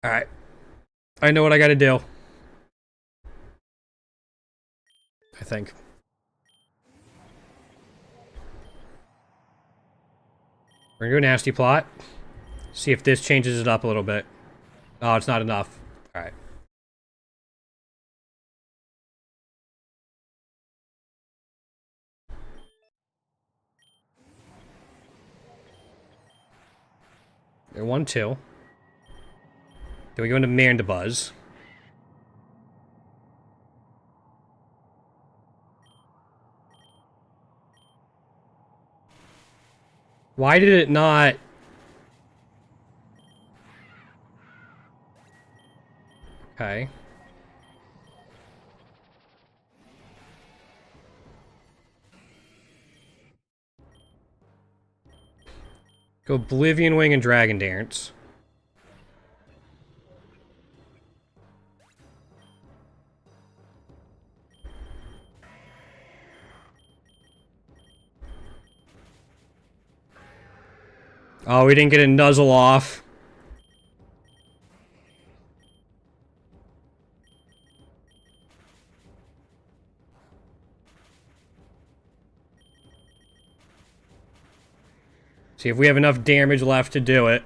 Alright. I know what I gotta do. I think. We're gonna do a nasty plot. See if this changes it up a little bit. Oh, it's not enough. Alright. They're 1-2. Then we go into Mandibuzz. Why did it not... Okay. Go Oblivion Wing and Dragon Dance. Oh, we didn't get a nuzzle off. See if we have enough damage left to do it.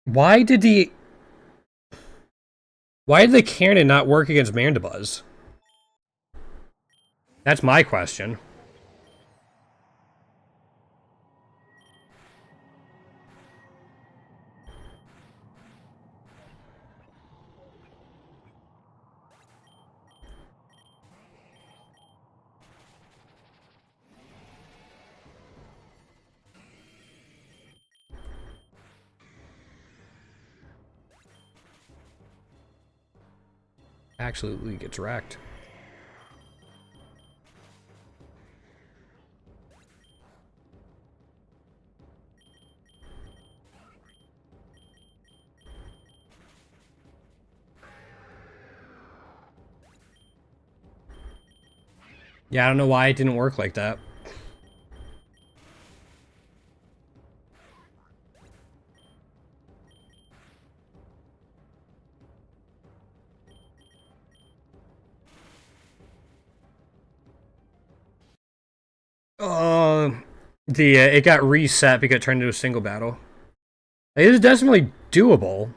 Why did the cannon not work against Mandibuzz? That's my question. Absolutely gets wrecked. Yeah, I don't know why it didn't work like that. It got reset because it turned into a single battle. It is definitely doable.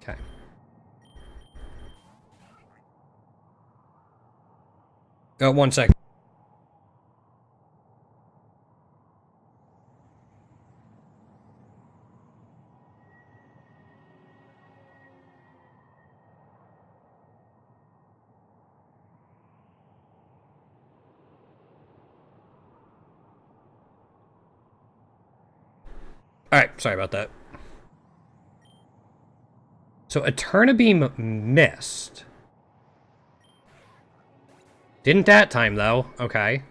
Okay. Oh, 1 second. Alright, sorry about that. So, Eternabeam missed. Didn't that time, though. Okay.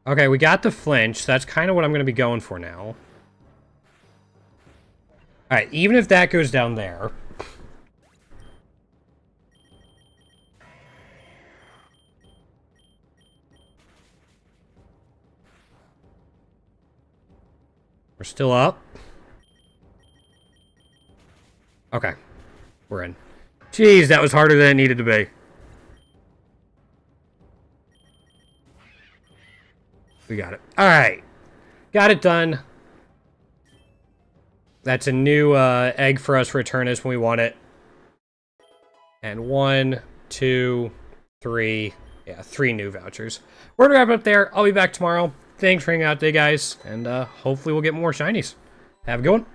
Okay, we got the flinch. That's kind of what I'm going to be going for now. Alright, even if that goes down there... We're still up. Okay. We're in. Jeez, that was harder than it needed to be. We got it. Alright. Got it done. That's a new egg for us for Eternus when we want it. And 1, 2, 3. Yeah, 3 new vouchers. We're gonna wrap it up there. I'll be back tomorrow. Thanks for hanging out today, guys. And hopefully we'll get more shinies. Have a good one.